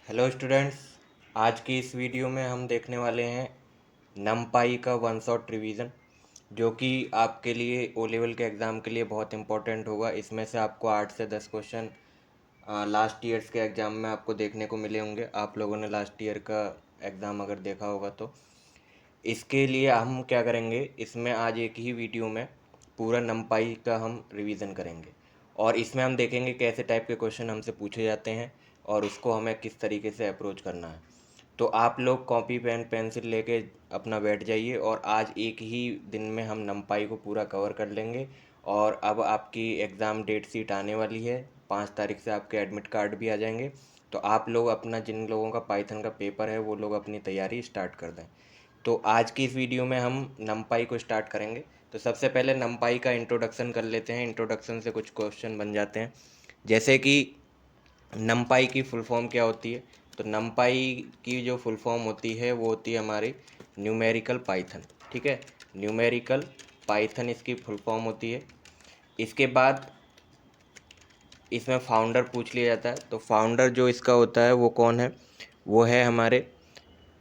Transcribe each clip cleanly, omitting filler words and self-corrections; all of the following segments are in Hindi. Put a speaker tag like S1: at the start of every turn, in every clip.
S1: Hello students. आज की इस वीडियो में हम देखने वाले हैं नमपाई का वन शॉट रिवीजन, जो कि आपके लिए ओ लेवल के एग्ज़ाम के लिए बहुत इंपॉर्टेंट होगा। इसमें से आपको 8 से 10 क्वेश्चन लास्ट ईयर्स के एग्ज़ाम में आपको देखने को मिले होंगे। आप लोगों ने लास्ट ईयर का एग्ज़ाम अगर देखा होगा तो इसके लिए हम क्या करेंगे, इसमें आज एक ही वीडियो में पूरा नमपाई का हम रिवीजन करेंगे और इसमें हम देखेंगे कैसे टाइप के क्वेश्चन हमसे पूछे जाते हैं और उसको हमें किस तरीके से अप्रोच करना है। तो आप लोग कॉपी पेन पेंसिल लेके अपना बैठ जाइए और आज एक ही दिन में हम नमपाई को पूरा कवर कर लेंगे। और अब आपकी एग्ज़ाम डेट शीट आने वाली है, 5 तारीख से आपके एडमिट कार्ड भी आ जाएंगे। तो आप लोग अपना, जिन लोगों का पाइथन का पेपर है वो लोग अपनी तैयारी स्टार्ट कर दें। तो आज की इस वीडियो में हम नमपाई को स्टार्ट करेंगे। तो सबसे पहले नमपाई का इंट्रोडक्शन कर लेते हैं। इंट्रोडक्शन से कुछ क्वेश्चन बन जाते हैं, जैसे कि नमपाई की फुल फॉर्म क्या होती है। तो नमपाई की जो फुल फॉर्म होती है वो होती है हमारी न्यूमेरिकल पाइथन। ठीक है, न्यूमेरिकल पाइथन इसकी फुल फॉर्म होती है। इसके बाद इसमें फाउंडर पूछ लिया जाता है। तो फाउंडर जो इसका होता है वो कौन है, वो है हमारे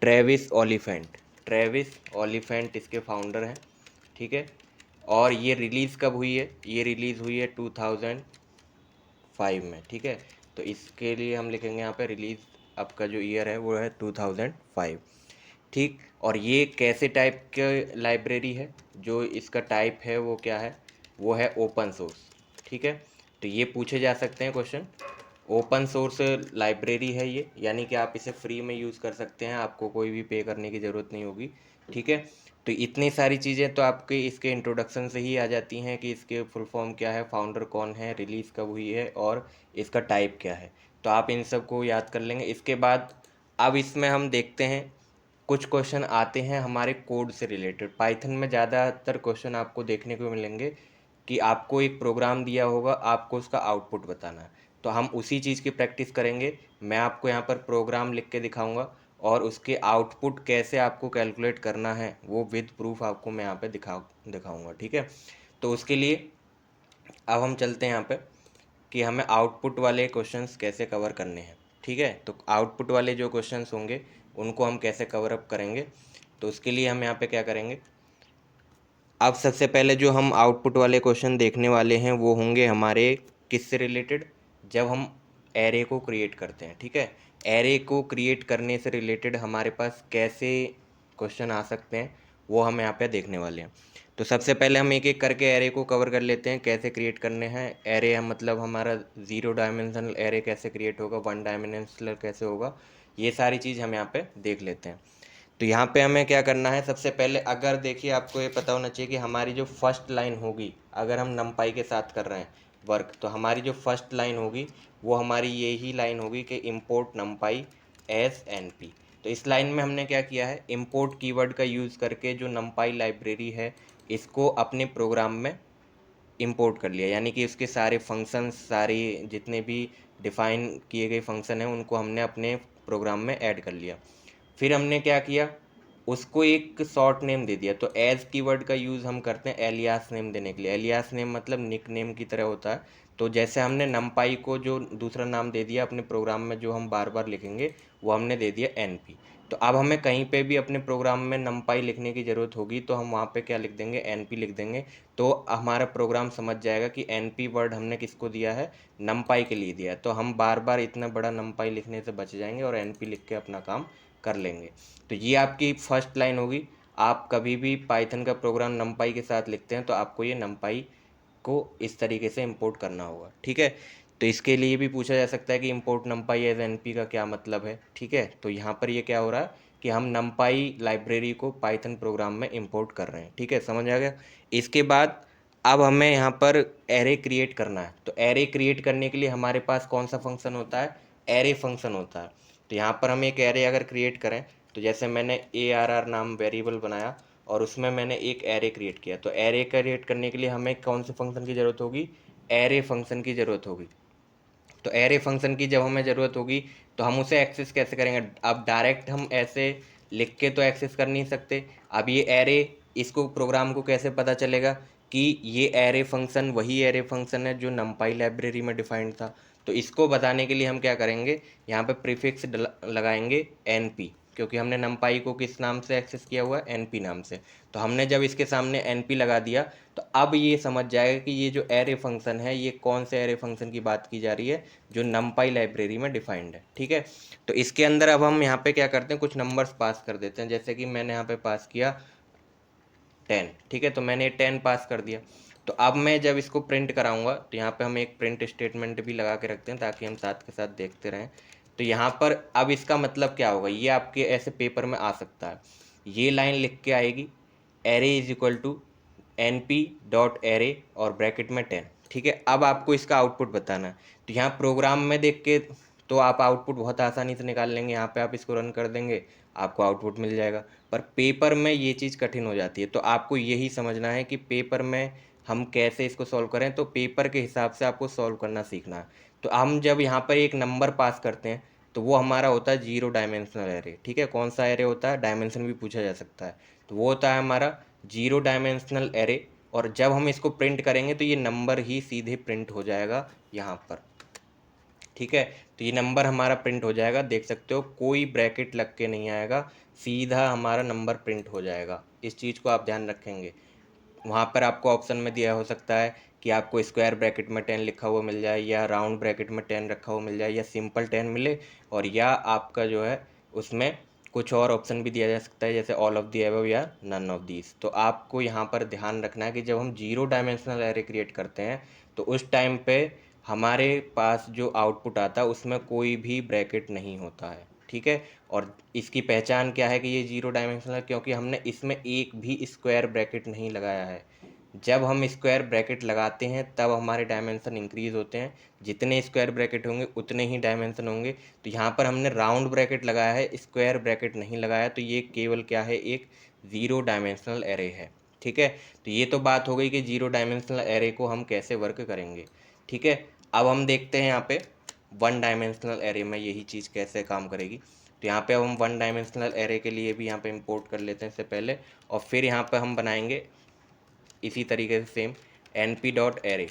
S1: ट्रेविस ओलिफेंट। ट्रेविस ओलिफेंट इसके फाउंडर हैं। ठीक है, और ये रिलीज़ कब हुई है, ये रिलीज़ हुई है 2005 में। ठीक है, तो इसके लिए हम लिखेंगे यहाँ पे रिलीज़, आपका जो ईयर है वो है 2005। ठीक, और ये कैसे टाइप के लाइब्रेरी है, जो इसका टाइप है वो क्या है, वो है ओपन सोर्स। ठीक है, तो ये पूछे जा सकते हैं क्वेश्चन। ओपन सोर्स लाइब्रेरी है ये, यानी कि आप इसे फ्री में यूज़ कर सकते हैं, आपको कोई भी पे करने की ज़रूरत नहीं होगी। ठीक है, तो इतनी सारी चीज़ें तो आपके इसके इंट्रोडक्शन से ही आ जाती हैं कि इसके फुल फॉर्म क्या है, फाउंडर कौन है, रिलीज़ कब हुई है और इसका टाइप क्या है। तो आप इन सब को याद कर लेंगे। इसके बाद अब इसमें हम देखते हैं, कुछ क्वेश्चन आते हैं हमारे कोड से रिलेटेड। पाइथन में ज़्यादातर क्वेश्चन आपको देखने को मिलेंगे कि आपको एक प्रोग्राम दिया होगा, आपको उसका आउटपुट बताना है। तो हम उसी चीज़ की प्रैक्टिस करेंगे। मैं आपको यहाँ पर प्रोग्राम लिख के दिखाऊंगा और उसके आउटपुट कैसे आपको कैलकुलेट करना है वो विद प्रूफ आपको मैं यहाँ पे दिखाऊंगा। ठीक है, तो उसके लिए अब हम चलते हैं यहाँ पे कि हमें आउटपुट वाले क्वेश्चंस कैसे कवर करने हैं। ठीक है, तो आउटपुट वाले जो क्वेश्चंस होंगे उनको हम कैसे कवर अप करेंगे, तो उसके लिए हम यहाँ पे क्या करेंगे। अब सबसे पहले जो हम आउटपुट वाले क्वेश्चन देखने वाले हैं वो होंगे हमारे किससे रिलेटेड, जब हम एरे को क्रिएट करते हैं। ठीक है, एरे को क्रिएट करने से रिलेटेड हमारे पास कैसे क्वेश्चन आ सकते हैं वो हम यहाँ पे देखने वाले हैं। तो सबसे पहले हम एक एक करके एरे को कवर कर लेते हैं, कैसे क्रिएट करने हैं एरे। हम मतलब हमारा 0 डायमेंशनल एरे कैसे क्रिएट होगा, 1 डायमेंशनल कैसे होगा, ये सारी चीज़ हम यहाँ पे देख लेते हैं। तो यहाँ पे हमें क्या करना है, सबसे पहले अगर देखिए आपको ये पता होना चाहिए कि हमारी जो फर्स्ट लाइन होगी, अगर हम नमपाई के साथ कर रहे हैं वर्क, तो हमारी जो फर्स्ट लाइन होगी वो हमारी यही लाइन होगी कि इंपोर्ट नमपाई एज एनपी। तो इस लाइन में हमने क्या किया है, इंपोर्ट कीवर्ड का यूज़ करके जो नमपाई लाइब्रेरी है इसको अपने प्रोग्राम में इंपोर्ट कर लिया, यानी कि उसके सारे फंक्शंस, सारे जितने भी डिफ़ाइन किए गए फंक्शन हैं उनको हमने अपने प्रोग्राम में ऐड कर लिया। फिर हमने क्या किया, उसको एक शॉर्ट नेम दे दिया। तो एज कीवर्ड का यूज़ हम करते हैं एलियास नेम देने के लिए। एलियास नेम मतलब निक नेम की तरह होता है। तो जैसे हमने नमपाई को जो दूसरा नाम दे दिया अपने प्रोग्राम में, जो हम बार बार लिखेंगे, वो हमने दे दिया एनपी। तो अब हमें कहीं पे भी अपने प्रोग्राम में नमपाई लिखने की ज़रूरत होगी तो हम वहाँ पे क्या लिख देंगे, एनपी लिख देंगे। तो हमारा प्रोग्राम समझ जाएगा कि एनपी वर्ड हमने किसको दिया है, नमपाई के लिए दिया है। तो हम बार बार इतना बड़ा नमपाई लिखने से बच जाएंगे और एनपी लिख के अपना काम कर लेंगे। तो ये आपकी फर्स्ट लाइन होगी। आप कभी भी पाइथन का प्रोग्राम नमपाई के साथ लिखते हैं तो आपको ये नमपाई को इस तरीके से इंपोर्ट करना होगा। ठीक है, तो इसके लिए भी पूछा जा सकता है कि इंपोर्ट नमपाई एज एनपी का क्या मतलब है। ठीक है, तो यहाँ पर ये क्या हो रहा है कि हम नमपाई लाइब्रेरी को पाइथन प्रोग्राम में इंपोर्ट कर रहे हैं। ठीक है, समझ आ गया। इसके बाद अब हमें यहाँ पर एरे क्रिएट करना है। तो एरे क्रिएट करने के लिए हमारे पास कौन सा फंक्शन होता है, एरे फंक्शन होता है। तो यहाँ पर हम एक एरे अगर क्रिएट करें, तो जैसे मैंने ARR नाम वेरिएबल बनाया और उसमें मैंने एक एरे क्रिएट किया। तो एरे क्रिएट करने के लिए हमें कौन से फंक्शन की ज़रूरत होगी, एरे फंक्शन की ज़रूरत होगी। तो एरे फंक्शन की जब हमें ज़रूरत होगी तो हम उसे एक्सेस कैसे करेंगे। अब डायरेक्ट हम ऐसे लिख के तो एक्सेस कर नहीं सकते। अब ये एरे, इसको प्रोग्राम को कैसे पता चलेगा कि ये एरे फंक्शन वही एरे फंक्शन है जो नमपाई लाइब्रेरी में डिफाइंड था। तो इसको बताने के लिए हम क्या करेंगे, यहाँ पे प्रीफिक्स लगाएंगे NP, क्योंकि हमने numpy को किस नाम से एक्सेस किया हुआ है, NP नाम से। तो हमने जब इसके सामने NP लगा दिया तो अब ये समझ जाएगा कि ये जो एरे फंक्शन है ये कौन से एरे फंक्शन की बात की जा रही है, जो numpy लाइब्रेरी में डिफाइंड है। ठीक है, तो इसके अंदर अब हम यहाँ पे क्या करते हैं, कुछ नंबर्स पास कर देते हैं। जैसे कि मैंने यहाँ पे पास किया 10। ठीक है, तो मैंने 10 पास कर दिया। तो अब मैं जब इसको प्रिंट कराऊंगा तो यहाँ पे हम एक प्रिंट स्टेटमेंट भी लगा के रखते हैं ताकि हम साथ के साथ देखते रहें। तो यहाँ पर अब इसका मतलब क्या होगा, ये आपके ऐसे पेपर में आ सकता है, ये लाइन लिख के आएगी array is equal to NP dot array और ब्रैकेट में 10। ठीक है, अब आपको इसका आउटपुट बताना है। तो यहाँ प्रोग्राम में देख के तो आप आउटपुट बहुत आसानी से निकाल लेंगे, यहाँ पे आप इसको रन कर देंगे आपको आउटपुट मिल जाएगा। पर पेपर में ये चीज़ कठिन हो जाती है, तो आपको यही समझना है कि पेपर में हम कैसे इसको सॉल्व करें। तो पेपर के हिसाब से आपको सॉल्व करना सीखना है। तो हम जब यहाँ पर एक नंबर पास करते हैं तो वो हमारा होता है 0 डायमेंशनल एरे। ठीक है, कौन सा एरे होता है, डायमेंशन भी पूछा जा सकता है, तो वो होता है हमारा 0 डायमेंशनल एरे। और जब हम इसको प्रिंट करेंगे तो ये नंबर ही सीधे प्रिंट हो जाएगा यहाँ पर। ठीक है, तो ये नंबर हमारा प्रिंट हो जाएगा, देख सकते हो कोई ब्रैकेट लग के नहीं आएगा, सीधा हमारा नंबर प्रिंट हो जाएगा। इस चीज़ को आप ध्यान रखेंगे। वहाँ पर आपको ऑप्शन में दिया हो सकता है कि आपको स्क्वायर ब्रैकेट में 10 लिखा हुआ मिल जाए, या राउंड ब्रैकेट में 10 रखा हुआ मिल जाए, या सिंपल 10 मिले, और या आपका जो है उसमें कुछ और ऑप्शन भी दिया जा सकता है, जैसे ऑल ऑफ दी एबव या नन ऑफ दीज। तो आपको यहाँ पर ध्यान रखना है कि जब हम 0 डायमेंशनल एरे क्रिएट करते हैं तो उस टाइम पे हमारे पास जो आउटपुट आता है उसमें कोई भी ब्रैकेट नहीं होता है। ठीक है, और इसकी पहचान क्या है कि ये 0 डायमेंशनल है, क्योंकि हमने इसमें एक भी स्क्वायर ब्रैकेट नहीं लगाया है। जब हम स्क्वायर ब्रैकेट लगाते हैं तब हमारे डायमेंशन इंक्रीज होते हैं, जितने स्क्वायर ब्रैकेट होंगे उतने ही डायमेंशन होंगे। तो यहाँ पर हमने राउंड ब्रैकेट लगाया है, स्क्वायर ब्रैकेट नहीं लगाया, तो ये केवल क्या है, एक 0 डायमेंशनल एरे है। ठीक है, तो ये तो बात हो गई कि 0 डायमेंशनल एरे को हम कैसे वर्क करेंगे। ठीक है, अब हम देखते हैं यहाँ पे 1 डायमेंशनल एरे में यही चीज़ कैसे काम करेगी। तो यहाँ पे अब हम 1 डायमेंशनल एरे के लिए भी यहाँ पे इंपोर्ट कर लेते हैं इससे पहले, और फिर यहाँ पे हम बनाएंगे इसी तरीके से सेम NP डॉट एरे।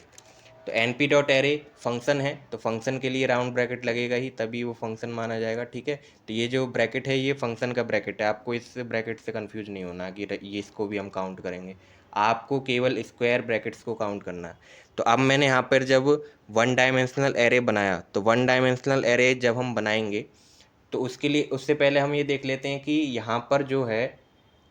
S1: तो NP डॉट एरे फंक्शन है, तो फंक्शन के लिए राउंड ब्रैकेट लगेगा ही, तभी वो फंक्शन माना जाएगा। ठीक है, तो ये जो ब्रैकेट है ये फंक्शन का ब्रैकेट है, आपको इस ब्रैकेट से कंफ्यूज नहीं होना कि ये इसको भी हम काउंट करेंगे, आपको केवल स्क्वायर ब्रैकेट्स को काउंट करना है। तो अब मैंने यहाँ पर जब 1 डायमेंशनल एरे बनाया, तो 1 डायमेंशनल एरे जब हम बनाएंगे तो उसके लिए उससे पहले हम ये देख लेते हैं कि यहाँ पर जो है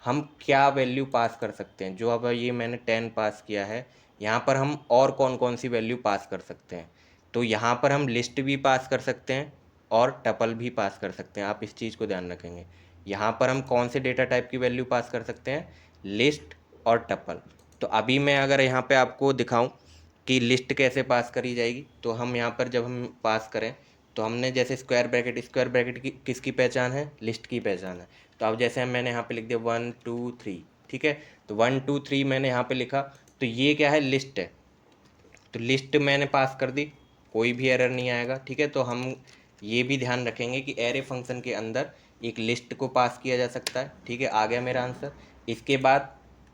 S1: हम क्या वैल्यू पास कर सकते हैं। जो अब ये मैंने 10 पास किया है, यहाँ पर हम और कौन कौन सी वैल्यू पास कर सकते हैं। तो यहाँ पर हम लिस्ट भी पास कर सकते हैं और टपल भी पास कर सकते हैं, आप इस चीज़ को ध्यान रखेंगे। यहाँ पर हम कौन से डेटा टाइप की वैल्यू पास कर सकते हैं, लिस्ट और टपल। तो अभी मैं अगर यहाँ पे आपको दिखाऊं कि लिस्ट कैसे पास करी जाएगी, तो हम यहाँ पर जब हम पास करें तो हमने जैसे स्क्वायर ब्रैकेट की किसकी पहचान है, लिस्ट की पहचान है। तो अब जैसे मैंने यहाँ पे लिख दिया 1 2 3। ठीक है, तो 1 2 3 मैंने यहाँ पे लिखा, तो ये क्या है, लिस्ट है। तो लिस्ट मैंने पास कर दी, कोई भी एरर नहीं आएगा। ठीक है, तो हम ये भी ध्यान रखेंगे कि एरे फंक्शन के अंदर एक लिस्ट को पास किया जा सकता है। ठीक है, आ गया मेरा आंसर। इसके बाद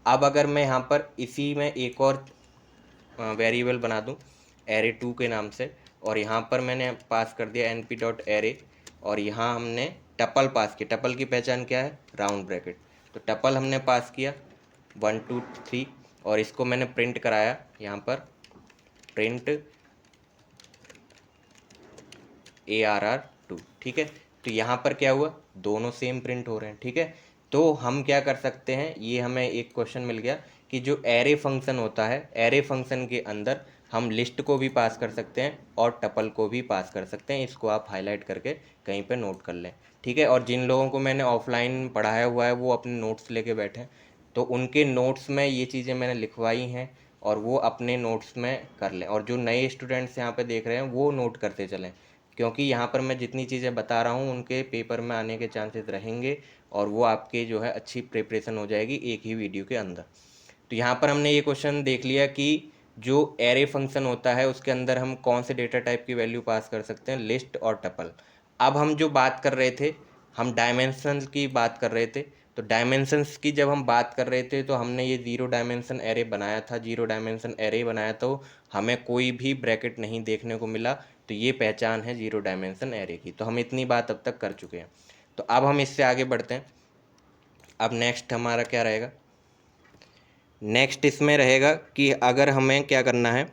S1: अब अगर मैं यहाँ पर इसी में एक और वेरिएबल बना दूँ एरे 2 के नाम से, और यहाँ पर मैंने पास कर दिया NP डॉट एरे, और यहाँ हमने टपल पास किया। टपल की पहचान क्या है, राउंड ब्रैकेट। तो टपल हमने पास किया 1 2 3, और इसको मैंने प्रिंट कराया यहाँ पर, प्रिंट ARR2। ठीक है, तो यहाँ पर क्या हुआ, दोनों सेम प्रिंट हो रहे हैं। ठीक है, तो हम क्या कर सकते हैं, ये हमें एक क्वेश्चन मिल गया कि जो एरे फंक्शन होता है, एरे फंक्शन के अंदर हम लिस्ट को भी पास कर सकते हैं और टपल को भी पास कर सकते हैं। इसको आप हाईलाइट करके कहीं पे नोट कर लें। ठीक है, और जिन लोगों को मैंने ऑफलाइन पढ़ाया हुआ है वो अपने नोट्स लेके बैठें, तो उनके नोट्स में ये चीज़ें मैंने लिखवाई हैं और वो अपने नोट्स में कर लें। और जो नए स्टूडेंट्स यहाँ पे देख रहे हैं वो नोट करते चलें, क्योंकि यहाँ पर मैं जितनी चीज़ें बता रहा हूँ उनके पेपर में आने के चांसेस रहेंगे, और वो आपके जो है अच्छी प्रिपरेशन हो जाएगी एक ही वीडियो के अंदर। तो यहाँ पर हमने ये क्वेश्चन देख लिया कि जो एरे फंक्शन होता है उसके अंदर हम कौन से डेटा टाइप की वैल्यू पास कर सकते हैं, लिस्ट और टपल। अब हम जो बात कर रहे थे, हम डायमेंशंस की बात कर रहे थे। तो डायमेंशंस की जब हम बात कर रहे थे तो हमने ये 0 डायमेंशन एरे बनाया था, 0 डायमेंशन एरे बनाया तो हमें कोई भी ब्रैकेट नहीं देखने को मिला। तो ये पहचान है जीरो डायमेंशन एरे की। तो हम इतनी बात अब तक कर चुके हैं। तो अब हम इससे आगे बढ़ते हैं। अब नेक्स्ट हमारा क्या रहेगा, नेक्स्ट इसमें रहेगा कि अगर हमें क्या करना है,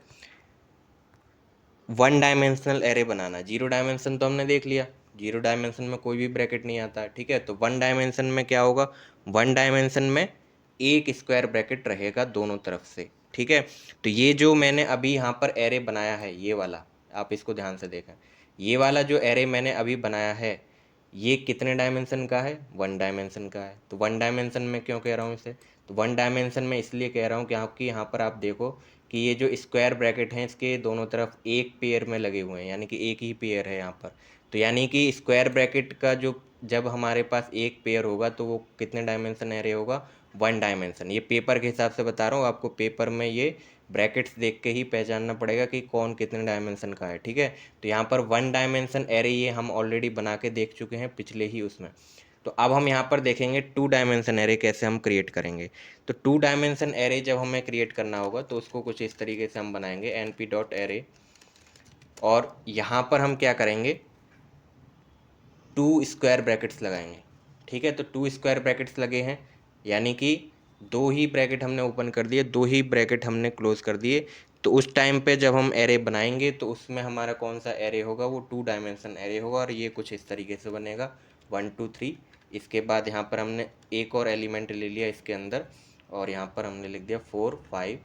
S1: वन डायमेंशनल एरे बनाना। जीरो डायमेंशन तो हमने देख लिया, जीरो डायमेंशन में कोई भी ब्रैकेट नहीं आता है, ठीक है। तो वन डायमेंशन में क्या होगा, वन डायमेंशन में एक स्क्वायर ब्रैकेट रहेगा दोनों तरफ से, ठीक है। तो ये जो मैंने अभी यहाँ पर एरे बनाया है, ये वाला, आप इसको ध्यान से देखें, ये वाला जो एरे मैंने अभी बनाया है, ये कितने डायमेंशन का है, वन डायमेंशन का है। तो वन डायमेंशन में क्यों कह रहा हूँ इसे, तो वन डायमेंशन में इसलिए कह रहा हूँ क्योंकि यहाँ पर आप देखो कि ये जो स्क्वायर ब्रैकेट हैं इसके दोनों तरफ एक पेयर में लगे हुए हैं, यानी कि एक ही पेयर है यहाँ पर। तो यानी कि स्क्वायर ब्रैकेट का जो जब हमारे पास एक पेयर होगा तो वो कितने डायमेंशन एरे होगा, वन डायमेंशन। ये पेपर के हिसाब से बता रहा हूँ आपको, पेपर में ये ब्रैकेट्स देख के ही पहचानना पड़ेगा कि कौन कितने डायमेंशन का है, ठीक है। तो यहाँ पर वन डायमेंशन एरे ये हम ऑलरेडी बना के देख चुके हैं पिछले ही उसमें। तो अब हम यहाँ पर देखेंगे टू डायमेंशन एरे कैसे हम क्रिएट करेंगे। तो टू डायमेंशन एरे जब हमें क्रिएट करना होगा तो उसको कुछ इस तरीके से हम बनाएंगे, np.array, और यहाँ पर हम क्या करेंगे, टू स्क्वायर ब्रैकेट्स लगाएंगे, ठीक है। तो टू स्क्वायर ब्रैकेट्स लगे हैं, यानी कि दो ही ब्रैकेट हमने ओपन कर दिए, दो ही ब्रैकेट हमने क्लोज कर दिए। तो उस टाइम पे जब हम एरे बनाएंगे तो उसमें हमारा कौन सा एरे होगा, वो टू डायमेंशन एरे होगा, और ये कुछ इस तरीके से बनेगा 1 2 3। इसके बाद यहाँ पर हमने एक और एलिमेंट ले लिया इसके अंदर, और यहाँ पर हमने लिख दिया 4 5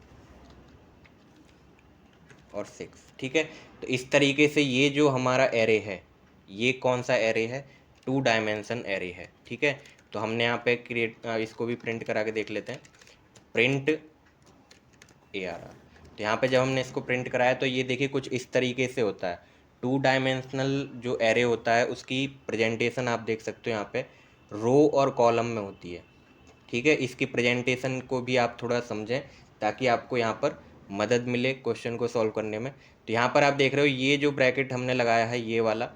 S1: और 6, ठीक है। तो इस तरीके से ये जो हमारा एरे है, ये कौन सा एरे है, टू डायमेंशन एरे है, ठीक है। तो हमने यहाँ पे इसको भी प्रिंट करा के देख लेते हैं, प्रिंट ARR। तो यहाँ पे जब हमने इसको प्रिंट कराया तो ये देखिए कुछ इस तरीके से होता है। टू डायमेंशनल जो एरे होता है उसकी प्रेजेंटेशन आप देख सकते हो यहाँ पे रो और कॉलम में होती है, ठीक है। इसकी प्रेजेंटेशन को भी आप थोड़ा समझें ताकि आपको यहाँ पर मदद मिले क्वेश्चन को सॉल्व करने में। तो यहाँ पर आप देख रहे हो ये जो ब्रैकेट हमने लगाया है, ये वाला,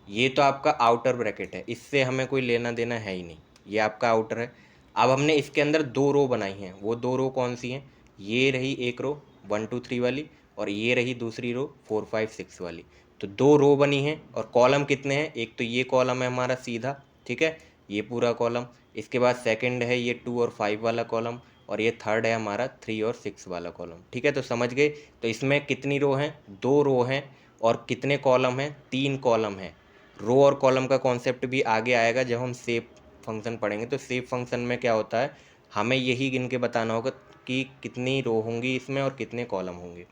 S1: ये तो आपका आउटर ब्रैकेट है, इससे हमें कोई लेना देना है ही नहीं, ये आपका आउटर है। अब हमने इसके अंदर दो रो बनाई हैं, वो दो रो कौन सी हैं, ये रही एक रो 1 2 3 वाली, और ये रही दूसरी रो 4 5 6 वाली। तो दो रो बनी हैं, और कॉलम कितने हैं, एक तो ये कॉलम है हमारा सीधा, ठीक है, ये पूरा कॉलम। इसके बाद सेकंड है ये 2 और 5 वाला कॉलम, और ये थर्ड है हमारा 3 और 6 वाला कॉलम, ठीक है। तो समझ गए। तो इसमें कितनी रो हैं, दो रो हैं, और कितने कॉलम हैं, तीन कॉलम हैं। रो और कॉलम का कॉन्सेप्ट भी आगे आएगा जब हम सेव फंक्शन पढ़ेंगे। तो सेव फंक्शन में क्या होता है, हमें यही गिन के बताना होगा कि कितनी रो होंगी इसमें और कितने कॉलम होंगे,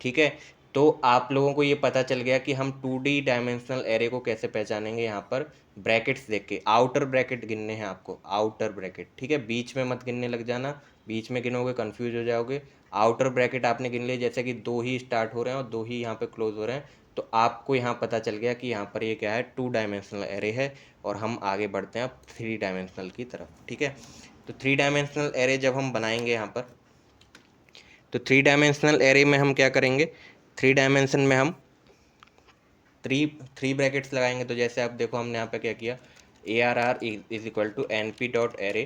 S1: ठीक है। तो आप लोगों को ये पता चल गया कि हम 2D डायमेंशनल एरे को कैसे पहचानेंगे। यहाँ पर ब्रैकेट्स देख के आउटर ब्रैकेट गिनने हैं आपको, आउटर ब्रैकेट, ठीक है, बीच में मत गिनने लग जाना, बीच में गिनोगे कन्फ्यूज हो जाओगे। आउटर ब्रैकेट आपने गिन लिए, जैसे कि दो ही स्टार्ट हो रहे हैं और दो ही यहाँ पे क्लोज हो रहे हैं, तो आपको यहाँ पता चल गया कि यहाँ पर ये क्या है, टू डायमेंशनल एरे है। और हम आगे बढ़ते हैं अब थ्री डायमेंशनल की तरफ, ठीक है। तो थ्री डायमेंशनल एरे जब हम बनाएंगे यहाँ पर, तो थ्री डायमेंशनल एरे में हम क्या करेंगे, थ्री डायमेंशन में हम थ्री थ्री ब्रैकेट्स लगाएंगे। तो जैसे आप देखो हमने यहाँ पे क्या किया, ARR is equal to np.array,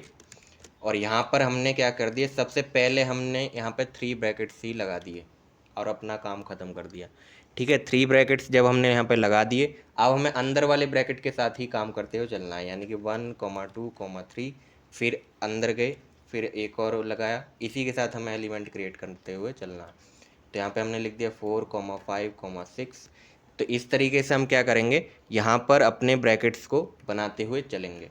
S1: और यहाँ पर हमने क्या कर दिया, सबसे पहले हमने यहाँ पे थ्री ब्रैकेट्स ही लगा दिए और अपना काम ख़त्म कर दिया, ठीक है। थ्री ब्रैकेट्स जब हमने यहाँ पे लगा दिए, अब हमें अंदर वाले ब्रैकेट के साथ ही काम करते हुए चलना है, यानी कि 1 2 3, फिर अंदर गए, फिर एक और लगाया, इसी के साथ हमें एलिमेंट क्रिएट करते हुए चलना है। तो यहाँ पे हमने लिख दिया 4 5 6। तो इस तरीके से हम क्या करेंगे, यहाँ पर अपने ब्रैकेट्स को बनाते हुए चलेंगे।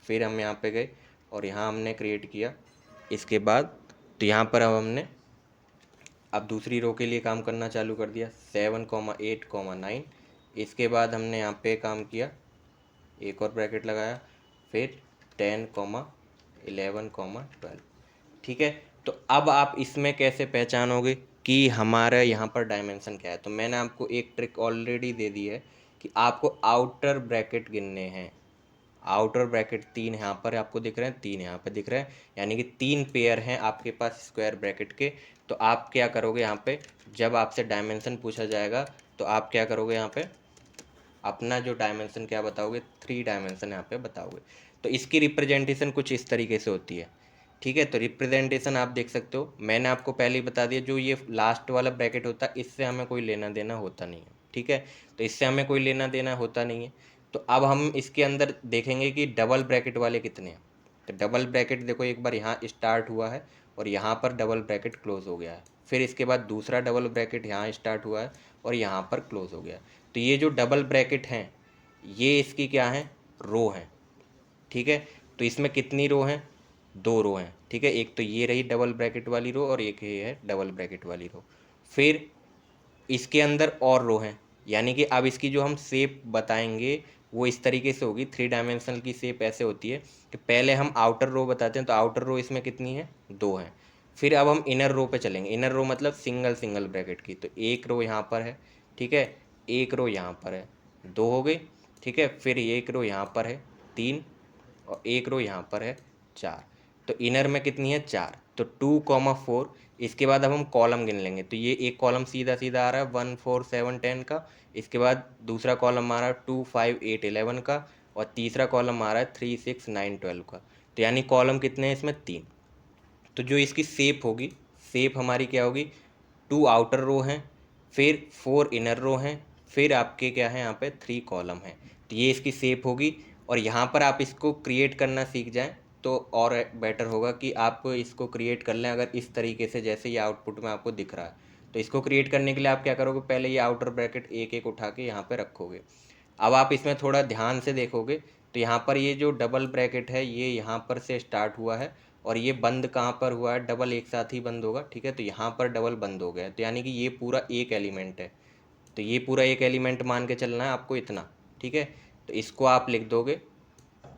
S1: फिर हम यहाँ पे गए और यहाँ हमने क्रिएट किया, इसके बाद तो यहाँ पर अब हमने अब दूसरी रो के लिए काम करना चालू कर दिया, 7 8 9। इसके बाद हमने यहाँ पे काम किया, एक और ब्रैकेट लगाया, फिर 10 11 12, ठीक है। तो अब आप इसमें कैसे पहचानोगे कि हमारा यहाँ पर डायमेंशन क्या है। तो मैंने आपको एक ट्रिक ऑलरेडी दे दी है कि आपको आउटर ब्रैकेट गिनने हैं। आउटर ब्रैकेट तीन यहाँ पर आपको दिख रहे हैं, तीन यहाँ पर दिख रहे हैं, यानी कि तीन पेयर हैं आपके पास स्क्वायर ब्रैकेट के। तो आप क्या करोगे, यहाँ पे जब आपसे डायमेंशन पूछा जाएगा तो आप क्या करोगे, यहाँ पे अपना जो डायमेंशन क्या बताओगे, थ्री डायमेंशन यहाँ पे बताओगे। तो इसकी रिप्रेजेंटेशन कुछ इस तरीके से होती है, ठीक है। तो रिप्रेजेंटेशन आप देख सकते हो, मैंने आपको पहले ही बता दिया, जो ये लास्ट वाला ब्रैकेट होता है इससे हमें कोई लेना देना होता नहीं है, ठीक है। तो इससे हमें कोई लेना देना होता नहीं है। तो अब हम इसके अंदर देखेंगे कि डबल ब्रैकेट वाले कितने हैं। तो डबल ब्रैकेट देखो, एक बार यहाँ स्टार्ट हुआ है और यहाँ पर डबल ब्रैकेट क्लोज हो गया है, फिर इसके बाद दूसरा डबल ब्रैकेट यहाँ स्टार्ट हुआ है और यहाँ पर क्लोज हो गया है। तो ये जो डबल ब्रैकेट हैं ये इसकी क्या है, रो हैं, ठीक है। तो इसमें कितनी रो हैं, 2 रो हैं, ठीक है। एक तो ये रही डबल ब्रैकेट वाली रो और एक ये है डबल ब्रैकेट वाली रो। फिर इसके अंदर और रो हैं, यानी कि अब इसकी जो हम शेप बताएंगे वो इस तरीके से होगी। 3 डायमेंशनल की शेप ऐसे होती है कि पहले हम आउटर रो बताते हैं, तो आउटर रो इसमें कितनी है, 2 हैं। फिर अब हम इनर रो पे चलेंगे, इनर रो मतलब सिंगल सिंगल ब्रैकेट की। तो एक रो यहाँ पर है, ठीक है, एक रो यहाँ पर है, 2 हो गई, ठीक है। फिर एक रो यहाँ पर है, 3, और एक रो यहाँ पर है, 4। तो इनर में कितनी है, 4। तो 2, 4। इसके बाद अब हम कॉलम गिन लेंगे। तो ये एक कॉलम सीधा सीधा आ रहा है 1, 4, 7, 10 का। इसके बाद दूसरा कॉलम आ रहा है 2, 5, 8, 11 का। और तीसरा कॉलम आ रहा है 3, 6, 9, 12 का। तो यानी कॉलम कितने हैं इसमें, 3। तो जो इसकी शेप होगी, शेप हमारी क्या होगी, 2 आउटर रो हैं, फिर 4 इनर रो हैं, फिर आपके क्या है यहाँ पे 3 कॉलम हैं। तो ये इसकी शेप होगी। और यहाँ पर आप इसको क्रिएट करना सीख जाएं तो और बेटर होगा कि आप इसको क्रिएट कर लें, अगर इस तरीके से जैसे ये आउटपुट में आपको दिख रहा है। तो इसको क्रिएट करने के लिए आप क्या करोगे, पहले ये आउटर ब्रैकेट एक एक उठा के यहाँ पे रखोगे। अब आप इसमें थोड़ा ध्यान से देखोगे तो यहाँ पर ये जो डबल ब्रैकेट है ये यहाँ पर से स्टार्ट हुआ है और ये बंद कहाँ पर हुआ है, डबल एक साथ ही बंद होगा, ठीक है। तो यहाँ पर डबल बंद हो गया है, तो यानी कि ये पूरा एक एलिमेंट है। तो ये पूरा एक एलिमेंट मान के चलना है आपको इतना, ठीक है। तो इसको आप लिख दोगे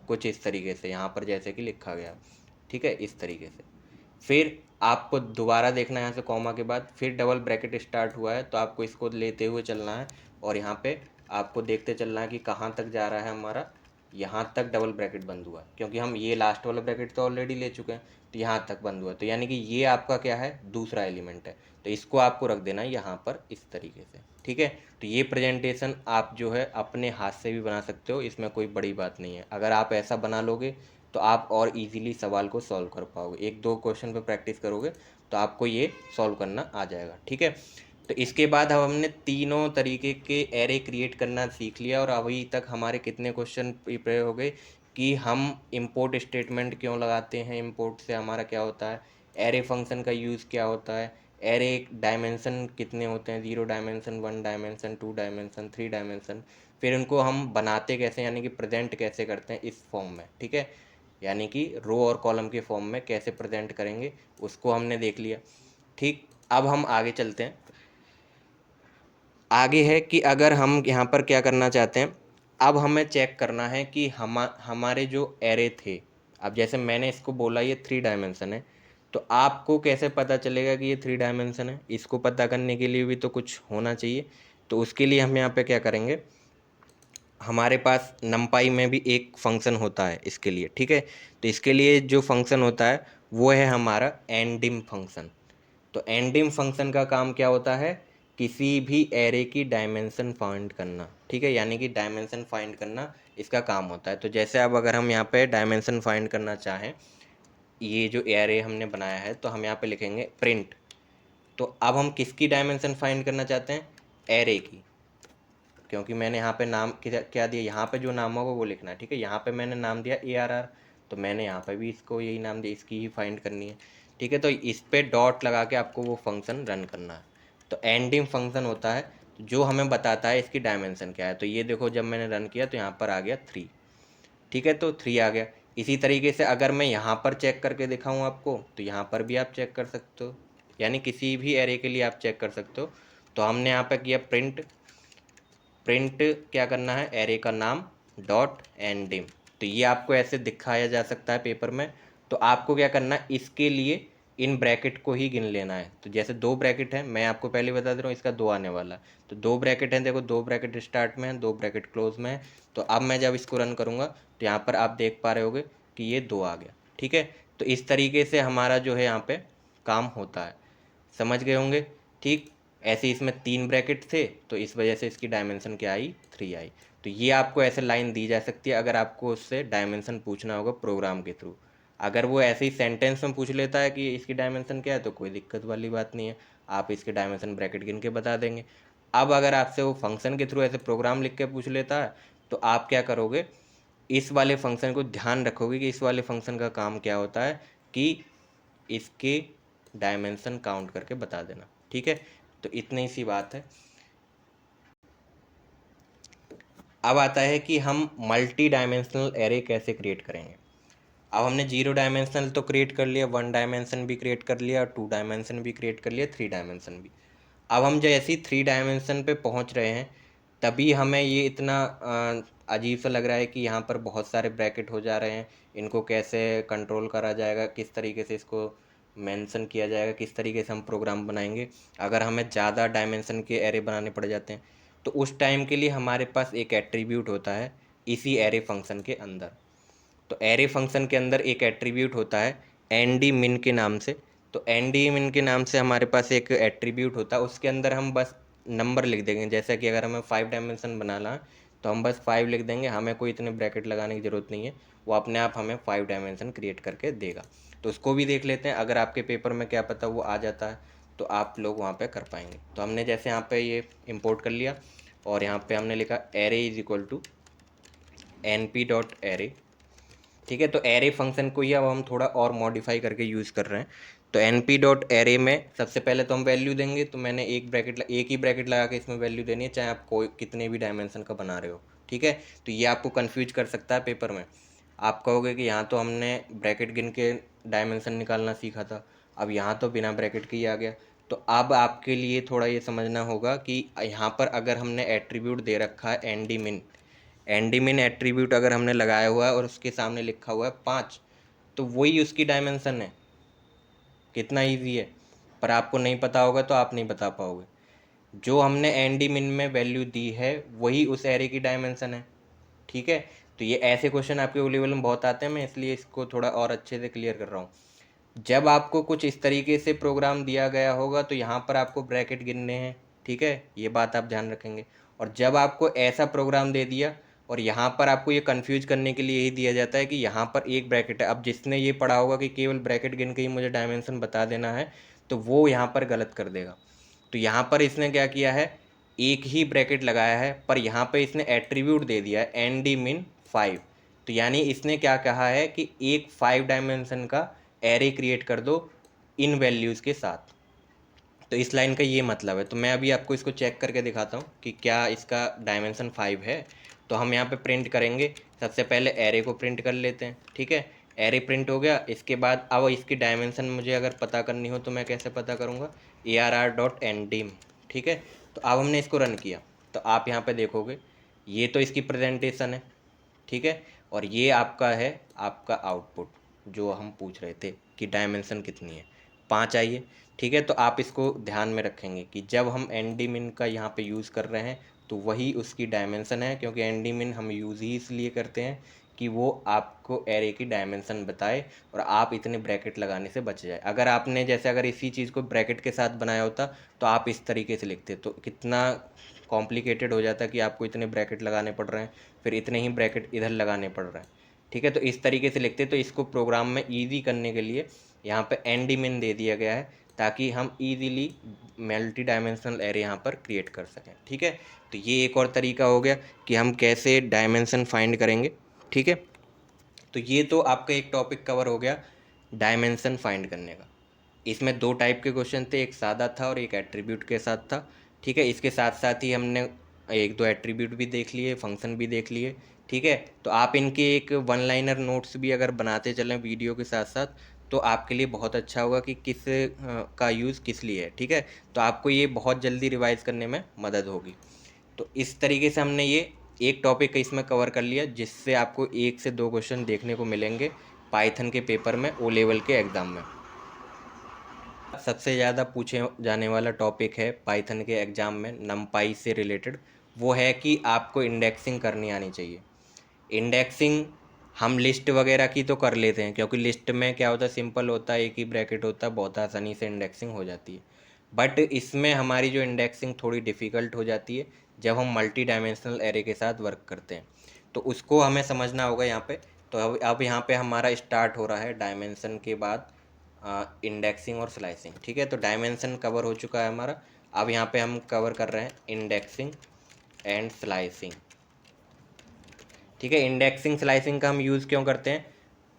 S1: कुछ इस तरीके से, यहाँ पर जैसे कि लिखा गया, ठीक है, इस तरीके से। फिर आपको दोबारा देखना है यहाँ से कॉमा के बाद फिर डबल ब्रैकेट स्टार्ट हुआ है, तो आपको इसको लेते हुए चलना है और यहाँ पे आपको देखते चलना है कि कहाँ तक जा रहा है हमारा। यहाँ तक डबल ब्रैकेट बंद हुआ है, क्योंकि हम ये लास्ट वाला ब्रैकेट तो ऑलरेडी ले चुके हैं। तो यहाँ तक बंद हुआ है, तो यानी कि ये आपका क्या है, दूसरा एलिमेंट है। तो इसको आपको रख देना है यहाँ पर इस तरीके से, ठीक है। तो ये प्रेजेंटेशन आप जो है अपने हाथ से भी बना सकते हो, इसमें कोई बड़ी बात नहीं है। अगर आप ऐसा बना लोगे तो आप और इजीली सवाल को सॉल्व कर पाओगे। 1-2 क्वेश्चन पे प्रैक्टिस करोगे तो आपको ये सॉल्व करना आ जाएगा, ठीक है। तो इसके बाद अब हमने तीनों तरीके के एरे क्रिएट करना सीख लिया और अभी तक हमारे कितने क्वेश्चन प्रिपेयर हो गए कि हम इंपोर्ट स्टेटमेंट क्यों लगाते हैं, इंपोर्ट से हमारा क्या होता है, एरे फंक्शन का यूज़ क्या होता है, एरे डायमेंशन कितने होते हैं, 0 डायमेंशन, 1 डायमेंशन, 2 डायमेंशन, 3 डायमेंशन। फिर उनको हम बनाते कैसे, यानी कि प्रेजेंट कैसे करते हैं इस फॉर्म में, ठीक है। यानी कि रो और कॉलम के फॉर्म में कैसे प्रेजेंट करेंगे उसको हमने देख लिया, ठीक। अब हम आगे चलते हैं। आगे है कि अगर हम यहाँ पर क्या करना चाहते हैं, अब हमें चेक करना है कि हमारे जो एरे थे, अब जैसे मैंने इसको बोला ये 3 डायमेंशन है, तो आपको कैसे पता चलेगा कि ये 3 डायमेंशन है, इसको पता करने के लिए भी तो कुछ होना चाहिए। तो उसके लिए हम यहाँ पे क्या करेंगे, हमारे पास नमपाई में भी एक फंक्शन होता है इसके लिए, ठीक है। तो इसके लिए जो फंक्शन होता है वो है हमारा एंडिम फंक्शन। तो एंडिम फंक्शन का काम क्या होता है, किसी भी एरे की डायमेंशन फाइंड करना, ठीक है। यानी कि डायमेंशन फाइंड करना इसका काम होता है। तो जैसे अब अगर हम यहाँ पे डायमेंशन फाइंड करना चाहें, ये जो एरे हमने बनाया है, तो हम यहाँ पे लिखेंगे प्रिंट। तो अब हम किसकी डायमेंशन फाइंड करना चाहते हैं, एरे की, क्योंकि मैंने यहाँ पे नाम क्या दिया, यहाँ पे जो नाम होगा वो लिखना है, ठीक है। यहाँ पे मैंने नाम दिया ARR, तो मैंने यहाँ पे भी इसको यही नाम दिया, इसकी ही फाइंड करनी है, ठीक है। तो इस पे डॉट लगा के आपको वो फंक्शन रन करना है। तो एंडिंग फंक्शन होता है जो हमें बताता है इसकी डायमेंशन क्या है। तो ये देखो जब मैंने रन किया तो यहाँ पर आ गया 3, ठीक है। तो 3 आ गया। इसी तरीके से अगर मैं यहाँ पर चेक करके दिखाऊँ आपको, तो यहाँ पर भी आप चेक कर सकते हो, यानी किसी भी एरे के लिए आप चेक कर सकते हो। तो हमने यहाँ पर किया प्रिंट, प्रिंट क्या करना है, एरे का नाम डॉट एंडिम। तो ये आपको ऐसे दिखाया जा सकता है पेपर में। तो आपको क्या करना है, इसके लिए इन ब्रैकेट को ही गिन लेना है। तो जैसे 2 ब्रैकेट है, मैं आपको पहले बता दे रहा हूँ, इसका 2 आने वाला है। तो 2 ब्रैकेट हैं, देखो 2 ब्रैकेट स्टार्ट में है, 2 ब्रैकेट क्लोज में है। तो अब मैं जब इसको रन करूँगा तो यहाँ पर आप देख पा रहे होगे कि ये 2 आ गया, ठीक है। तो इस तरीके से हमारा जो है यहाँ पे काम होता है, समझ गए होंगे, ठीक। ऐसे इसमें 3 ब्रैकेट थे तो इस वजह से इसकी डायमेंशन क्या आई, 3 आई। तो ये आपको ऐसे लाइन दी जा सकती है अगर आपको उससे डायमेंशन पूछना होगा प्रोग्राम के थ्रू। अगर वो ऐसे ही सेंटेंस में पूछ लेता है कि इसकी डायमेंशन क्या है, तो कोई दिक्कत वाली बात नहीं है, आप इसके डायमेंशन ब्रैकेट गिन के बता देंगे। अब अगर आपसे वो फंक्शन के थ्रू ऐसे प्रोग्राम लिख के पूछ लेता है तो आप क्या करोगे, इस वाले फंक्शन को ध्यान रखोगे कि इस वाले फंक्शन का काम क्या होता है कि इसके डायमेंशन काउंट करके बता देना। ठीक है, तो इतनी सी बात है। अब आता है कि हम मल्टी डायमेंशनल एरे कैसे क्रिएट करेंगे। अब हमने 0 डायमेंशनल तो क्रिएट कर लिया, 1 डायमेंशन भी क्रिएट कर लिया, 2 डायमेंशन भी क्रिएट कर लिया, 3 डायमेंशन भी। अब हम जैसे ही 3 डायमेंशन पे पहुंच रहे हैं तभी हमें ये इतना अजीब सा लग रहा है कि यहाँ पर बहुत सारे ब्रैकेट हो जा रहे हैं, इनको कैसे कंट्रोल करा जाएगा, किस तरीके से इसको मेंशन किया जाएगा, किस तरीके से हम प्रोग्राम बनाएंगे अगर हमें ज़्यादा डायमेंशन के एरे बनाने पड़ जाते हैं। तो उस टाइम के लिए हमारे पास एक एट्रीब्यूट होता है इसी एरे फंक्शन के अंदर। तो एरे फंक्शन के अंदर एक एट्रीब्यूट होता है एनडी मिन के नाम से। तो एनडी मिन के नाम से हमारे पास एक एट्रीब्यूट होता है, उसके अंदर हम बस नंबर लिख देंगे। जैसा कि अगर हमें 5 डायमेंशन बनाना है तो हम बस 5 लिख देंगे, हमें कोई इतने ब्रैकेट लगाने की ज़रूरत नहीं है, वो अपने आप हमें 5 डायमेंशन क्रिएट करके देगा। तो उसको भी देख लेते हैं, अगर आपके पेपर में क्या पता वो आ जाता है तो आप लोग वहाँ पे कर पाएंगे। तो हमने जैसे यहाँ पे ये इंपोर्ट कर लिया और यहाँ पे हमने लिखा array is equal to np dot array. ठीक है, तो एरे फंक्शन को ही अब हम थोड़ा और मॉडिफाई करके यूज़ कर रहे हैं। तो np डॉट एरे में सबसे पहले तो हम वैल्यू देंगे, तो मैंने एक ही ब्रैकेट लगा के इसमें वैल्यू देनी है, चाहे आप कोई कितने भी डायमेंशन का बना रहे हो। ठीक है, तो ये आपको कन्फ्यूज कर सकता है पेपर में। आप कहोगे कि यहाँ तो हमने ब्रैकेट गिन के डायमेंशन निकालना सीखा था, अब यहाँ तो बिना ब्रैकेट के ही आ गया। तो अब आपके लिए थोड़ा ये समझना होगा कि यहाँ पर अगर हमने एट्रीब्यूट दे रखा है एनडी मिन, एनडी मिन एट्रीब्यूट अगर हमने लगाया हुआ है और उसके सामने लिखा हुआ है 5, तो वही उसकी डायमेंशन है। कितना इजी है, पर आपको नहीं पता होगा तो आप नहीं बता पाओगे। जो हमने एनडी मिन में वैल्यू दी है वही उस एरे की डायमेंशन है। ठीक है, तो ये ऐसे क्वेश्चन आपके ओ लेवल में बहुत आते हैं, मैं इसलिए इसको थोड़ा और अच्छे से क्लियर कर रहा हूँ। जब आपको कुछ इस तरीके से प्रोग्राम दिया गया होगा तो यहाँ पर आपको ब्रैकेट गिनने हैं। ठीक है, ये बात आप ध्यान रखेंगे। और जब आपको ऐसा प्रोग्राम दे दिया और यहाँ पर आपको ये कंफ्यूज करने के लिए यही दिया जाता है कि यहाँ पर एक ब्रैकेट है, अब जिसने ये पढ़ा होगा कि केवल ब्रैकेट गिन के ही मुझे डायमेंशन बता देना है तो वो यहाँ पर गलत कर देगा। तो यहाँ पर इसने क्या किया है, एक ही ब्रैकेट लगाया है पर यहाँ पर इसने एट्रीब्यूट दे दिया है एन डी मिन 5। तो यानी इसने क्या कहा है कि एक 5 डायमेंशन का एरे क्रिएट कर दो इन वैल्यूज़ के साथ। तो इस लाइन का ये मतलब है। तो मैं अभी आपको इसको चेक करके दिखाता हूँ कि क्या इसका डायमेंशन 5 है। तो हम यहाँ पे प्रिंट करेंगे, सबसे पहले एरे को प्रिंट कर लेते हैं। ठीक है, एरे प्रिंट हो गया। इसके बाद अब इसकी डायमेंशन मुझे अगर पता करनी हो तो मैं कैसे पता करूँगा, arr.ndim। ठीक है, तो अब हमने इसको रन किया तो आप यहाँ पे देखोगे ये तो इसकी प्रेजेंटेशन है। ठीक है, और ये आपका है आपका आउटपुट जो हम पूछ रहे थे कि डायमेंशन कितनी है, 5 आई है। ठीक है, तो आप इसको ध्यान में रखेंगे कि जब हम एनडी मिन का यहाँ पे यूज़ कर रहे हैं तो वही उसकी डायमेंशन है, क्योंकि एनडी मिन हम यूज़ ही इसलिए करते हैं कि वो आपको एरे की डायमेंशन बताए और आप इतने ब्रैकेट लगाने से बच जाए। अगर आपने जैसे अगर इसी चीज़ को ब्रैकेट के साथ बनाया होता तो आप इस तरीके से लिखते तो कितना कॉम्प्लिकेटेड हो जाता कि आपको इतने ब्रैकेट लगाने पड़ रहे हैं, फिर इतने ही ब्रैकेट इधर लगाने पड़ रहे हैं। ठीक है, तो इस तरीके से लिखते, तो इसको प्रोग्राम में ईजी करने के लिए यहाँ पे एनडी मिन दे दिया गया है ताकि हम ईजीली मल्टी डायमेंशनल एरे यहाँ पर क्रिएट कर सकें। ठीक है, तो ये एक और तरीका हो गया कि हम कैसे डायमेंशन फाइंड करेंगे। ठीक है, तो ये तो आपका एक टॉपिक कवर हो गया डायमेंशन फाइंड करने का। इसमें 2 टाइप के क्वेश्चन थे, एक सादा था और एक एट्रीब्यूट के साथ था। ठीक है, इसके साथ साथ ही हमने 1-2 एट्रीब्यूट भी देख लिए, फंक्शन भी देख लिए। ठीक है, तो आप इनके एक वन लाइनर नोट्स भी अगर बनाते चलें वीडियो के साथ साथ तो आपके लिए बहुत अच्छा होगा कि किस का यूज़ किस लिए है। ठीक है, तो आपको ये बहुत जल्दी रिवाइज़ करने में मदद होगी। तो इस तरीके से हमने ये एक टॉपिक इसमें कवर कर लिया जिससे आपको 1 से 2 क्वेश्चन देखने को मिलेंगे पाइथन के पेपर में ओ लेवल के एग्ज़ाम में। सबसे ज़्यादा पूछे जाने वाला टॉपिक है पाइथन के एग्ज़ाम में नमपाई से रिलेटेड, वो है कि आपको इंडेक्सिंग करनी आनी चाहिए। इंडेक्सिंग हम लिस्ट वगैरह की तो कर लेते हैं क्योंकि लिस्ट में क्या होता है, सिंपल होता है, एक ही ब्रैकेट होता है, बहुत आसानी से इंडेक्सिंग हो जाती है। बट इसमें हमारी जो इंडेक्सिंग थोड़ी डिफ़िकल्ट हो जाती है जब हम मल्टी डायमेंशनल एरे के साथ वर्क करते हैं, तो उसको हमें समझना होगा यहाँ पे। तो अब यहाँ पे हमारा स्टार्ट हो रहा है डायमेंशन के बाद इंडेक्सिंग और स्लाइसिंग। ठीक है, तो डायमेंशन कवर हो चुका है हमारा, अब यहाँ पे हम कवर कर रहे हैं इंडेक्सिंग एंड स्लाइसिंग। ठीक है, इंडेक्सिंग स्लाइसिंग का हम यूज़ क्यों करते हैं?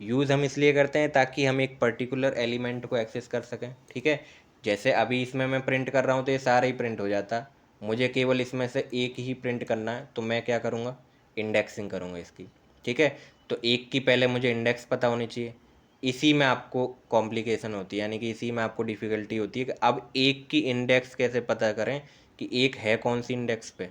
S1: यूज़ हम इसलिए करते हैं ताकि हम एक पर्टिकुलर एलिमेंट को एक्सेस कर सकें। ठीक है, जैसे अभी इसमें मैं प्रिंट कर रहा हूँ तो ये सारा ही प्रिंट हो जाता, मुझे केवल इसमें से एक ही प्रिंट करना है, तो मैं क्या करूँगा? इंडेक्सिंग करूँगा इसकी। ठीक है, तो एक की पहले मुझे इंडेक्स पता होनी चाहिए, इसी में आपको कॉम्प्लिकेशन होती है, यानी कि इसी में आपको डिफ़िकल्टी होती है कि अब एक की इंडेक्स कैसे पता करें कि एक है कौन सी इंडेक्स पे।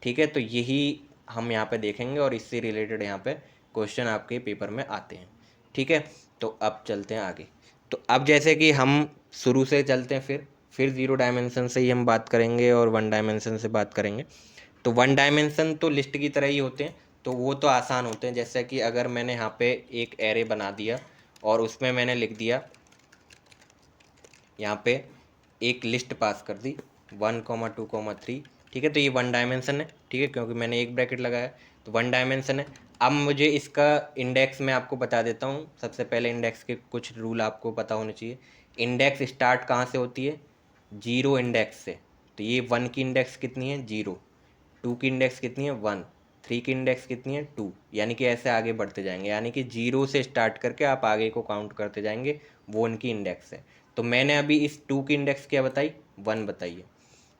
S1: ठीक है, तो यही हम यहाँ पे देखेंगे और इससे रिलेटेड यहाँ पे क्वेश्चन आपके पेपर में आते हैं। ठीक है, तो अब चलते हैं आगे। तो अब जैसे कि हम शुरू से चलते हैं, फिर ज़ीरो डायमेंशन से ही हम बात करेंगे और वन डायमेंशन से बात करेंगे। तो वन डायमेंशन तो लिस्ट की तरह ही होते हैं, तो वो तो आसान होते हैं। जैसे कि अगर मैंने यहाँ पे एक एरे बना दिया और उसमें मैंने लिख दिया, यहाँ पे एक लिस्ट पास कर दी 1,2,3। ठीक है, तो ये वन डायमेंशन है। ठीक है, क्योंकि मैंने एक ब्रैकेट लगाया, तो वन डायमेंशन है। अब मुझे इसका इंडेक्स मैं आपको बता देता हूँ। सबसे पहले इंडेक्स के कुछ रूल आपको पता होने चाहिए। इंडेक्स स्टार्ट कहाँ से होती है? जीरो इंडेक्स से। तो ये वन की इंडेक्स कितनी है? जीरो। टू की इंडेक्स कितनी है? वन। थ्री की इंडेक्स कितनी है? टू। यानी कि ऐसे आगे बढ़ते जाएंगे, यानी कि जीरो से स्टार्ट करके आप आगे को काउंट करते जाएंगे, वो उनकी इंडेक्स है। तो मैंने अभी इस टू की इंडेक्स क्या बताई? वन बताई है।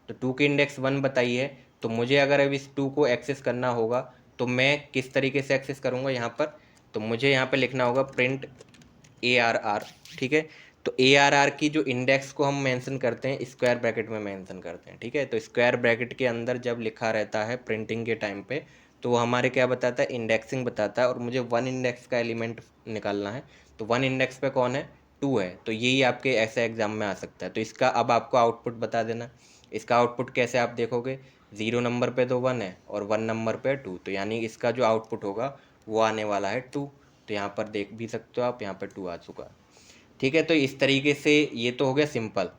S1: तो टू की इंडेक्स वन बताई है, तो मुझे अगर अब इस टू को एक्सेस करना होगा तो मैं किस तरीके से एक्सेस करूँगा यहाँ पर? तो मुझे यहाँ पर लिखना होगा प्रिंट ARR। ठीक है, तो ARR की जो इंडेक्स को हम मेंशन करते हैं स्क्वायर ब्रैकेट में मेंशन करते हैं। ठीक है, तो स्क्वायर ब्रैकेट के अंदर जब लिखा रहता है प्रिंटिंग के टाइम पे, तो वो हमारे क्या बताता है? इंडेक्सिंग बताता है, और मुझे वन इंडेक्स का एलिमेंट निकालना है। तो वन इंडेक्स पे कौन है? टू है। तो यही आपके ऐसे एग्जाम में आ सकता है। तो इसका अब आपको आउटपुट बता देना। इसका आउटपुट कैसे आप देखोगे? ज़ीरो नंबर पे तो वन है और वन नंबर पे टू, तो यानी इसका जो आउटपुट होगा वो आने वाला है टू। तो यहाँ पर देख भी सकते हो आप, यहाँ पर टू आ चुका है। ठीक है, तो इस तरीके से ये तो हो गया सिंपल।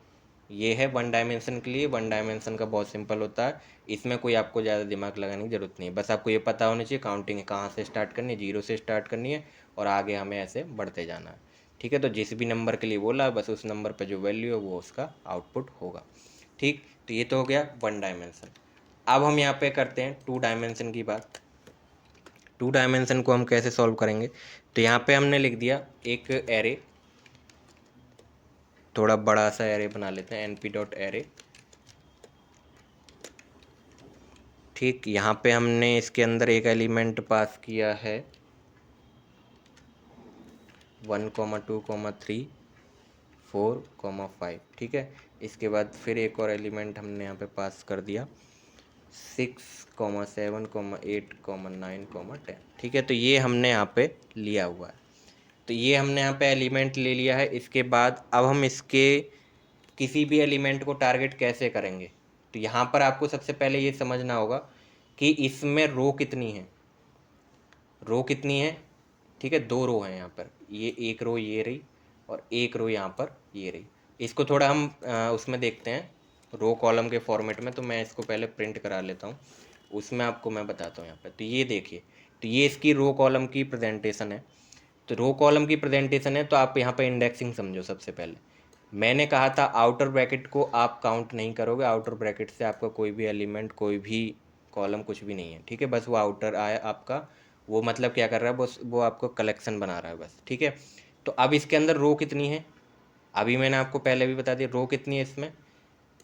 S1: ये है वन डायमेंशन के लिए। वन डायमेंशन का बहुत सिंपल होता है, इसमें कोई आपको ज़्यादा दिमाग लगाने की ज़रूरत नहीं है। बस आपको ये पता होना चाहिए काउंटिंग कहाँ से स्टार्ट करनी है, जीरो से स्टार्ट करनी है और आगे हमें ऐसे बढ़ते जाना है। ठीक है, तो जिस भी नंबर के लिए बोला बस उस नंबर पर जो वैल्यू है वो उसका आउटपुट होगा। ठीक, तो ये तो हो गया वन डायमेंशन। अब हम यहाँ पे करते हैं टू डायमेंशन की बात। टू डायमेंशन को हम कैसे सॉल्व करेंगे? तो यहाँ पे हमने लिख दिया एक एरे, थोड़ा बड़ा सा एरे बना लेते हैं, np.array। ठीक, यहाँ पे हमने इसके अंदर एक एलिमेंट पास किया है 1,2,3 4,5। ठीक है, इसके बाद फिर एक और एलिमेंट हमने यहाँ पे पास कर दिया 6,7,8,9,10। ठीक है, तो ये हमने यहाँ पे लिया हुआ है। तो ये हमने यहाँ पे एलिमेंट ले लिया है। इसके बाद अब हम इसके किसी भी एलिमेंट को टारगेट कैसे करेंगे? तो यहाँ पर आपको सबसे पहले ये समझना होगा कि इसमें रो कितनी है। रो कितनी है? ठीक है, दो रो हैं यहाँ पर, ये एक रो ये रही और एक रो यहाँ पर ये रही। इसको थोड़ा हम उसमें देखते हैं रो कॉलम के फॉर्मेट में। तो मैं इसको पहले प्रिंट करा लेता हूँ, उसमें आपको मैं बताता हूँ यहाँ पर। तो ये देखिए, तो ये इसकी रो कॉलम की प्रेजेंटेशन है। तो रो कॉलम की प्रेजेंटेशन है, तो आप यहाँ पर इंडेक्सिंग समझो। सबसे पहले मैंने कहा था आउटर ब्रैकेट को आप काउंट नहीं करोगे, आउटर ब्रैकेट से आपका कोई भी एलिमेंट, कोई भी कॉलम कुछ भी नहीं है। ठीक है, बस वो आउटर आया आपका, वो मतलब क्या कर रहा है? बस वो आपको कलेक्शन बना रहा है बस। ठीक है, तो अब इसके अंदर रो कितनी है? अभी मैंने आपको पहले भी बता दिया रो कितनी है इसमें।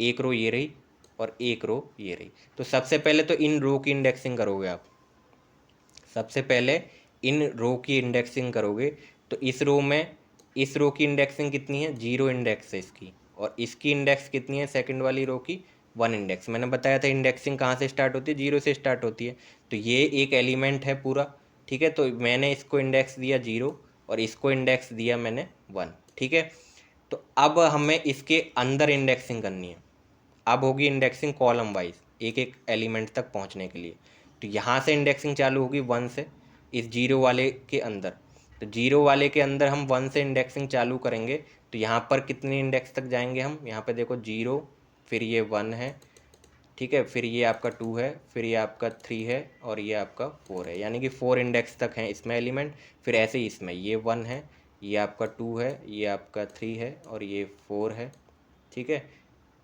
S1: एक रो ये रही और एक रो ये रही। तो सबसे पहले तो इन रो की इंडेक्सिंग करोगे आप। सबसे पहले इन रो की इंडेक्सिंग करोगे, तो इस रो की इंडेक्सिंग कितनी है? जीरो इंडेक्स है इसकी, और इसकी इंडेक्स कितनी है सेकंड वाली रो की? One index. मैंने बताया था इंडेक्सिंग कहाँ से स्टार्ट होती है? जीरो से स्टार्ट होती है। तो ये एक एलिमेंट है पूरा। ठीक है, तो मैंने इसको इंडेक्स दिया जीरो और इसको इंडेक्स दिया मैंने वन। ठीक है, तो अब हमें इसके अंदर इंडेक्सिंग करनी है। अब होगी इंडेक्सिंग कॉलम वाइज, एक एक एलिमेंट तक पहुंचने के लिए। तो यहाँ से इंडेक्सिंग चालू होगी वन से, इस जीरो वाले के अंदर। तो जीरो वाले के अंदर हम वन से इंडेक्सिंग चालू करेंगे, तो यहाँ पर कितने इंडेक्स तक जाएंगे हम? यहाँ पे देखो जीरो, फिर ये वन है। ठीक है, फिर ये आपका टू है, फिर ये आपका थ्री है और ये आपका फोर है, यानी कि फोर इंडेक्स तक हैं इसमें एलिमेंट। फिर ऐसे ही इसमें ये वन है, ये आपका टू है, ये आपका थ्री है और ये फोर है। ठीक है,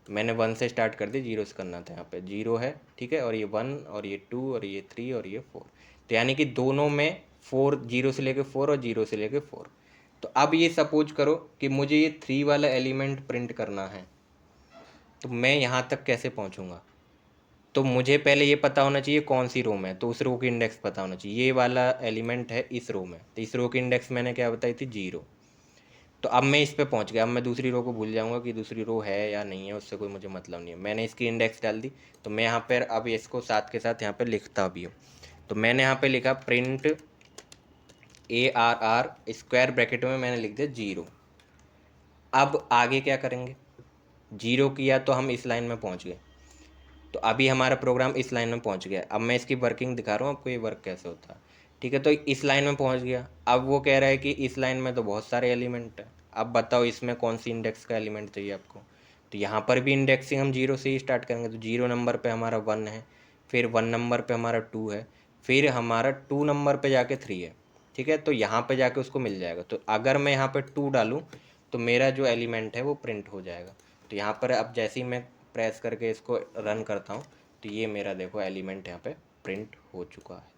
S1: मैंने 1 से स्टार्ट कर दी, 0 से करना था। यहाँ पे 0 है, ठीक है, और ये 1 और ये 2 और ये 3 और ये 4। तो यानी कि दोनों में 4, 0 से लेके 4 और 0 से लेके 4। तो अब ये सपोज करो कि मुझे ये 3 वाला एलिमेंट प्रिंट करना है, तो मैं यहाँ तक कैसे पहुँचूँगा? तो मुझे पहले ये पता होना चाहिए कौन सी रो में है, तो उस रो की इंडेक्स पता होना चाहिए। ये वाला एलिमेंट है इस रो में, तो इस रो की इंडेक्स मैंने क्या बताई थी? 0। तो अब मैं इस पे पहुंच गया। अब मैं दूसरी रो को भूल जाऊंगा कि दूसरी रो है या नहीं है, उससे कोई मुझे मतलब नहीं है। मैंने इसकी इंडेक्स डाल दी, तो मैं यहाँ पर अब इसको साथ के साथ यहाँ पे लिखता भी हूँ। तो मैंने यहाँ पे लिखा प्रिंट ARR स्क्वायर ब्रैकेट में मैंने लिख दिया 0। अब आगे क्या करेंगे? 0 किया तो हम इस लाइन में पहुँच गए। तो अभी हमारा प्रोग्राम इस लाइन में पहुंच गया। अब मैं इसकी वर्किंग दिखा रहा हूँ आपको, ये वर्क कैसे होता है, ठीक है। तो इस लाइन में पहुंच गया। अब वो कह रहा है कि इस लाइन में तो बहुत सारे एलिमेंट है, अब बताओ इसमें कौन सी इंडेक्स का एलिमेंट चाहिए आपको। तो यहाँ पर भी इंडेक्सिंग हम 0 से ही स्टार्ट करेंगे। तो 0 नंबर पर हमारा 1 है, फिर 1 नंबर पर हमारा 2 है, फिर हमारा 2 नंबर पर जाके 3 है, ठीक है। तो यहाँ पर जाके उसको मिल जाएगा। तो अगर मैं यहाँ पर 2 डालूँ तो मेरा जो एलिमेंट है वो प्रिंट हो जाएगा। तो यहाँ पर अब जैसे ही मैं प्रेस करके इसको रन करता हूँ, तो ये मेरा देखो एलिमेंट यहाँ पे प्रिंट हो चुका है,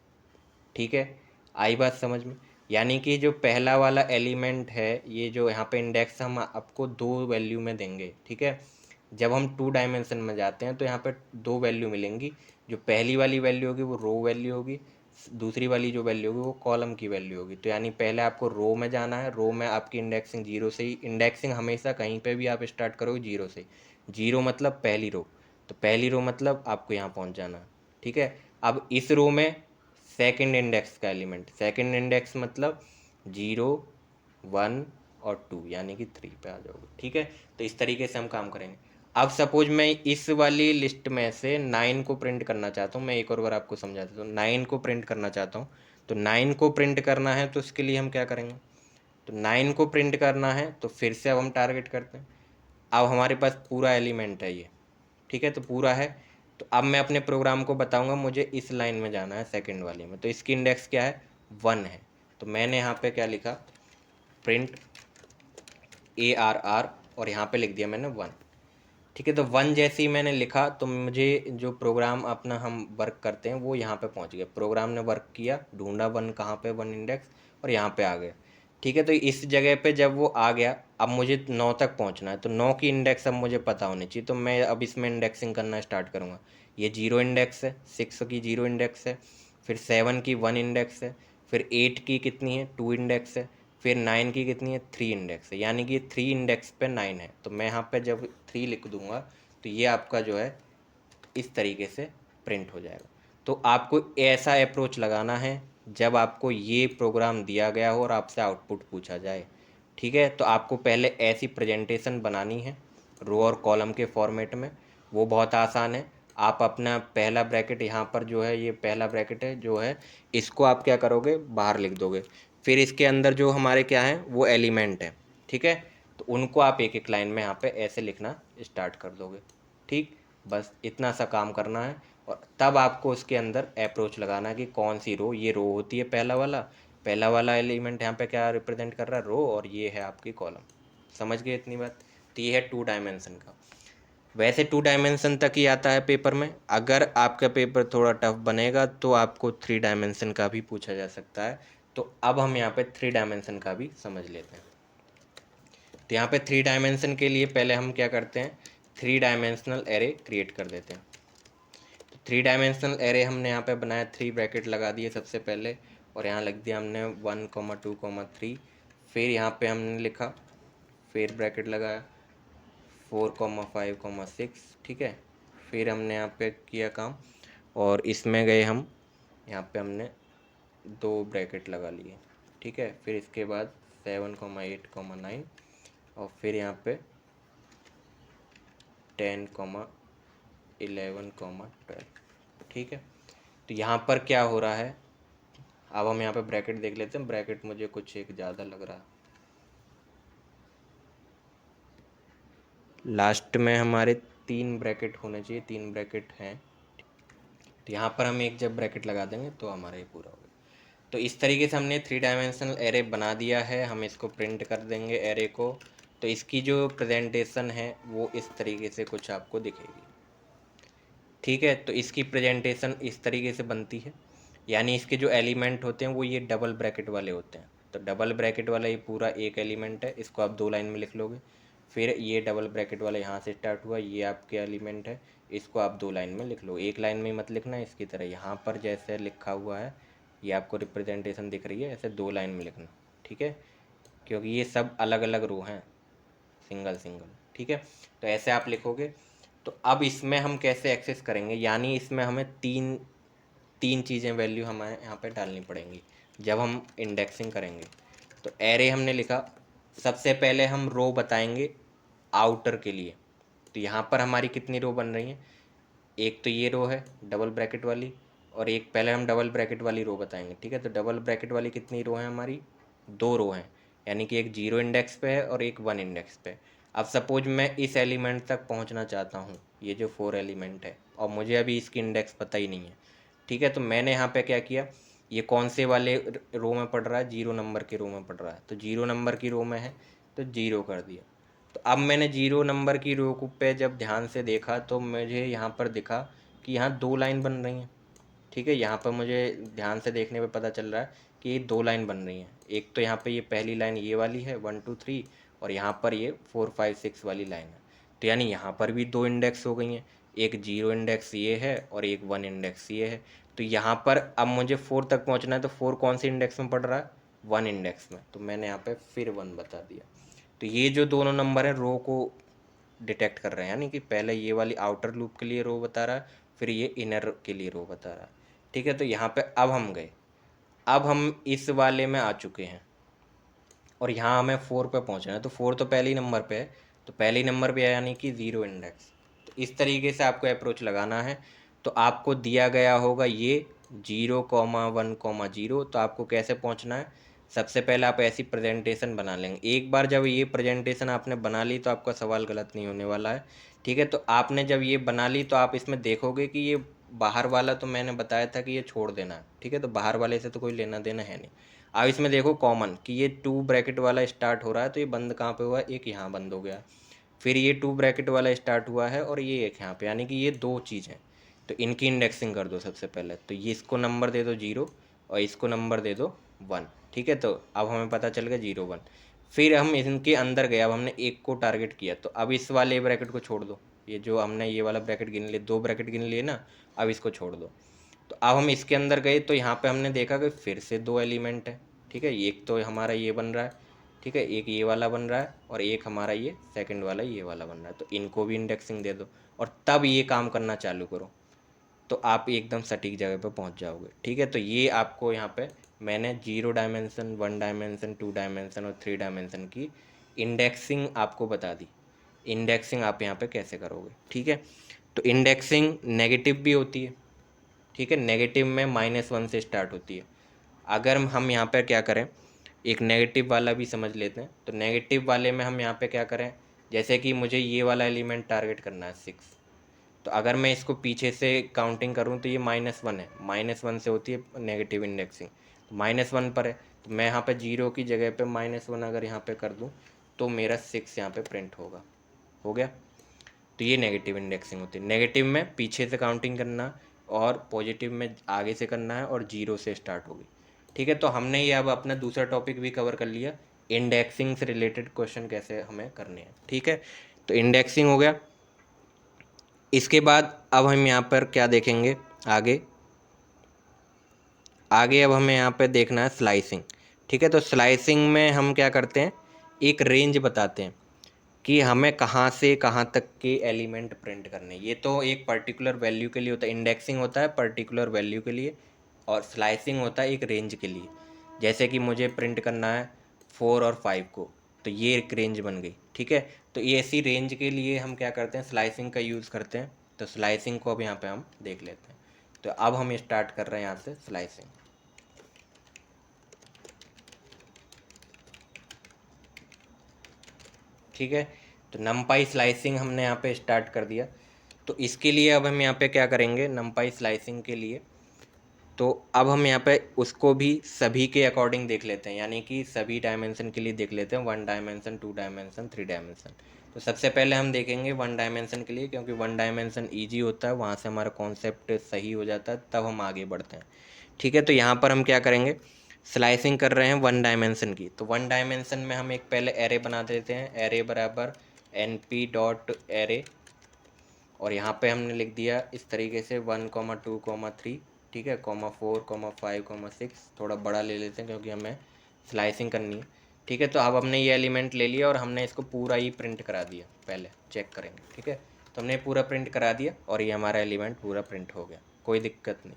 S1: ठीक है। आई बात समझ में? यानी कि जो पहला वाला एलिमेंट है, ये जो यहाँ पे इंडेक्स हम आपको 2 वैल्यू में देंगे, ठीक है। जब हम 2 डायमेंशन में जाते हैं तो यहाँ पे 2 वैल्यू मिलेंगी। जो पहली वाली वैल्यू होगी वो रो वैल्यू होगी, दूसरी वाली जो वैल्यू होगी वो कॉलम की वैल्यू होगी। तो यानी पहले आपको रो में जाना है। रो में आपकी इंडेक्सिंग 0 से ही, इंडेक्सिंग हमेशा कहीं पे भी आप स्टार्ट करोगे 0 से। 0 मतलब पहली रो, तो पहली रो मतलब आपको यहाँ पहुँच जाना है, ठीक है। अब इस रो में सेकंड इंडेक्स का एलिमेंट, सेकंड इंडेक्स मतलब 0, 1 और 2, यानी कि 3 पे आ जाओगे, ठीक है। तो इस तरीके से हम काम करेंगे। अब सपोज मैं इस वाली लिस्ट में से 9 को प्रिंट करना चाहता हूँ। मैं एक और बार आपको समझा देता हूँ। 9 को प्रिंट करना चाहता हूँ, तो 9 को प्रिंट करना है तो उसके लिए हम क्या करेंगे? तो 9 को प्रिंट करना है तो फिर से अब हम टारगेट करते हैं। अब हमारे पास पूरा एलिमेंट है ये, ठीक है, तो पूरा है। तो अब मैं अपने प्रोग्राम को बताऊंगा मुझे इस लाइन में जाना है, सेकंड वाली में। तो इसकी इंडेक्स क्या है? 1 है। तो मैंने यहाँ पे क्या लिखा? प्रिंट ARR, और यहाँ पे लिख दिया मैंने 1, ठीक है। तो 1 जैसे ही मैंने लिखा तो मुझे जो प्रोग्राम अपना हम वर्क करते हैं वो यहाँ पे पहुँच गया। प्रोग्राम ने वर्क किया, ढूंढा 1 कहाँ पे, 1 इंडेक्स, और यहाँ पे आ गया, ठीक है। तो इस जगह पे जब वो आ गया, अब मुझे 9 तक पहुँचना है। तो 9 की इंडेक्स अब मुझे पता होनी चाहिए। तो मैं अब इसमें इंडेक्सिंग करना स्टार्ट करूँगा। ये 0 इंडेक्स है, 6 की 0 इंडेक्स है, फिर 7 की 1 इंडेक्स है, फिर 8 की कितनी है? 2 इंडेक्स है, फिर 9 की कितनी है? 3 इंडेक्स है, यानी कि 3 इंडेक्स पे 9 है। तो मैं यहाँ पे जब 3 लिख दूंगा तो ये आपका जो है इस तरीके से प्रिंट हो जाएगा। तो आपको ऐसा अप्रोच लगाना है जब आपको ये प्रोग्राम दिया गया हो और आपसे आउटपुट पूछा जाए, ठीक है। तो आपको पहले ऐसी प्रेजेंटेशन बनानी है रो और कॉलम के फॉर्मेट में। वो बहुत आसान है। आप अपना पहला ब्रैकेट यहाँ पर जो है, ये पहला ब्रैकेट है जो है, इसको आप क्या करोगे? बाहर लिख दोगे। फिर इसके अंदर जो हमारे क्या है वो एलिमेंट है, ठीक है। तो उनको आप एक एक लाइन में यहाँ पे ऐसे लिखना स्टार्ट कर दोगे, ठीक। बस इतना सा काम करना है, और तब आपको उसके अंदर अप्रोच लगाना है कि कौन सी रो, ये रो होती है पहला वाला एलिमेंट यहाँ पे क्या रिप्रेजेंट कर रहा है? रो, और ये है आपकी कॉलम। समझ गए इतनी बात? तो ये है 2 डायमेंशन का। वैसे 2 डायमेंशन तक ही आता है पेपर में। अगर आपका पेपर थोड़ा टफ बनेगा तो आपको 3 डायमेंशन का भी पूछा जा सकता है। तो अब हम यहाँ पे 3 डायमेंशन का भी समझ लेते हैं। तो यहाँ पे 3 डायमेंशन के लिए पहले हम क्या करते हैं? 3 डायमेंशनल एरे क्रिएट कर देते हैं। तो 3 डायमेंशनल एरे हमने यहाँ पे बनाया, 3 ब्रैकेट लगा दिए सबसे पहले, और यहाँ लिख दिया हमने 1, 2, 3। फिर यहाँ पे हमने लिखा, फिर ब्रैकेट लगाया 4, 5, 6, ठीक है। फिर हमने यहाँ पे किया काम, और इसमें गए हम, यहाँ पे हमने 2 ब्रैकेट लगा लिए, ठीक है। फिर इसके बाद 7, 8, 9, और फिर यहाँ पे 10, 11, 12, ठीक है। तो यहाँ पर क्या हो रहा है? अब हम यहाँ पे ब्रैकेट देख लेते हैं। ब्रैकेट मुझे कुछ एक ज़्यादा लग रहा है। लास्ट में हमारे 3 ब्रैकेट होने चाहिए, 3 ब्रैकेट हैं। तो यहाँ पर हम एक जब ब्रैकेट लगा देंगे तो हमारा ये पूरा हो गया। तो इस तरीके से हमने 3 डायमेंशनल एरे बना दिया है। हम इसको प्रिंट कर देंगे एरे को। तो इसकी जो प्रेजेंटेशन है वो इस तरीके से कुछ आपको दिखेगी। ठीक है, तो इसकी प्रेजेंटेशन इस तरीके से बनती है, यानी इसके जो एलिमेंट होते हैं वो ये डबल ब्रैकेट वाले होते हैं। तो डबल ब्रैकेट वाला ये पूरा एक एलिमेंट है, इसको आप 2 लाइन में लिख लोगे। फिर ये डबल ब्रैकेट वाला यहाँ से स्टार्ट हुआ, ये आपके एलिमेंट है, इसको आप 2 लाइन में लिख लो। एक लाइन में मत लिखना, इसकी तरह यहाँ पर जैसे लिखा हुआ है ये आपको रिप्रेजेंटेशन दिख रही है, ऐसे 2 लाइन में लिखना। ठीक है, क्योंकि ये सब अलग अलग रो हैं, सिंगल सिंगल। ठीक है, तो ऐसे आप लिखोगे। तो अब इसमें हम कैसे एक्सेस करेंगे, यानी इसमें हमें तीन तीन चीज़ें वैल्यू हमें यहाँ पे डालनी पड़ेंगी जब हम इंडेक्सिंग करेंगे। तो एरे हमने लिखा, सबसे पहले हम रो बताएंगे आउटर के लिए। तो यहाँ पर हमारी कितनी रो बन रही हैं, एक तो ये रो है डबल ब्रैकेट वाली, और एक पहले हम डबल ब्रैकेट वाली रो बताएंगे। ठीक है, तो डबल ब्रैकेट वाली कितनी रो है हमारी, 2 रो हैं, यानी कि एक 0 इंडेक्स पे है और एक 1 इंडेक्स पे। अब सपोज मैं इस एलिमेंट तक पहुंचना चाहता हूं, ये जो 4 एलिमेंट है, और मुझे अभी इसकी इंडेक्स पता ही नहीं है। ठीक है, तो मैंने यहाँ पे क्या किया, ये कौन से वाले रो में पढ़ रहा है, 0 नंबर के रो में पढ़ रहा है, तो 0 नंबर की रो में है तो 0 कर दिया। तो अब मैंने 0 नंबर की रो को पे जब ध्यान से देखा तो मुझे यहाँ पर दिखा कि यहाँ 2 लाइन बन रही हैं। ठीक है, यहाँ पर मुझे ध्यान से देखने पे पता चल रहा है कि ये 2 लाइन बन रही हैं। एक तो यहाँ पे ये पहली लाइन ये वाली है 1 2 3, और यहाँ पर ये 4 5 6 वाली लाइन है। तो यानी यहाँ पर भी 2 इंडेक्स हो गई हैं, एक 0 इंडेक्स ये है और एक 1 इंडेक्स ये है। तो यहाँ पर अब मुझे 4 तक पहुँचना है, तो 4 कौन सी इंडेक्स में पड़ रहा है, 1 इंडेक्स में, तो मैंने यहाँ पे फिर 1 बता दिया। तो ये जो दोनों नंबर हैं रो को डिटेक्ट कर रहे हैं, यानी कि पहले ये वाली आउटर लूप के लिए रो बता रहा है, फिर ये इनर के लिए रो बता रहा है। ठीक है, तो यहाँ पे अब हम गए, अब हम इस वाले में आ चुके हैं और यहाँ हमें 4 पे पहुँचना है। तो 4 तो पहले ही नंबर पे है, तो पहले ही नंबर पे है यानी कि 0 इंडेक्स। तो इस तरीके से आपको अप्रोच लगाना है। तो आपको दिया गया होगा ये 0,1,0, तो आपको कैसे पहुँचना है, सबसे पहले आप ऐसी प्रेजेंटेशन बना लेंगे। एक बार जब ये प्रेजेंटेशन आपने बना ली तो आपका सवाल गलत नहीं होने वाला है। ठीक है, तो आपने जब ये बना ली तो आप इसमें देखोगे कि ये बाहर वाला तो मैंने बताया था कि ये छोड़ देना है। ठीक है, तो बाहर वाले से तो कोई लेना देना है नहीं। अब इसमें देखो कॉमन कि ये 2 ब्रैकेट वाला स्टार्ट हो रहा है, तो ये बंद कहाँ पे हुआ है, एक यहाँ बंद हो गया। फिर ये 2 ब्रैकेट वाला स्टार्ट हुआ है और ये एक यहाँ पे, यानी कि ये 2 चीज़ हैं। तो इनकी इंडेक्सिंग कर दो सबसे पहले। तो ये इसको नंबर दे दो 0 और इसको नंबर दे दो 1। ठीक है, तो अब हमें पता चल गया 0 1। फिर हम इनके अंदर गए, अब हमने एक को टारगेट किया, तो अब इस वाले ब्रैकेट को छोड़ दो। ये जो हमने ये वाला ब्रैकेट गिन लिए, 2 ब्रैकेट गिन लिए ना, अब इसको छोड़ दो। तो अब हम इसके अंदर गए तो यहाँ पे हमने देखा कि फिर से 2 एलिमेंट है। ठीक है, एक तो हमारा ये बन रहा है, ठीक है, एक ये वाला बन रहा है और एक हमारा ये सेकंड वाला ये वाला बन रहा है। तो इनको भी इंडेक्सिंग दे दो और तब ये काम करना चालू करो, तो आप एकदम सटीक जगह पे पहुंच जाओगे। ठीक है, तो ये आपको यहाँ पे मैंने 0 डायमेंशन, 1 डायमेंशन, 2 डायमेंशन और 3 डायमेंशन की इंडेक्सिंग आपको बता दी। इंडेक्सिंग आप यहाँ पे कैसे करोगे। ठीक है, तो इंडेक्सिंग नेगेटिव भी होती है। ठीक है, नेगेटिव में -1 से स्टार्ट होती है। अगर हम यहाँ पर क्या करें, एक नेगेटिव वाला भी समझ लेते हैं। तो नेगेटिव वाले में हम यहाँ पे क्या करें, जैसे कि मुझे ये वाला एलिमेंट टारगेट करना है 6, तो अगर मैं इसको पीछे से काउंटिंग करूँ तो ये -1 है, -1 से होती है नेगेटिव इंडेक्सिंग। तो -1 पर है, तो मैं यहाँ पे 0 की जगह पे -1 अगर यहाँ पे कर दूँ तो मेरा 6 यहाँ पे प्रिंट होगा। हो गया, तो ये नेगेटिव इंडेक्सिंग होती है। नेगेटिव में पीछे से काउंटिंग करना और पॉजिटिव में आगे से करना है और 0 से स्टार्ट होगी। ठीक है, तो हमने ये अब अपना दूसरा टॉपिक भी कवर कर लिया, इंडेक्सिंग से रिलेटेड क्वेश्चन कैसे हमें करने हैं। ठीक है, तो इंडेक्सिंग हो गया। इसके बाद अब हम यहाँ पर क्या देखेंगे आगे, आगे अब हमें यहाँ पे देखना है स्लाइसिंग। ठीक है, तो स्लाइसिंग में हम क्या करते हैं, एक रेंज बताते हैं कि हमें कहाँ से कहाँ तक के एलिमेंट प्रिंट करने हैं। ये तो एक पर्टिकुलर वैल्यू के लिए होता है, इंडेक्सिंग होता है पर्टिकुलर वैल्यू के लिए और स्लाइसिंग होता है एक रेंज के लिए। जैसे कि मुझे प्रिंट करना है 4 और 5 को, तो ये एक रेंज बन गई। ठीक है, तो ये ऐसी रेंज के लिए हम क्या करते हैं, स्लाइसिंग का यूज़ करते हैं। तो स्लाइसिंग को अब यहाँ पे हम देख लेते हैं। तो अब हम स्टार्ट कर रहे हैं यहाँ से स्लाइसिंग। ठीक है, तो नमपाई स्लाइसिंग हमने यहाँ पे स्टार्ट कर दिया। तो इसके लिए अब हम यहाँ पे क्या करेंगे, नमपाई स्लाइसिंग के लिए तो अब हम यहाँ पे उसको भी सभी के अकॉर्डिंग देख लेते हैं, यानी कि सभी डायमेंशन के लिए देख लेते हैं, 1 डायमेंशन, 2 डायमेंशन, 3 डायमेंशन। तो सबसे पहले हम देखेंगे 1 डायमेंशन के लिए, क्योंकि 1 डायमेंशन ईजी होता है, वहाँ से हमारा कॉन्सेप्ट सही हो जाता है, तब हम आगे बढ़ते हैं। ठीक है, तो यहाँ पर हम क्या करेंगे, स्लाइसिंग कर रहे हैं 1 डायमेंशन की। तो 1 डायमेंशन में हम एक पहले एरे बना देते हैं, एरे बराबर np डॉट एरे, और यहाँ पे हमने लिख दिया इस तरीके से 1, 2, 3, ठीक है, 4, 5, 6, थोड़ा बड़ा ले लेते हैं क्योंकि हमें स्लाइसिंग करनी है। ठीक है, तो अब हमने ये एलिमेंट ले लिया और हमने इसको पूरा ही प्रिंट करा दिया, पहले चेक करेंगे। ठीक है, तो हमने पूरा प्रिंट करा दिया और ये हमारा एलिमेंट पूरा प्रिंट हो गया, कोई दिक्कत नहीं।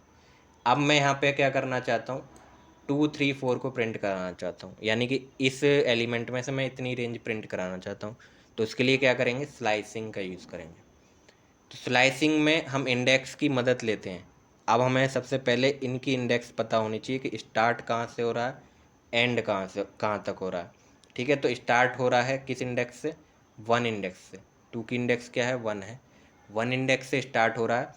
S1: अब मैं यहाँ पे क्या करना चाहता हूँ, 2, 3, 4 को प्रिंट कराना चाहता हूँ, यानी कि इस एलिमेंट में से मैं इतनी रेंज प्रिंट कराना चाहता हूँ। तो उसके लिए क्या करेंगे, स्लाइसिंग का यूज़ करेंगे। तो स्लाइसिंग में हम इंडेक्स की मदद लेते हैं। अब हमें सबसे पहले इनकी इंडेक्स पता होनी चाहिए कि स्टार्ट कहाँ से हो रहा है, एंड कहाँ तक हो रहा है। ठीक है, तो स्टार्ट हो रहा है किस इंडेक्स से, 1 इंडेक्स से। 2 की इंडेक्स क्या है, 1 है, 1 इंडेक्स से स्टार्ट हो रहा है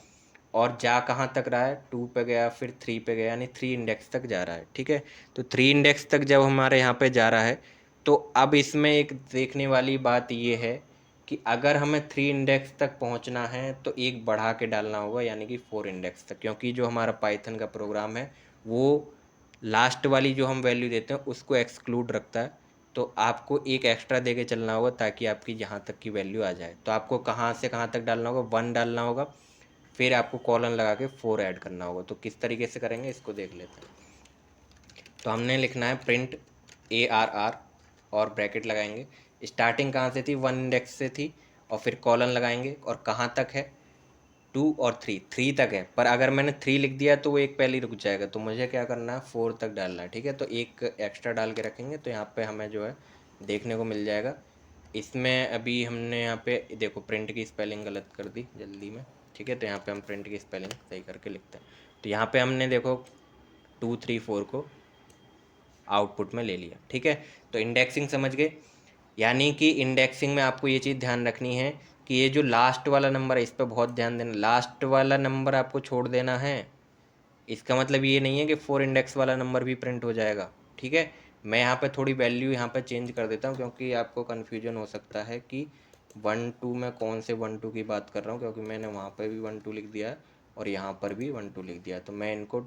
S1: और जा कहाँ तक रहा है, 2 पे गया, फिर 3 पे गया, यानी 3 इंडेक्स तक जा रहा है। ठीक है, तो 3 इंडेक्स तक जब हमारे यहाँ पे जा रहा है, तो अब इसमें एक देखने वाली बात ये है कि अगर हमें 3 इंडेक्स तक पहुंचना है तो एक बढ़ा के डालना होगा, यानी कि 4 इंडेक्स तक, क्योंकि जो हमारा पाइथन का प्रोग्राम है वो लास्ट वाली जो हम वैल्यू देते हैं उसको एक्सक्लूड रखता है। तो आपको एक एक्स्ट्रा दे के चलना होगा ताकि आपकी यहाँ तक की वैल्यू आ जाए। तो आपको कहाँ से कहाँ तक डालना होगा, 1 डालना होगा, फिर आपको कॉलन लगा के 4 ऐड करना होगा। तो किस तरीके से करेंगे इसको देख लेते हैं। तो हमने लिखना है प्रिंट ARR और ब्रैकेट लगाएंगे, स्टार्टिंग कहाँ से थी, 1 इंडेक्स से थी, और फिर कॉलन लगाएंगे और कहाँ तक है, 2 और 3 तक है। पर अगर मैंने 3 लिख दिया तो वो एक पहले ही रुक जाएगा, तो मुझे क्या करना है, 4 तक डालना है। ठीक है, तो एक एक्स्ट्रा डाल के रखेंगे, तो यहाँ पे हमें जो है देखने को मिल जाएगा। इसमें अभी हमने यहाँ पे देखो प्रिंट की स्पेलिंग गलत कर दी जल्दी में। ठीक है, तो यहाँ पे हम प्रिंट की स्पेलिंग सही करके लिखते हैं। तो यहाँ पे हमने देखो 2, 3, 4 को आउटपुट में ले लिया। ठीक है, तो इंडेक्सिंग समझ गए, यानी कि इंडेक्सिंग में आपको ये चीज़ ध्यान रखनी है कि ये जो लास्ट वाला नंबर है इस पर बहुत ध्यान देना, लास्ट वाला नंबर आपको छोड़ देना है। इसका मतलब ये नहीं है कि 4 इंडेक्स वाला नंबर भी प्रिंट हो जाएगा। ठीक है, मैं यहाँ पे थोड़ी वैल्यू यहाँ पे चेंज कर देता हूँ क्योंकि आपको कन्फ्यूजन हो सकता है कि 1, 2 में कौन से 1, 2 की बात कर रहा हूँ, क्योंकि मैंने वहाँ पर भी 1, 2 लिख दिया है और यहाँ पर भी 1, 2 लिख दिया। तो मैं इनको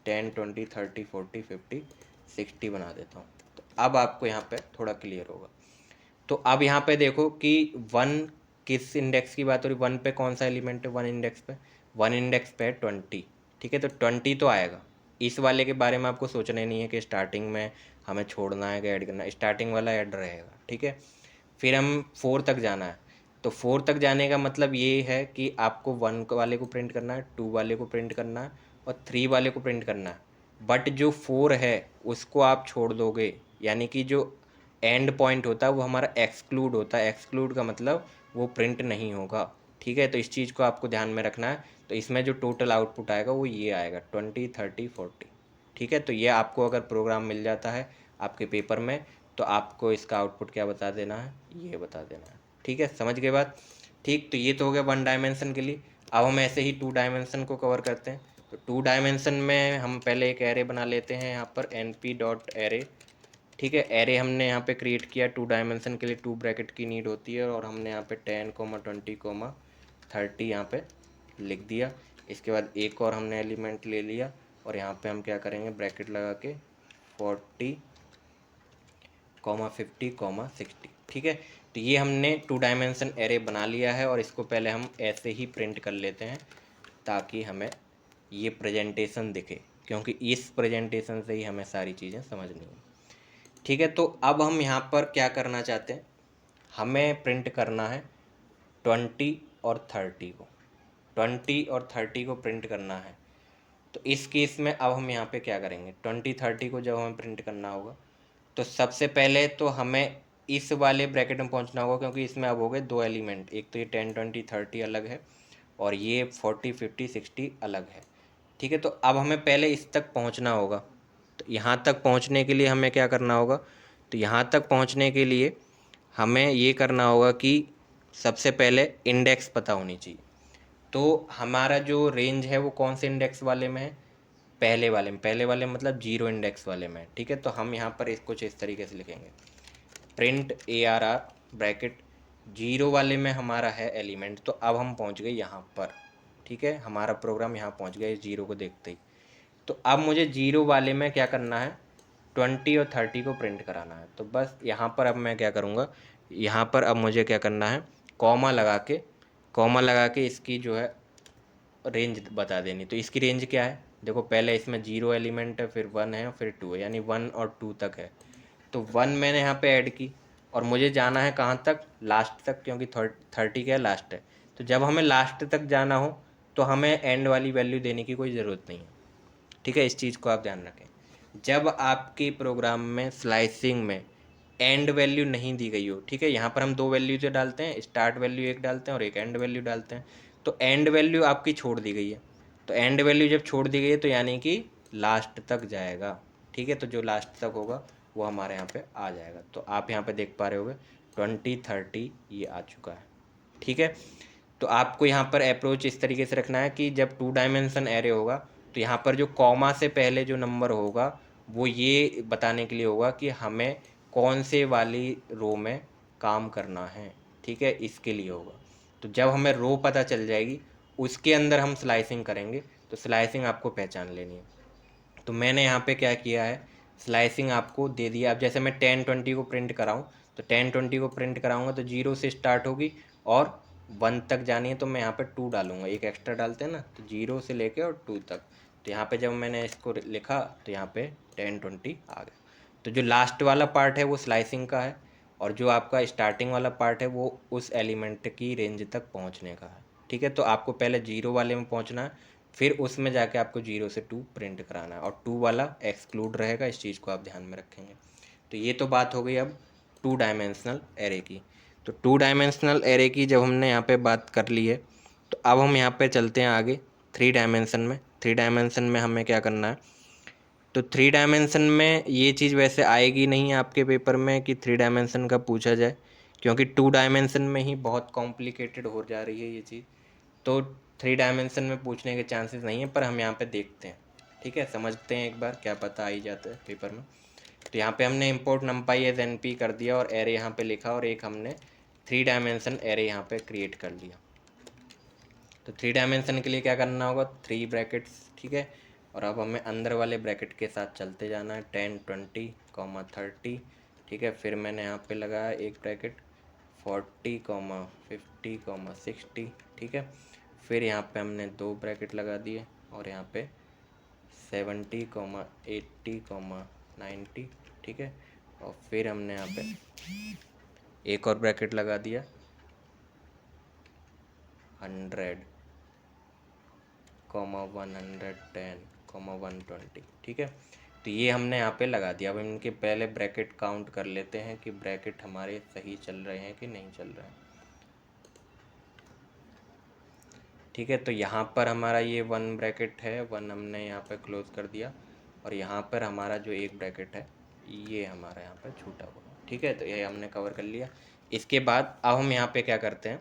S1: 10, 20, 30, 40, 50, 60 बना देता हूँ। तो अब आपको यहाँ पे थोड़ा क्लियर होगा। तो अब यहाँ पे देखो कि 1 किस इंडेक्स की बात हो रही, 1 पे कौन सा एलिमेंट है, 1 इंडेक्स पे, 1 इंडेक्स पे है 20। ठीक है, तो 20 तो आएगा। इस वाले के बारे में आपको सोचना ही नहीं है कि स्टार्टिंग में हमें छोड़ना है कि ऐड करना है, स्टार्टिंग वाला ऐड रहेगा। ठीक है, फिर हम 4 तक जाना है। तो 4 तक जाने का मतलब ये है कि आपको 1 वाले को प्रिंट करना है, 2 वाले को प्रिंट करना है और 3 वाले को प्रिंट करना है। बट जो 4 है उसको आप छोड़ दोगे, यानी कि जो एंड पॉइंट होता है वो हमारा एक्सक्लूड होता है। एक्सक्लूड का मतलब वो प्रिंट नहीं होगा। ठीक है, तो इस चीज़ को आपको ध्यान में रखना है। तो इसमें जो टोटल आउटपुट आएगा वो ये आएगा 20, 30, 40। ठीक है, तो ये आपको अगर प्रोग्राम मिल जाता है आपके पेपर में तो आपको इसका आउटपुट क्या बता देना है, ये बता देना है। ठीक है, समझ गए बात। ठीक, तो ये तो हो गया 1 डायमेंशन के लिए। अब हम ऐसे ही 2 डायमेंशन को कवर करते हैं। तो 2 डायमेंशन में हम पहले एक एरे बना लेते हैं, यहाँ पर np डॉट एरे। ठीक है, एरे हमने यहाँ पे क्रिएट किया 2 डायमेंशन के लिए, 2 ब्रैकेट की नीड होती है और हमने यहाँ पे 10, 20, 30 यहाँ पे लिख दिया। इसके बाद एक और हमने एलिमेंट ले लिया और यहाँ पे हम क्या करेंगे, ब्रैकेट लगा के 40, 50, 60। ठीक है, तो ये हमने 2 डायमेंशन एरे बना लिया है और इसको पहले हम ऐसे ही प्रिंट कर लेते हैं ताकि हमें ये प्रेजेंटेशन दिखे, क्योंकि इस प्रेजेंटेशन से ही हमें सारी चीज़ें समझनी है। ठीक है, तो अब हम यहाँ पर क्या करना चाहते हैं, हमें प्रिंट करना है 20 और 30 को, 20 और 30 को प्रिंट करना है। तो इस केस में अब हम यहाँ पे क्या करेंगे, 20, 30 को जब हमें प्रिंट करना होगा तो सबसे पहले तो हमें इस वाले ब्रैकेट में पहुँचना होगा, क्योंकि इसमें अब हो गए 2 एलिमेंट, एक तो ये 10, 20, 30 अलग है और ये 40, 50, 60 अलग है। ठीक है, तो अब हमें पहले इस तक पहुँचना होगा। तो यहाँ तक पहुँचने के लिए हमें क्या करना होगा, तो यहाँ तक पहुँचने के लिए हमें ये करना होगा कि सबसे पहले इंडेक्स पता होनी चाहिए। तो हमारा जो रेंज है वो कौन से इंडेक्स वाले में है, पहले वाले मतलब जीरो इंडेक्स वाले में, ठीक है। तो हम यहाँ पर कुछ इस तरीके से लिखेंगे, प्रिंट ARR ब्रैकेट जीरो वाले में हमारा है एलिमेंट। तो अब हम पहुँच गए यहाँ पर, ठीक है, हमारा प्रोग्राम यहाँ पहुँच गया इस जीरो को देखते ही। तो अब मुझे जीरो वाले में क्या करना है, 20 और 30 को प्रिंट कराना है। तो बस यहाँ पर अब मैं क्या करूँगा, यहाँ पर अब मुझे क्या करना है, कॉमा लगा के इसकी जो है रेंज बता देनी। तो इसकी रेंज क्या है, देखो पहले इसमें जीरो एलिमेंट है, फिर 1 है, फिर 2 है, यानी 1 और 2 तक है। तो 1 मैंने यहाँ पे ऐड की और मुझे जाना है कहाँ तक, लास्ट तक, क्योंकि 30 क्या लास्ट है। तो जब हमें लास्ट तक जाना हो तो हमें एंड वाली वैल्यू देने की कोई ज़रूरत नहीं है, ठीक है। इस चीज़ को आप ध्यान रखें, जब आपके प्रोग्राम में स्लाइसिंग में एंड वैल्यू नहीं दी गई हो, ठीक है, यहाँ पर हम दो वैल्यू जो डालते हैं, स्टार्ट वैल्यू एक डालते हैं और एक एंड वैल्यू डालते हैं। तो एंड वैल्यू आपकी छोड़ दी गई है, तो एंड वैल्यू जब छोड़ दी गई है तो यानी कि लास्ट तक जाएगा, ठीक है। तो जो लास्ट तक होगा वो हमारे यहाँ पे आ जाएगा। तो आप यहाँ पे देख पा रहे होगे 20 30 ये आ चुका है, ठीक है। तो आपको यहाँ पर अप्रोच इस तरीके से रखना है कि जब 2 डायमेंशन एरे होगा तो यहाँ पर जो कॉमा से पहले जो नंबर होगा वो ये बताने के लिए होगा कि हमें कौन से वाली रो में काम करना है, ठीक है, इसके लिए होगा। तो जब हमें रो पता चल जाएगी उसके अंदर हम स्लाइसिंग करेंगे। तो स्लाइसिंग आपको पहचान लेनी है। तो मैंने यहाँ पे क्या किया है, स्लाइसिंग आपको दे दिया। अब जैसे मैं 10 20 को प्रिंट कराऊँ तो 10 20 को प्रिंट कराऊँगा तो जीरो से स्टार्ट होगी और 1 तक जानी है, तो मैं यहाँ पे 2 डालूँगा, एक एक्स्ट्रा डालते हैं ना, तो जीरो से लेके और 2 तक। तो यहाँ पे जब मैंने इसको लिखा तो यहाँ पे 10 20 आ गया। तो जो लास्ट वाला पार्ट है वो स्लाइसिंग का है और जो आपका स्टार्टिंग वाला पार्ट है वो उस एलिमेंट की रेंज तक पहुँचने का है, ठीक है। तो आपको पहले जीरो वाले में पहुँचना है, फिर उसमें जाके आपको 0 से 2 प्रिंट कराना है और 2 वाला एक्सक्लूड रहेगा, इस चीज़ को आप ध्यान में रखेंगे। तो ये तो बात हो गई अब 2 डायमेंशनल एरे की। तो 2 डायमेंशनल एरे की जब हमने यहाँ पे बात कर ली है तो अब हम यहाँ पे चलते हैं आगे 3 डायमेंशन में। 3 डायमेंशन में हमें क्या करना है, तो 3 डायमेंशन में ये चीज़ वैसे आएगी नहीं आपके पेपर में कि 3 डायमेंशन का पूछा जाए, क्योंकि 2 डायमेंशन में ही बहुत कॉम्प्लिकेटेड हो जा रही है ये चीज़। तो 3 डायमेंशन में पूछने के चांसेस नहीं है, पर हम यहाँ पे देखते हैं, ठीक है, समझते हैं एक बार, क्या पता आ ही जाता है पेपर में। तो यहाँ पे हमने इंपोर्ट numpy एज np कर दिया और एरे यहाँ पे लिखा और एक हमने 3 डायमेंशन एरे यहाँ पे क्रिएट कर लिया। तो 3 डायमेंशन के लिए क्या करना होगा, 3 ब्रैकेट्स, ठीक है। और अब हमें अंदर वाले ब्रैकेट के साथ चलते जाना है, 10 20 30, ठीक है। फिर मैंने यहाँ पे लगाया एक ब्रैकेट 40 50 60, ठीक है। फिर यहाँ पे हमने 2 ब्रैकेट लगा दिए और यहाँ पे 70 80 90, ठीक है। और फिर हमने यहाँ पे एक और ब्रैकेट लगा दिया 100 110 120, ठीक है। तो ये हमने यहाँ पे लगा दिया। अब इनके पहले ब्रैकेट काउंट कर लेते हैं कि ब्रैकेट हमारे सही चल रहे हैं कि नहीं चल रहे हैं, ठीक है। तो यहाँ पर हमारा ये 1 ब्रैकेट है, 1 हमने यहाँ पे क्लोज कर दिया और यहाँ पर हमारा जो एक ब्रैकेट है ये हमारा यहाँ पर छूटा हुआ, ठीक है। तो ये हमने कवर कर लिया। इसके बाद अब हम यहाँ पे क्या करते हैं,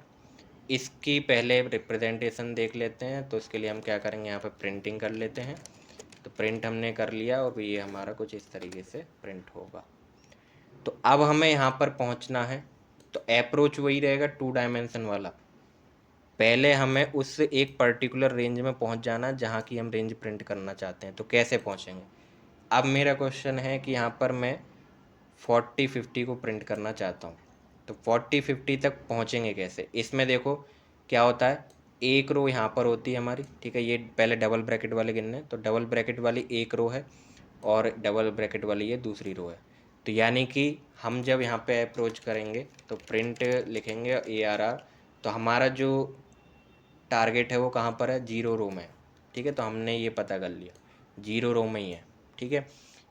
S1: इसकी पहले रिप्रेजेंटेशन देख लेते हैं। तो इसके लिए हम क्या करेंगे, यहाँ पे प्रिंटिंग कर लेते हैं। तो प्रिंट हमने कर लिया और ये हमारा कुछ इस तरीके से प्रिंट होगा। तो अब हमें यहाँ पर पहुँचना है, तो अप्रोच वही रहेगा 2 डायमेंशन वाला। पहले हमें उस एक पर्टिकुलर रेंज में पहुँच जाना जहाँ की हम रेंज प्रिंट करना चाहते हैं। तो कैसे पहुँचेंगे, अब मेरा क्वेश्चन है कि यहाँ पर मैं 40 50 को प्रिंट करना चाहता हूँ। तो 40 50 तक पहुँचेंगे कैसे, इसमें देखो क्या होता है, एक रो यहाँ पर होती है हमारी, ठीक है। ये पहले डबल ब्रैकेट वाले गिनने, तो डबल ब्रैकेट वाली एक रो है और डबल ब्रैकेट वाली ये दूसरी रो है। तो यानी कि हम जब यहाँ पे अप्रोच करेंगे तो प्रिंट लिखेंगे ARR, तो हमारा जो टारगेट है वो कहाँ पर है, 0 रो में, ठीक है। तो हमने ये पता कर लिया 0 रो में ही है, ठीक है।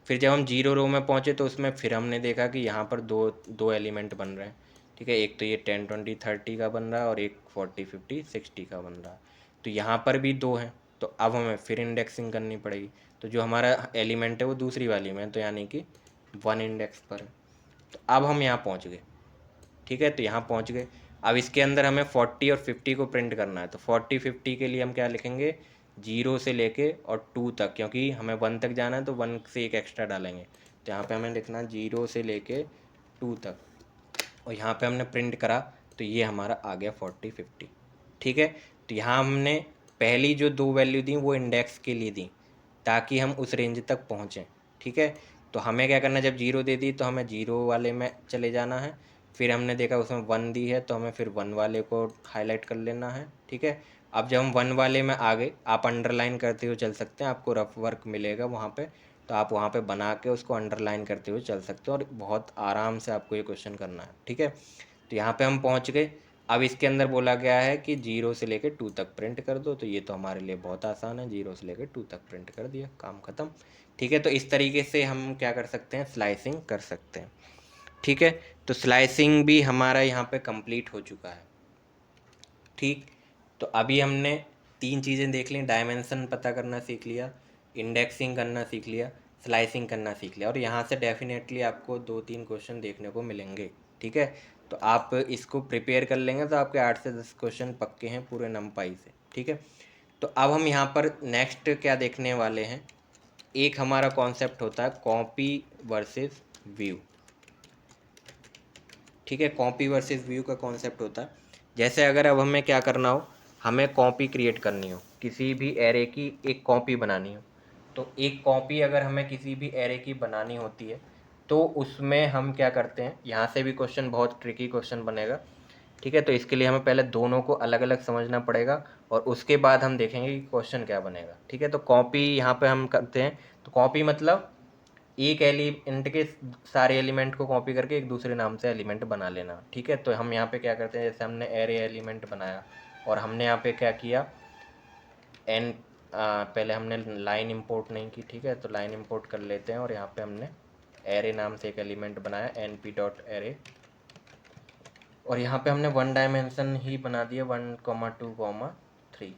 S1: फिर जब हम 0 रो में पहुँचे तो उसमें फिर हमने देखा कि यहाँ पर दो एलिमेंट बन रहे हैं, ठीक है। एक तो ये 10 20 30 का बन रहा है और एक 40 50 60 का बन रहा है। तो यहाँ पर भी 2 हैं, तो अब हमें फिर इंडेक्सिंग करनी पड़ेगी। तो जो हमारा एलिमेंट है वो दूसरी वाली में है, तो यानी कि 1 इंडेक्स पर है। तो अब हम यहाँ पहुँच गए, ठीक है। तो यहाँ पहुँच गए। अब इसके अंदर हमें 40 और 50 को प्रिंट करना है। तो 40 50 के लिए हम क्या लिखेंगे, 0 से लेके और 2 तक, क्योंकि हमें 1 तक जाना है तो 1 से एक एक्स्ट्रा डालेंगे। तो यहाँ पे हमें लिखना 0 से लेके 2 तक, और यहाँ पे हमने प्रिंट करा तो ये हमारा आ गया 40 50। ठीक है, तो यहाँ हमने पहली जो 2 वैल्यू दी वो इंडेक्स के लिए दी ताकि हम उस रेंज तक पहुँचें। ठीक है, तो हमें क्या करना है, जब 0 दे दी तो हमें 0 वाले में चले जाना है। फिर हमने देखा उसमें 1 दी है तो हमें फिर 1 वाले को हाईलाइट कर लेना है। ठीक है, अब जब हम 1 वाले में आ गए, आप अंडरलाइन करते हुए चल सकते हैं, आपको रफ वर्क मिलेगा वहाँ पे, तो आप वहाँ पे बना के उसको अंडरलाइन करते हुए चल सकते हो और बहुत आराम से आपको ये क्वेश्चन करना है। ठीक है, तो यहाँ पे हम पहुँच गए। अब इसके अंदर बोला गया है कि 0 से लेके 2 तक प्रिंट कर दो, तो ये तो हमारे लिए बहुत आसान है, 0 से लेके 2 तक प्रिंट कर दिया, काम ख़त्म। ठीक है, तो इस तरीके से हम क्या कर सकते हैं, स्लाइसिंग कर सकते हैं। ठीक है, तो स्लाइसिंग भी हमारा यहाँ पे कंप्लीट हो चुका है। ठीक, तो अभी हमने 3 चीज़ें देख ली, डायमेंशन पता करना सीख लिया, इंडेक्सिंग करना सीख लिया, स्लाइसिंग करना सीख लिया, और यहाँ से डेफिनेटली आपको 2-3 क्वेश्चन देखने को मिलेंगे। ठीक है, तो आप इसको प्रिपेयर कर लेंगे तो आपके 8 से 10 क्वेश्चन पक्के हैं पूरे नमपाई से। ठीक है, तो अब हम यहाँ पर नेक्स्ट क्या देखने वाले हैं, एक हमारा कॉन्सेप्ट होता है कॉपी वर्सेस व्यू। ठीक है, कॉपी वर्सेस व्यू का कॉन्सेप्ट होता है, जैसे अगर अब हमें क्या करना हो, हमें कॉपी क्रिएट करनी हो, किसी भी एरे की एक कॉपी बनानी हो, तो एक कॉपी अगर हमें किसी भी एरे की बनानी होती है तो उसमें हम क्या करते हैं, यहाँ से भी क्वेश्चन बहुत ट्रिकी क्वेश्चन बनेगा। ठीक है, तो इसके लिए हमें पहले दोनों को अलग अलग समझना पड़ेगा और उसके बाद हम देखेंगे कि क्वेश्चन क्या बनेगा। ठीक है, तो कॉपी यहाँ पे हम करते हैं, तो कॉपी मतलब एक एलिमेंट के सारे एलिमेंट को कॉपी करके एक दूसरे नाम से एलिमेंट बना लेना। ठीक है, तो हम यहाँ पे क्या करते हैं, जैसे हमने एरे एलिमेंट बनाया और हमने यहाँ पे क्या किया, एन पहले हमने लाइन इंपोर्ट नहीं की। ठीक है, तो लाइन इंपोर्ट कर लेते हैं और यहाँ पे हमने एरे नाम से एक एलिमेंट बनाया, एन पी डॉट एरे, और यहाँ पे हमने 1 डायमेंशन ही बना दिया, 1,2,3।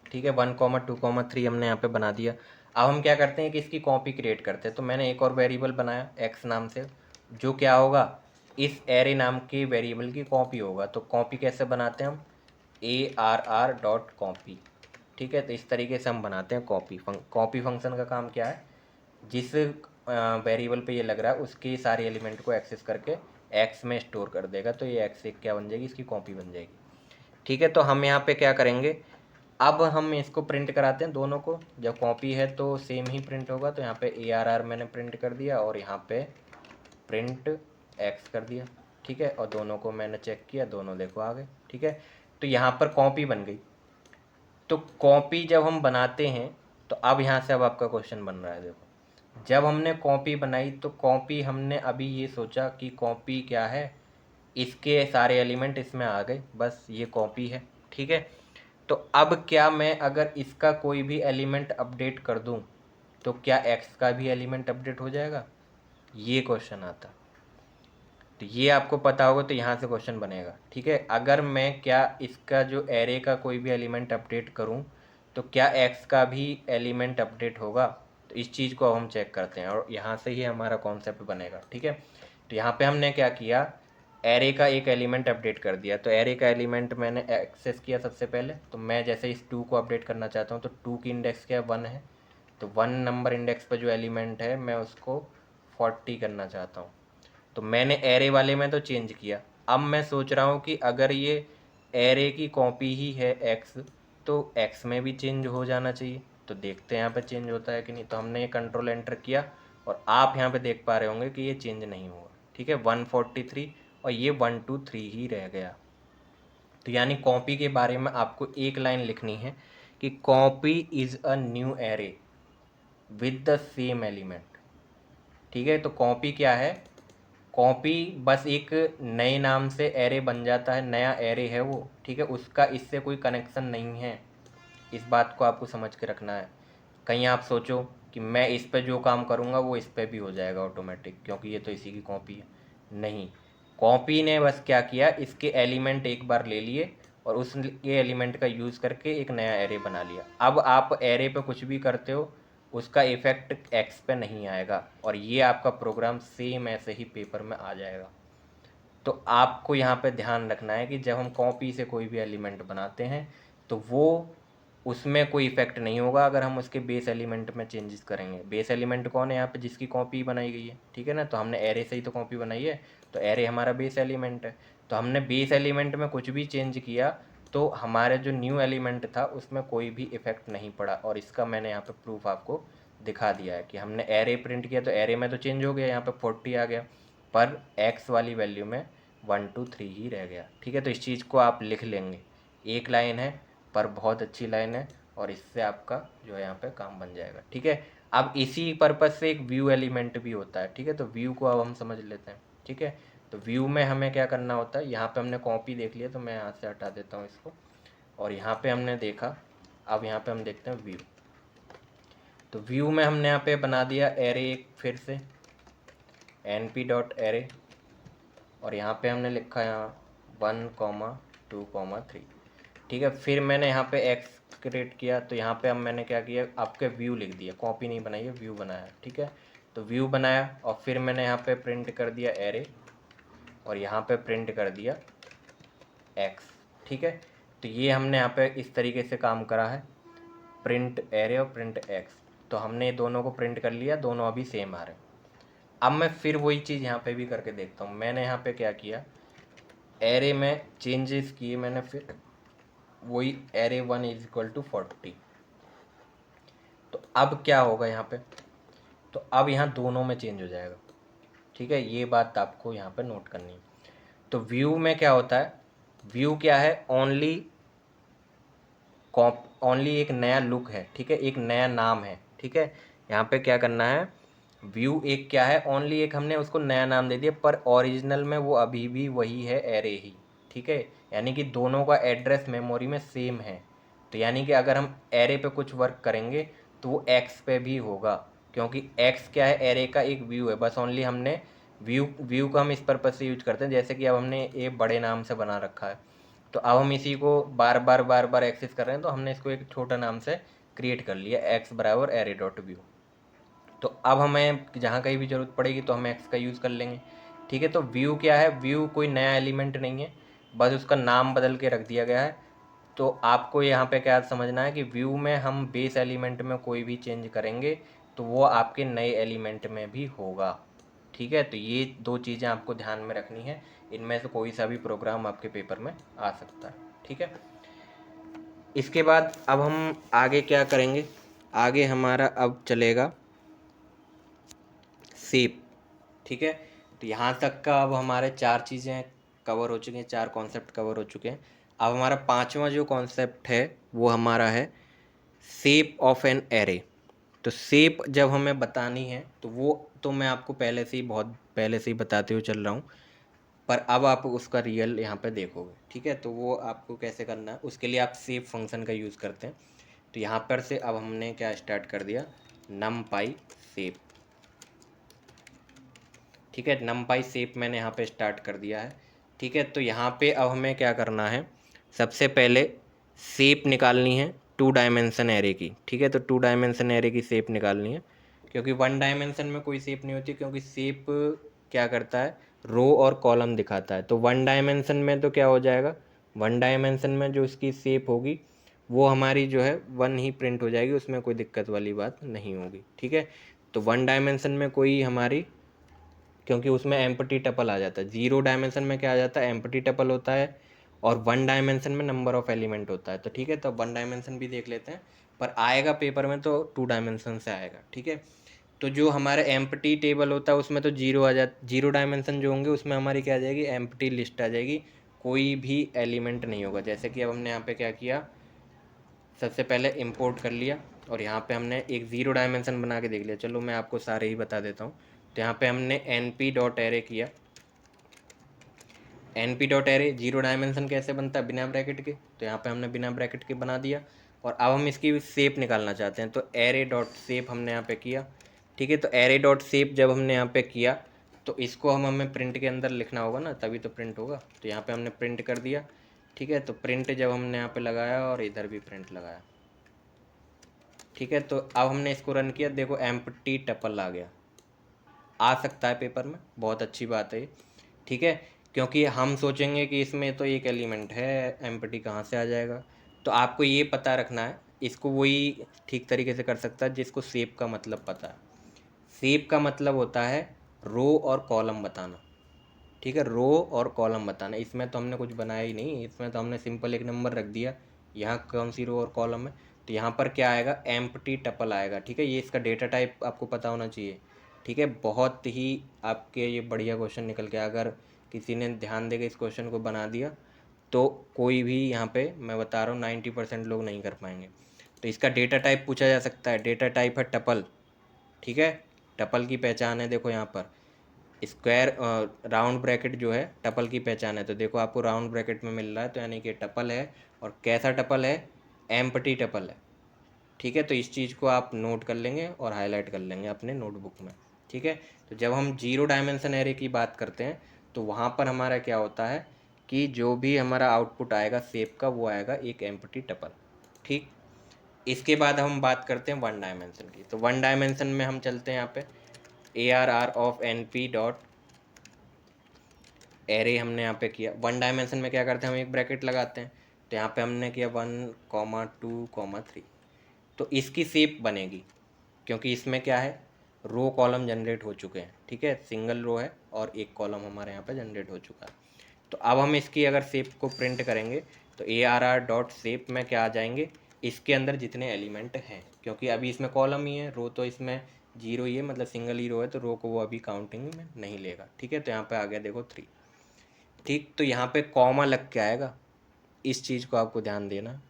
S1: ठीक है, 1,2,3 हमने यहाँ पे बना दिया। अब हम क्या करते हैं कि इसकी कॉपी क्रिएट करते हैं, तो मैंने एक और वेरिएबल बनाया एक्स नाम से, जो क्या होगा, इस एरे नाम के वेरिएबल की कॉपी होगा। तो कॉपी कैसे बनाते हैं हम, ARR.copy। ठीक है, तो इस तरीके से हम बनाते हैं कॉपी। कॉपी फंक्शन का काम क्या है, जिस वेरिएबल पे ये लग रहा है उसके सारे एलिमेंट को एक्सेस करके एक्स में स्टोर कर देगा, तो ये एक्स एक क्या बन जाएगी, इसकी कॉपी बन जाएगी। ठीक है, तो हम यहाँ पे क्या करेंगे, अब हम इसको प्रिंट कराते हैं दोनों को, जब कॉपी है तो सेम ही प्रिंट होगा, तो यहाँ पे ARR मैंने प्रिंट कर दिया और यहाँ पे प्रिंट एक्स कर दिया। ठीक है, और दोनों को मैंने चेक किया, दोनों देखो आ गए। ठीक है, तो यहाँ पर कॉपी बन गई। तो कॉपी जब हम बनाते हैं तो अब यहाँ से अब आपका क्वेश्चन बन रहा है, देखो जब हमने कॉपी बनाई तो कॉपी हमने अभी ये सोचा कि कॉपी क्या है, इसके सारे एलिमेंट इसमें आ गए, बस ये कॉपी है। ठीक है, तो अब क्या मैं अगर इसका कोई भी एलिमेंट अपडेट कर दूं तो क्या एक्स का भी एलिमेंट अपडेट हो जाएगा, ये क्वेश्चन आता। तो ये आपको पता होगा तो यहाँ से क्वेश्चन बनेगा। ठीक है, अगर मैं क्या इसका जो एरे का कोई भी एलिमेंट अपडेट करूँ तो क्या एक्स का भी एलिमेंट अपडेट होगा, तो इस चीज़ को हम चेक करते हैं और यहाँ से ही हमारा कॉन्सेप्ट बनेगा। ठीक है, तो यहाँ पे हमने क्या किया, एरे का एक एलिमेंट अपडेट कर दिया, तो एरे का एलिमेंट मैंने एक्सेस किया सबसे पहले, तो मैं जैसे इस 2 को अपडेट करना चाहता हूँ तो 2 की इंडेक्स क्या है, 1 है, तो 1 नंबर इंडेक्स पर जो एलिमेंट है मैं उसको 40 करना चाहता हूँ। तो मैंने एरे वाले में तो चेंज किया, अब मैं सोच रहा हूँ कि अगर ये एरे की कॉपी ही है एक्स, तो एक्स में भी चेंज हो जाना चाहिए, तो देखते हैं यहाँ पे चेंज होता है कि नहीं। तो हमने ये कंट्रोल एंटर किया और आप यहाँ पे देख पा रहे होंगे कि ये चेंज नहीं हुआ। ठीक है, 143 और ये 123 ही रह गया। तो यानी कॉपी के बारे में आपको एक लाइन लिखनी है कि copy is a new array with the same element. ठीक है, तो कॉपी क्या है, कॉपी बस एक नए नाम से एरे बन जाता है, नया एरे है वो। ठीक है, उसका इससे कोई कनेक्शन नहीं है, इस बात को आपको समझ के रखना है। कहीं आप सोचो कि मैं इस पे जो काम करूँगा वो इस पे भी हो जाएगा ऑटोमेटिक, क्योंकि ये तो इसी की कॉपी है, नहीं। कॉपी ने बस क्या किया, इसके एलिमेंट एक बार ले लिए और उस ये एलिमेंट का यूज़ करके एक नया एरे बना लिया। अब आप एरे पे कुछ भी करते हो उसका इफ़ेक्ट एक्स पे नहीं आएगा और ये आपका प्रोग्राम सेम ऐसे ही पेपर में आ जाएगा। तो आपको यहाँ पे ध्यान रखना है कि जब हम कॉपी से कोई भी एलिमेंट बनाते हैं तो वो उसमें कोई इफेक्ट नहीं होगा अगर हम उसके बेस एलिमेंट में चेंजेस करेंगे। बेस एलिमेंट कौन है यहाँ पे, जिसकी कॉपी बनाई गई है, ठीक है ना। तो हमने एरे से ही तो कॉपी बनाई है, तो एरे हमारा बेस एलिमेंट है। तो हमने बेस एलिमेंट में कुछ भी चेंज किया तो हमारे जो न्यू एलिमेंट था उसमें कोई भी इफेक्ट नहीं पड़ा। और इसका मैंने यहाँ पे प्रूफ आपको दिखा दिया है कि हमने एरे प्रिंट किया तो एरे में तो चेंज हो गया, यहाँ पे 40 आ गया, पर एक्स वाली वैल्यू में 1 2 3 ही रह गया, ठीक है। तो इस चीज़ को आप लिख लेंगे, एक लाइन है पर बहुत अच्छी लाइन है, और इससे आपका जो है यहाँ पे काम बन जाएगा, ठीक है। अब इसी पर्पज़ से एक व्यू एलिमेंट भी होता है, ठीक है। तो व्यू को अब हम समझ लेते हैं, ठीक है। तो व्यू में हमें क्या करना होता है, यहाँ पे हमने कॉपी देख लिया तो मैं यहाँ से हटा देता हूँ इसको, और यहाँ पे हमने देखा, अब यहाँ पे हम देखते हैं व्यू। तो व्यू में हमने यहाँ पे बना दिया एरे एक फिर से np.array, और यहाँ पे हमने लिखा यहाँ 1 2 3, ठीक है। फिर मैंने यहाँ पे एक्स क्रिएट किया, तो यहाँ पे अब मैंने क्या किया, आपके व्यू लिख दिया, कॉपी नहीं बनाई है, व्यू बनाया, ठीक है। तो व्यू बनाया और फिर मैंने यहाँ पे प्रिंट कर दिया एरे, और यहाँ पे प्रिंट कर दिया एक्स, ठीक है। तो ये हमने यहाँ पे इस तरीके से काम करा है, प्रिंट एरे और प्रिंट एक्स। तो हमने दोनों को प्रिंट कर लिया, दोनों अभी सेम आ रहे हैं। अब मैं फिर वही चीज़ यहाँ पे भी करके देखता हूँ। मैंने यहाँ पे क्या किया, एरे में चेंजेस किए मैंने, फिर वही एरे 1 = 40। तो अब क्या होगा यहाँ पे, तो अब यहाँ दोनों में चेंज हो जाएगा, ठीक है। ये बात आपको यहाँ पे नोट करनी है। तो व्यू में क्या होता है, व्यू क्या है, ओनली एक नया लुक है, ठीक है, एक नया नाम है, ठीक है। यहाँ पे क्या करना है, व्यू एक क्या है, ओनली एक हमने उसको नया नाम दे दिया, पर ओरिजिनल में वो अभी भी वही है, एरे ही, ठीक है। यानी कि दोनों का एड्रेस मेमोरी में सेम है। तो यानी कि अगर हम एरे पे कुछ वर्क करेंगे तो वो एक्स पे भी होगा, क्योंकि एक्स क्या है, एरे का एक व्यू है। बस ओनली हमने व्यू को हम इस पर्पज़ से यूज करते हैं, जैसे कि अब हमने ये बड़े नाम से बना रखा है, तो अब हम इसी को बार बार एक्सेस कर रहे हैं, तो हमने इसको एक छोटा नाम से क्रिएट कर लिया, एक्स बराबर array.view। तो अब हमें जहाँ कहीं भी ज़रूरत पड़ेगी तो हम एक्स का यूज़ कर लेंगे, ठीक है। तो व्यू क्या है, व्यू कोई नया एलिमेंट नहीं है, बस उसका नाम बदल के रख दिया गया है। तो आपको यहाँ पे क्या समझना है कि व्यू में हम बेस एलिमेंट में कोई भी चेंज करेंगे तो वो आपके नए एलिमेंट में भी होगा, ठीक है। तो ये दो चीज़ें आपको ध्यान में रखनी है, इनमें से कोई सा भी प्रोग्राम आपके पेपर में आ सकता है, ठीक है। इसके बाद अब हम आगे क्या करेंगे, आगे हमारा अब चलेगा शेप, ठीक है। तो यहाँ तक का अब हमारे 4 चीज़ें कवर हो चुकी हैं, 4 कॉन्सेप्ट कवर हो चुके हैं। अब हमारा 5वां जो कॉन्सेप्ट है वो हमारा है शेप ऑफ एन एरे। तो शेप जब हमें बतानी है तो वो तो मैं आपको पहले से ही बहुत पहले से ही बताते हुए चल रहा हूँ, पर अब आप उसका रियल यहाँ पे देखोगे, ठीक है। तो वो आपको कैसे करना है, उसके लिए आप शेप फंक्शन का यूज़ करते हैं। तो यहाँ पर से अब हमने क्या स्टार्ट कर दिया, numpy शेप, ठीक है। numpy शेप मैंने यहाँ पे स्टार्ट कर दिया है, ठीक है। तो यहाँ पे अब हमें क्या करना है, सबसे पहले शेप निकालनी है 2 डायमेंशन एरे की, ठीक है। तो 2 डायमेंशन एरे की शेप निकालनी है, क्योंकि 1 डायमेंशन में कोई शेप नहीं होती, क्योंकि शेप क्या करता है, रो और कॉलम दिखाता है। तो 1 डायमेंशन में तो क्या हो जाएगा, 1 डायमेंशन में जो इसकी शेप होगी वो हमारी जो है 1 ही प्रिंट हो जाएगी, उसमें कोई दिक्कत वाली बात नहीं होगी, ठीक है। तो 1 डायमेंशन में कोई हमारी, क्योंकि उसमें एम्प्टी टपल आ जाता है, 0 डायमेंशन में क्या आ जाता है, एम्प्टी टपल होता है, और 1 डायमेंशन में नंबर ऑफ एलिमेंट होता है। तो ठीक है, तो 1 डायमेंशन भी देख लेते हैं, पर आएगा पेपर में तो 2 डायमेंशन से आएगा, ठीक है। तो जो हमारा एम्प्टी टेबल होता है उसमें तो 0 आ जा 0 डायमेंशन जो होंगे उसमें हमारी क्या आ जाएगी, एम्प्टी लिस्ट आ जाएगी, कोई भी एलिमेंट नहीं होगा। जैसे कि अब हमने यहाँ पे क्या किया, सबसे पहले इंपोर्ट कर लिया, और यहाँ पे हमने एक 0 डायमेंशन बना के देख लिया। चलो मैं आपको सारे ही बता देता हूँ। तो यहाँ पे हमने np.array किया, np.array 0 डायमेंशन कैसे बनता है, बिना ब्रैकेट के, तो यहाँ पे हमने बिना ब्रैकेट के बना दिया। और अब हम इसकी शेप निकालना चाहते हैं, तो array.shape हमने यहाँ पे किया, ठीक है। तो array.shape जब हमने यहाँ पे किया तो इसको हमें प्रिंट के अंदर लिखना होगा ना, तभी तो प्रिंट होगा। तो यहाँ पे हमने प्रिंट कर दिया, ठीक है। तो प्रिंट जब हमने यहाँ पे लगाया और इधर भी प्रिंट लगाया, ठीक है। तो अब हमने इसको रन किया, देखो एम्प्टी टपल आ गया, आ सकता है पेपर में, बहुत अच्छी बात है, ठीक है। क्योंकि हम सोचेंगे कि इसमें तो एक एलिमेंट है, एम्प्टी कहाँ से आ जाएगा। तो आपको ये पता रखना है इसको वही ठीक तरीके से कर सकता है जिसको शेप का मतलब पता है। शेप का मतलब होता है रो और कॉलम बताना, ठीक है, रो और कॉलम बताना। इसमें तो हमने कुछ बनाया ही नहीं, इसमें तो हमने सिंपल एक नंबर रख दिया। यहाँ कौन सी रो और कॉलम है, तो यहाँ पर क्या आएगा, एम्प्टी टपल आएगा, ठीक है। ये इसका डेटा टाइप आपको पता होना चाहिए, ठीक है। बहुत ही आपके ये बढ़िया क्वेश्चन निकल के, अगर किसी ने ध्यान देकर इस क्वेश्चन को बना दिया तो कोई भी यहाँ पे, मैं बता रहा हूँ 90% लोग नहीं कर पाएंगे। तो इसका डेटा टाइप पूछा जा सकता है, डेटा टाइप है टपल, ठीक है। टपल की पहचान है, देखो यहाँ पर स्क्वायर राउंड ब्रैकेट जो है टपल की पहचान है। तो देखो आपको राउंड ब्रैकेट में मिल रहा है, तो यानी कि टपल है। और कैसा टपल है, एम्प्टी टपल है, ठीक है। तो इस चीज़ को आप नोट कर लेंगे और हाईलाइट कर लेंगे अपने नोटबुक में, ठीक है। तो जब हम जीरो डायमेंशन एरे की बात करते हैं तो वहाँ पर हमारा क्या होता है कि जो भी हमारा आउटपुट आएगा शेप का, वो आएगा एक एम्प्टी टपल, ठीक। इसके बाद हम बात करते हैं वन डायमेंशन की। तो वन डायमेंशन में हम चलते हैं यहाँ पे ARR of NP dot array हमने यहाँ पे किया। वन डायमेंशन में क्या करते हैं, हम एक ब्रैकेट लगाते हैं। तो यहाँ पे हमने किया 1, 2, 3। तो इसकी शेप बनेगी, क्योंकि इसमें क्या है, रो कॉलम जनरेट हो चुके हैं, ठीक है। सिंगल रो है और एक कॉलम हमारे यहाँ पे जनरेट हो चुका है। तो अब हम इसकी अगर शेप को प्रिंट करेंगे तो ARR डॉट शेप में क्या आ जाएंगे, इसके अंदर जितने एलिमेंट हैं, क्योंकि अभी इसमें कॉलम ही है, रो तो इसमें जीरो ही है, मतलब सिंगल ही रो है, तो रो को वो अभी काउंटिंग में नहीं लेगा, ठीक है। तो यहाँ पे आ गया देखो 3, ठीक। तो यहाँ पे कॉमा लग के आएगा, इस चीज़ को आपको ध्यान देना,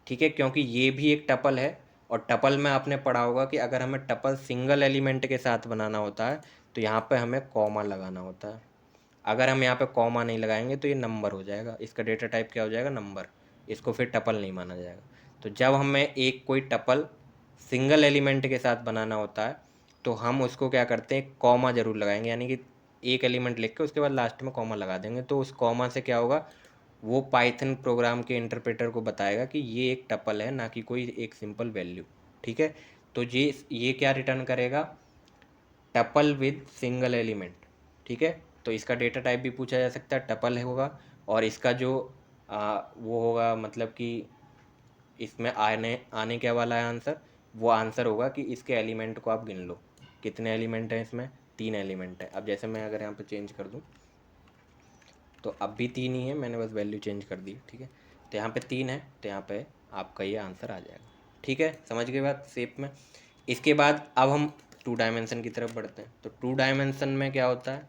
S1: ठीक है, क्योंकि ये भी एक टपल है। और टपल में आपने पढ़ा होगा कि अगर हमें टपल सिंगल एलिमेंट के साथ बनाना होता है तो यहाँ पे हमें कॉमा लगाना होता है। अगर हम यहाँ पे कॉमा नहीं लगाएंगे तो ये नंबर हो जाएगा, इसका डेटा टाइप क्या हो जाएगा, नंबर। इसको फिर टपल नहीं माना जाएगा। तो जब हमें एक कोई टपल सिंगल एलिमेंट के साथ बनाना होता है तो हम उसको क्या करते हैं, कॉमा ज़रूर लगाएंगे, यानी कि एक एलिमेंट लिख के उसके बाद लास्ट में कॉमा लगा देंगे। तो उस कॉमा से क्या होगा, वो पाइथन प्रोग्राम के इंटरप्रेटर को बताएगा कि ये एक टपल है, ना कि कोई एक सिंपल वैल्यू, ठीक है। तो ये क्या रिटर्न करेगा, टपल विद सिंगल एलिमेंट, ठीक है। तो इसका डेटा टाइप भी पूछा जा सकता है, टपल होगा। और इसका जो वो होगा, मतलब कि इसमें आने आने क्या वाला है आंसर, वो आंसर होगा कि इसके एलिमेंट को आप गिन लो, कितने एलिमेंट हैं इसमें, 3 एलिमेंट है। अब जैसे मैं अगर यहाँ पे चेंज कर दूँ तो अब भी 3 ही है, मैंने बस वैल्यू चेंज कर दी, ठीक है। तो यहाँ पे 3 है, तो यहाँ पे आपका ये आंसर आ जाएगा, ठीक है। समझ गए बात शेप में। इसके बाद अब हम 2 डायमेंशन की तरफ बढ़ते हैं। तो 2 डायमेंशन में क्या होता है,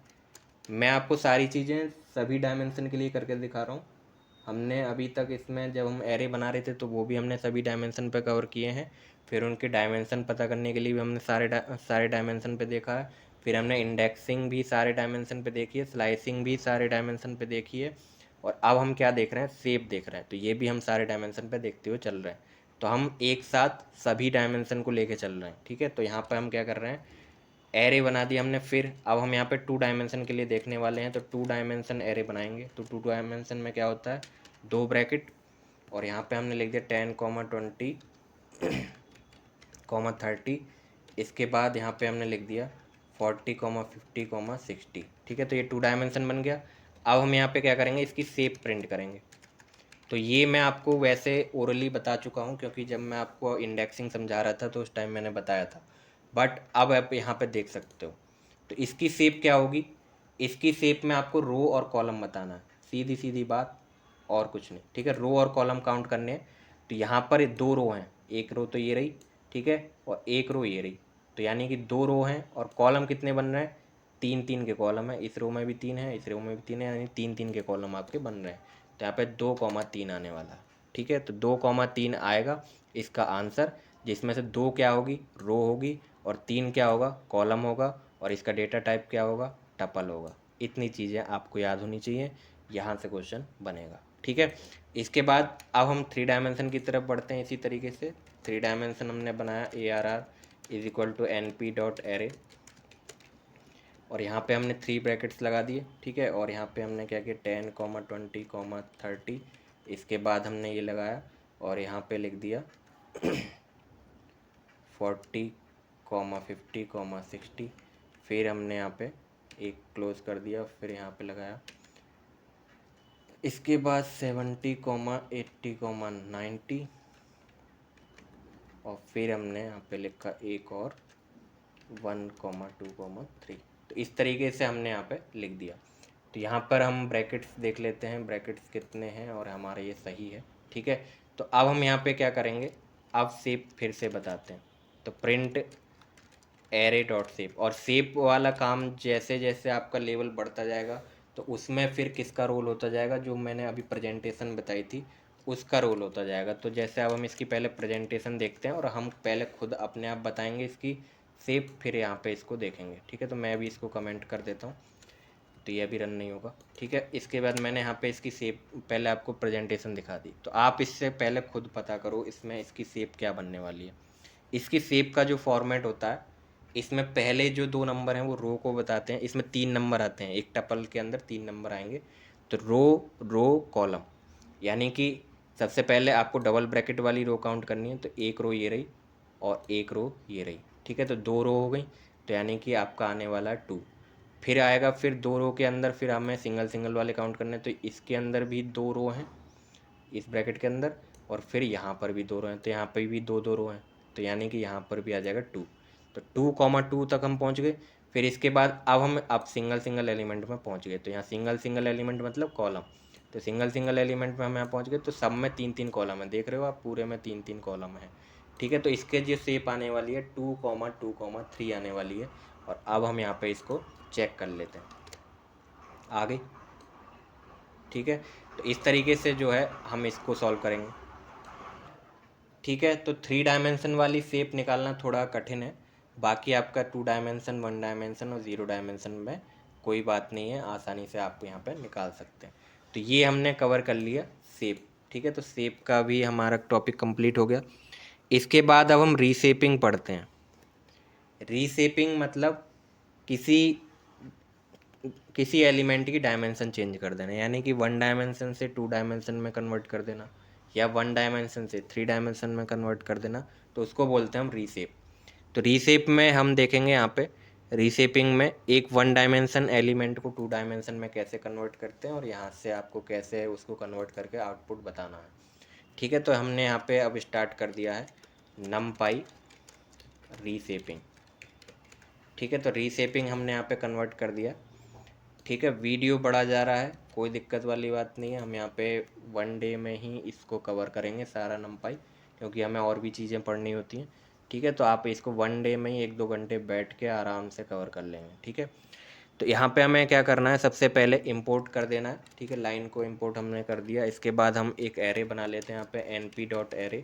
S1: मैं आपको सारी चीज़ें सभी डायमेंशन के लिए करके दिखा रहा हूँ। हमने अभी तक इसमें जब हम एरे बना रहे थे तो वो भी हमने सभी डायमेंशन पे कवर किए हैं। फिर उनके डायमेंशन पता करने के लिए भी हमने सारे डायमेंशन पे देखा है। फिर हमने इंडेक्सिंग भी सारे डायमेंशन पे देखी है, स्लाइसिंग भी सारे डायमेंशन पे देखी है। और अब हम क्या देख रहे हैं, शेप देख रहे हैं। तो ये भी हम सारे डायमेंशन पे देखते हुए चल रहे हैं। तो हम एक साथ सभी डायमेंशन को लेके चल रहे हैं, ठीक है। तो यहाँ पर हम क्या कर रहे हैं, एरे बना दिया हमने। फिर अब हम यहाँ पे 2 डायमेंशन के लिए देखने वाले हैं। तो 2 डायमेंशन एरे बनाएंगे। तो 2 डायमेंशन में क्या होता है, 2 ब्रैकेट, और यहाँ पे हमने लिख दिया 10, 20, 30। इसके बाद यहाँ पे हमने लिख दिया 40, 50, 60, ठीक है। तो ये 2 डायमेंशन बन गया। अब हम यहाँ पे क्या करेंगे, इसकी शेप प्रिंट करेंगे। तो ये मैं आपको वैसे ओरली बता चुका हूँ, क्योंकि जब मैं आपको इंडेक्सिंग समझा रहा था तो उस टाइम मैंने बताया था। बट अब आप यहाँ पे देख सकते हो। तो इसकी शेप क्या होगी, इसकी शेप में आपको रो और कॉलम बताना है, सीधी सीधी बात, और कुछ नहीं, ठीक है। रो और कॉलम काउंट करने हैं। तो यहाँ पर 2 रो हैं, एक रो तो ये रही, ठीक है, और एक रो ये रही। तो यानी कि 2 रो हैं, और कॉलम कितने बन रहे हैं, 3 3 के कॉलम है। इस रो में भी 3 है, इस रो में भी 3 है, यानी 3 3 के कॉलम आपके बन रहे हैं। तो यहाँ पे 2, 3 आने वाला है, ठीक है। तो 2, 3 आएगा इसका आंसर, जिसमें से 2 क्या होगी, रो होगी, और 3 क्या होगा, कॉलम होगा, और इसका डेटा टाइप क्या होगा, टपल होगा। इतनी चीज़ें आपको याद होनी चाहिए, यहाँ से क्वेश्चन बनेगा, ठीक है। इसके बाद अब हम 3 डायमेंशन की तरफ बढ़ते हैं। इसी तरीके से 3 डायमेंशन हमने बनाया, ARR is equal to NP dot array, और यहाँ पे हमने 3 ब्रैकेट्स लगा दिए, ठीक है। और यहाँ पे हमने क्या किया, 10, 20, 30। इसके बाद हमने ये लगाया, और यहाँ पे लिख दिया 40, 50, 60। फिर हमने यहाँ पे एक क्लोज कर दिया, फिर यहाँ पे लगाया। इसके बाद 70, 80, 90। और फिर हमने यहाँ पे लिखा एक और 1,2,3। तो इस तरीके से हमने यहाँ पे लिख दिया। तो यहाँ पर हम ब्रैकेट्स देख लेते हैं, ब्रैकेट्स कितने हैं और हमारा ये सही है। ठीक है, तो अब हम यहाँ पे क्या करेंगे, अब शेप फिर से बताते हैं। तो प्रिंट एरे डॉट शेप, और शेप वाला काम जैसे जैसे आपका लेवल बढ़ता जाएगा तो उसमें फिर किसका रोल होता जाएगा, जो मैंने अभी प्रेजेंटेशन बताई थी उसका रोल होता जाएगा। तो जैसे अब हम इसकी पहले प्रेजेंटेशन देखते हैं और हम पहले खुद अपने आप बताएंगे इसकी शेप, फिर यहाँ पे इसको देखेंगे। ठीक है, तो मैं अभी इसको कमेंट कर देता हूँ, तो ये अभी रन नहीं होगा। ठीक है, इसके बाद मैंने यहाँ पे इसकी शेप पहले आपको प्रेजेंटेशन दिखा दी। तो आप इससे पहले खुद पता करो इसमें इसकी शेप क्या बनने वाली है। इसकी शेप का जो फॉर्मेट होता है, इसमें पहले जो 2 नंबर हैं वो रो को बताते हैं। इसमें 3 नंबर आते हैं, एक टपल के अंदर 3 नंबर आएंगे। तो रो रो कॉलम, यानी कि सबसे पहले आपको डबल ब्रैकेट वाली रो काउंट करनी है। तो एक रो ये रही और एक रो ये रही। ठीक है, तो 2 रो हो गई, तो यानी कि आपका आने वाला है 2। फिर आएगा, फिर 2 रो के अंदर फिर हमें सिंगल सिंगल वाले काउंट करने हैं। तो इसके अंदर भी 2 रो हैं इस ब्रैकेट के अंदर, और फिर यहाँ पर भी 2 रो हैं, तो यहाँ पर भी 2 2 रो हैं, तो यानी कि यहाँ पर भी आ जाएगा 2। तो 2,2 तक हम पहुँच गए। फिर इसके बाद अब सिंगल सिंगल एलिमेंट में पहुँच गए। तो यहाँ सिंगल सिंगल एलिमेंट मतलब कॉलम, तो सिंगल सिंगल एलिमेंट में हम यहाँ पहुँच गए। तो सब में 3 3 कॉलम है, देख रहे हो आप, पूरे में 3 3 कॉलम है। ठीक है, तो इसके जो शेप आने वाली है 2,2,3 आने वाली है। और अब हम यहाँ पे इसको चेक कर लेते हैं, आ गई। ठीक है, तो इस तरीके से जो है हम इसको सॉल्व करेंगे। ठीक है, तो 3 डायमेंशन वाली शेप निकालना थोड़ा कठिन है, बाकी आपका 2 डायमेंशन, 1 डायमेंशन और 0 डायमेंशन में कोई बात नहीं है, आसानी से आप यहाँ पे निकाल सकते हैं। तो ये हमने कवर कर लिया शेप। ठीक है, तो शेप का भी हमारा टॉपिक कंप्लीट हो गया। इसके बाद अब हम रीशेपिंग पढ़ते हैं। रीशेपिंग मतलब किसी किसी एलिमेंट की डायमेंशन चेंज कर देना, यानी कि 1 डायमेंशन से 2 डायमेंशन में कन्वर्ट कर देना, या 1 डायमेंशन से 3 डायमेंशन में कन्वर्ट कर देना, तो उसको बोलते हैं हम रीशेप। तो रीशेप में हम देखेंगे यहाँ पे रीशेपिंग में एक 1 डायमेंशन एलिमेंट को 2 डायमेंशन में कैसे कन्वर्ट करते हैं, और यहाँ से आपको कैसे उसको कन्वर्ट करके आउटपुट बताना है। ठीक है, तो हमने यहाँ पे अब स्टार्ट कर दिया है नमपाई रीशेपिंग। ठीक है, तो रीशेपिंग हमने यहाँ पे कन्वर्ट कर दिया। ठीक है, वीडियो बढ़ा जा रहा है, कोई दिक्कत वाली बात नहीं है। हम यहाँ पे 1 डे में ही इसको कवर करेंगे सारा नमपाई, क्योंकि हमें और भी चीज़ें पढ़नी होती हैं। ठीक है, तो आप इसको 1 डे में ही 1 2 घंटे बैठ के आराम से कवर कर लेंगे। ठीक है, तो यहाँ पे हमें क्या करना है, सबसे पहले इंपोर्ट कर देना है। ठीक है, लाइन को इंपोर्ट हमने कर दिया। इसके बाद हम एक एरे बना लेते हैं यहाँ पे np.array।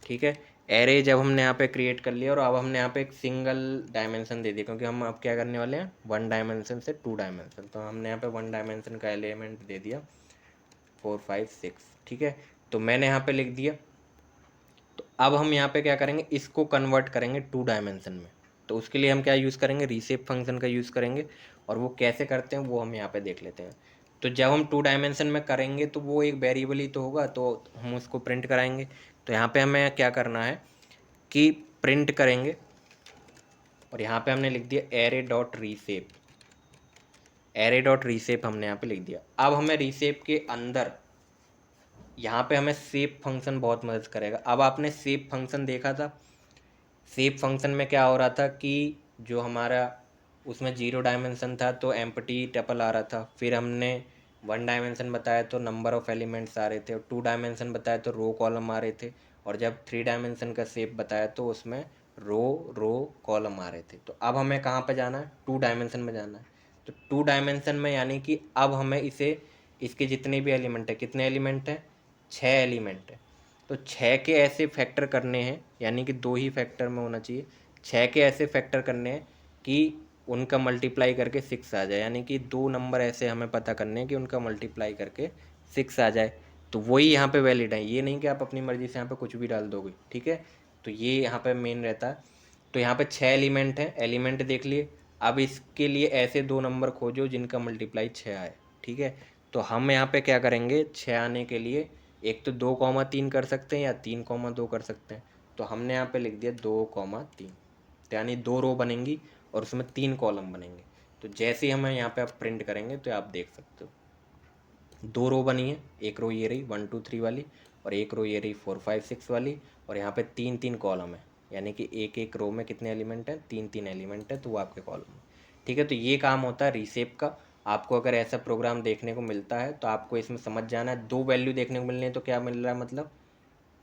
S1: ठीक है, एरे जब हमने यहाँ पे क्रिएट कर लिया, और अब हमने यहाँ पे एक सिंगल डायमेंशन दे दिया, क्योंकि हम अब क्या करने वाले हैं 1 डायमेंशन से 2 डायमेंशन। तो हमने यहाँ पे 1 डायमेंशन का एलिमेंट दे दिया 4 5 6। ठीक है, तो मैंने यहाँ पे लिख दिया। तो अब हम यहाँ पे क्या करेंगे, इसको कन्वर्ट करेंगे 2 डायमेंशन में। तो उसके लिए हम क्या यूज़ करेंगे, रीशेप फंक्शन का यूज़ करेंगे, और वो कैसे करते हैं वो हम यहाँ पे देख लेते हैं। तो जब हम 2 डायमेंशन में करेंगे तो वो एक वेरिएबल ही तो होगा, तो हम उसको प्रिंट कराएंगे। तो यहाँ पे हमें क्या करना है कि प्रिंट करेंगे, और यहाँ पे हमने लिख दिया array dot reshape. Array dot reshape हमने यहाँ पे लिख दिया। अब हमें रीशेप के अंदर यहाँ पे हमें शेप फंक्शन बहुत मदद करेगा। अब आपने शेप फंक्शन देखा था, शेप फंक्शन में क्या हो रहा था कि जो हमारा उसमें 0 डायमेंशन था तो एम्प्टी टपल आ रहा था, फिर हमने 1 डायमेंशन बताया तो नंबर ऑफ एलिमेंट्स आ रहे थे, और 2 डायमेंशन बताया तो रो कॉलम आ रहे थे, और जब 3 डायमेंशन का शेप बताया तो उसमें रो रो कॉलम आ रहे थे। तो अब हमें कहाँ पर जाना है, 2 डायमेंशन में जाना है। तो 2 डायमेंशन में यानी कि अब हमें इसके जितने भी एलिमेंट है, कितने एलिमेंट हैं, 6 एलिमेंट है। तो 6 के ऐसे फैक्टर करने हैं, यानी कि 2 ही फैक्टर में होना चाहिए। 6 के ऐसे फैक्टर करने हैं कि उनका मल्टीप्लाई करके 6 आ जाए, यानी कि 2 नंबर ऐसे हमें पता करने हैं कि उनका मल्टीप्लाई करके 6 आ जाए। तो वही यहाँ पे वैलिड है, ये नहीं कि आप अपनी मर्ज़ी से यहाँ पे कुछ भी डाल दोगे। ठीक है, तो ये यहाँ पे मेन रहता है। तो यहाँ पे 6 एलिमेंट हैं, एलिमेंट देख लिए। अब इसके लिए ऐसे 2 नंबर खोजो जिनका मल्टीप्लाई 6 आए। ठीक है, तो हम यहाँ पे क्या करेंगे, 6 आने के लिए एक तो 2,3 कर सकते हैं, या 3,2 कर सकते हैं। तो हमने यहाँ पे लिख दिया 2,3, तो यानी 2 रो बनेंगी और उसमें 3 कॉलम बनेंगे। तो जैसे ही हमें यहाँ पे आप प्रिंट करेंगे तो आप देख सकते हो 2 रो बनी है, एक रो ये रही 1 2 3 वाली, और एक रो ये रही 4 5 6 वाली, और यहाँ पे 3-3 कॉलम है, यानी कि एक एक रो में कितने एलिमेंट हैं, 3-3 एलिमेंट है, तो वो आपके कॉलम है। ठीक है, तो ये काम होता है रीसेप का। आपको अगर ऐसा प्रोग्राम देखने को मिलता है तो आपको इसमें समझ जाना है, 2 वैल्यू देखने को मिल रही है तो क्या मिल रहा है, मतलब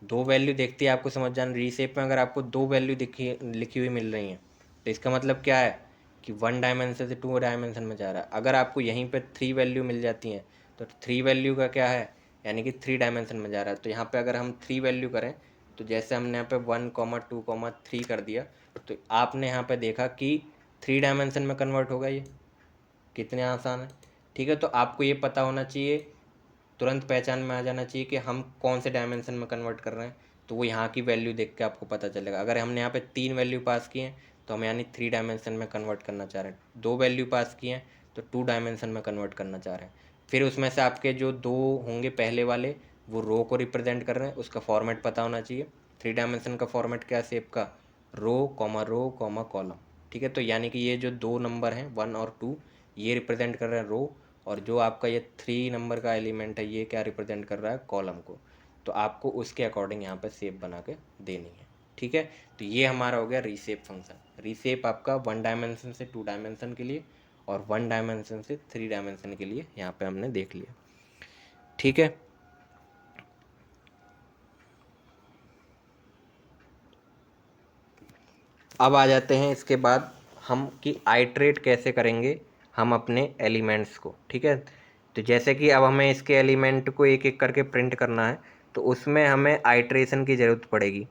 S1: 2 वैल्यू देखती है आपको समझ जाना। रीसेप में अगर आपको 2 वैल्यू दिखी लिखी हुई मिल रही हैं तो इसका मतलब क्या है कि 1 डायमेंशन से 2 डायमेंशन में जा रहा है। अगर आपको यहीं पे 3 वैल्यू मिल जाती हैं तो 3 वैल्यू का क्या है, यानी कि 3 डायमेंशन में जा रहा है। तो यहाँ पे अगर हम 3 वैल्यू करें तो जैसे हमने यहाँ पे 1, 2, 3 कर दिया, तो आपने यहाँ पे देखा कि 3 डायमेंशन में कन्वर्ट होगा। ये कितने आसान है। ठीक है, तो आपको ये पता होना चाहिए, तुरंत पहचान में आ जाना चाहिए कि हम कौन से डायमेंशन में कन्वर्ट कर रहे हैं। तो वो यहाँ की वैल्यू देख के आपको पता चलेगा। अगर हमने यहाँ पे 3 वैल्यू पास किए हैं तो हम यानी 3 डायमेंशन में कन्वर्ट करना चाह रहे हैं। 2 वैल्यू पास किए हैं तो 2 डायमेंशन में कन्वर्ट करना चाह रहे हैं। फिर उसमें से आपके जो 2 होंगे पहले वाले वो रो को रिप्रेजेंट कर रहे हैं, उसका फॉर्मेट पता होना चाहिए। 3 डायमेंशन का फॉर्मेट क्या शेप का, रो कॉमा कॉलम। ठीक है, तो यानी कि ये जो 2 नंबर हैं 1 और 2 ये रिप्रेजेंट कर रहे हैं रो, और जो आपका ये 3 नंबर का एलिमेंट है ये क्या रिप्रेजेंट कर रहा है, कॉलम को। तो आपको उसके अकॉर्डिंग यहाँ पे शेप बना के देनी है। ठीक है, तो ये हमारा हो गया रीसेप फंक्शन। रीसेप आपका 1 डायमेंशन से 2 डायमेंशन के लिए और 1 डायमेंशन से 3 डायमेंशन के लिए यहाँ पे हमने देख लिया। ठीक है, अब आ जाते हैं इसके बाद हम कि आइट्रेट कैसे करेंगे हम अपने एलिमेंट्स को। ठीक है, तो जैसे कि अब हमें इसके एलिमेंट को एक एक करके प्रिंट करना है तो उसमें हमें आइट्रेशन की ज़रूरत पड़ेगी।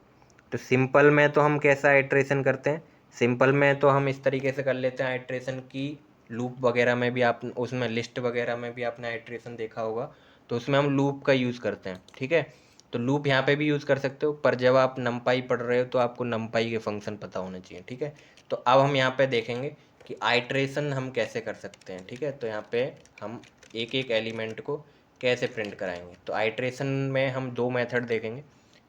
S1: तो सिंपल में तो हम कैसा आइट्रेशन करते हैं, सिंपल में तो हम इस तरीके से कर लेते हैं आइट्रेशन की। लूप वगैरह में भी आप उसमें लिस्ट वगैरह में भी आपने आइट्रेशन देखा होगा, तो उसमें हम लूप का यूज़ करते हैं। ठीक है, तो लूप यहाँ पे भी यूज़ कर सकते हो, पर जब आप नमपाई पढ़ रहे हो तो आपको नमपाई के फंक्शन पता होने चाहिए। ठीक है, तो अब हम यहाँ पे देखेंगे कि आइट्रेशन हम कैसे कर सकते हैं। ठीक है, तो यहाँ पे हम एक एक एलिमेंट को कैसे प्रिंट कराएंगे। तो आइट्रेशन में हम 2 मेथड देखेंगे।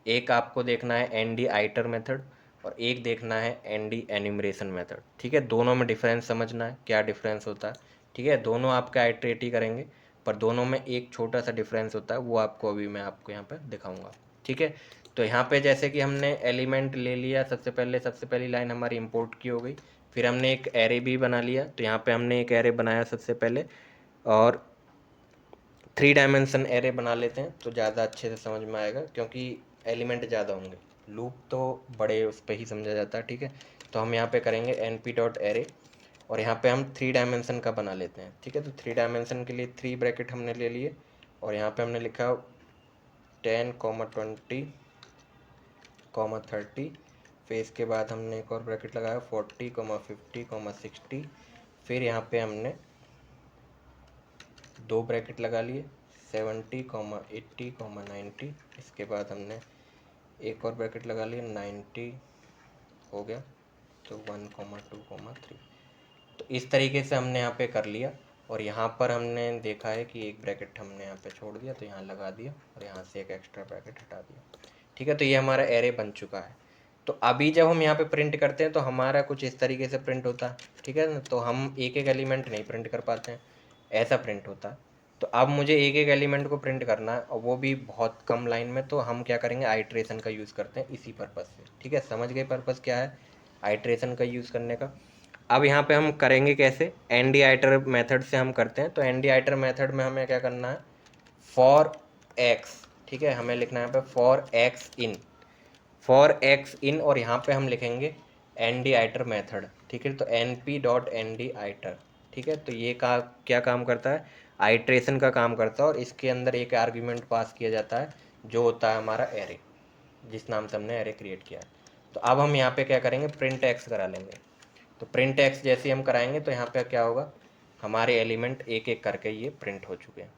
S1: एक आपको देखना है एनडी आइटर मेथड और एक देखना है एनडी एन्यूमरेशन मेथड। ठीक है, दोनों में डिफरेंस समझना है, क्या डिफरेंस होता है। ठीक है, दोनों आपका आइट्रेट ही करेंगे, पर दोनों में एक छोटा सा डिफरेंस होता है, वो आपको अभी मैं आपको यहाँ पे दिखाऊंगा। ठीक है, तो यहाँ पे जैसे कि हमने एलिमेंट ले लिया, सबसे पहली लाइन हमारी इंपोर्ट की हो गई। फिर हमने एक एरे भी बना लिया, तो यहाँ पे हमने एक एरे बनाया सबसे पहले, और 3 डायमेंशन एरे बना लेते हैं तो ज़्यादा अच्छे से समझ में आएगा, क्योंकि एलिमेंट ज़्यादा होंगे, लूप तो बड़े उस पर ही समझा जाता है। ठीक है, तो हम यहाँ पे करेंगे np.array और यहाँ पे हम 3 डायमेंशन का बना लेते हैं। ठीक है, तो 3 डायमेंशन के लिए 3 ब्रैकेट हमने ले लिए और यहाँ पे हमने लिखा 10, 20, 30। फिर इसके बाद हमने एक और ब्रैकेट लगाया 40, 50, 60। फिर यहाँ पे हमने 2 ब्रैकेट लगा लिए 70, 80, 90। इसके बाद हमने एक और ब्रैकेट लगा लिया 90 हो गया, तो 1, 2, 3। तो इस तरीके से हमने यहाँ पे कर लिया और यहाँ पर हमने देखा है कि एक ब्रैकेट हमने यहाँ पे छोड़ दिया, तो यहाँ लगा दिया और यहाँ से एक एक्स्ट्रा ब्रैकेट हटा दिया। ठीक है, तो ये हमारा एरे बन चुका है। तो अभी जब हम यहाँ पे प्रिंट करते हैं तो हमारा कुछ इस तरीके से प्रिंट होता है। ठीक है ना, तो हम एक एक एलिमेंट नहीं प्रिंट कर पाते हैं, ऐसा प्रिंट होता है। तो अब मुझे एक एक एलिमेंट को प्रिंट करना है और वो भी बहुत कम लाइन में, तो हम क्या करेंगे, आइट्रेशन का यूज़ करते हैं इसी पर्पज़ से। ठीक है, समझ गए पर्पज़ क्या है आइट्रेशन का यूज़ करने का। अब यहाँ पे हम करेंगे कैसे, एनडी आइटर मेथड से हम करते हैं। तो एनडी आइटर मेथड में हमें क्या करना है, फॉर एक्स। ठीक है, हमें लिखना है यहाँ पे फॉर एक्स इन और यहाँ पे हम लिखेंगे एन डी आइटर मैथड। ठीक है, तो np.ndiiter। ठीक है, तो ये क्या काम करता है, आइट्रेशन का काम करता है और इसके अंदर एक आर्ग्यूमेंट पास किया जाता है जो होता है हमारा एरे, जिस नाम से हमने एरे क्रिएट किया है। तो अब हम यहाँ पे क्या करेंगे, प्रिंट एक्स करा लेंगे। तो प्रिंट एक्स जैसे हम कराएंगे तो यहाँ पे क्या होगा, हमारे एलिमेंट एक एक करके ये प्रिंट हो चुके हैं।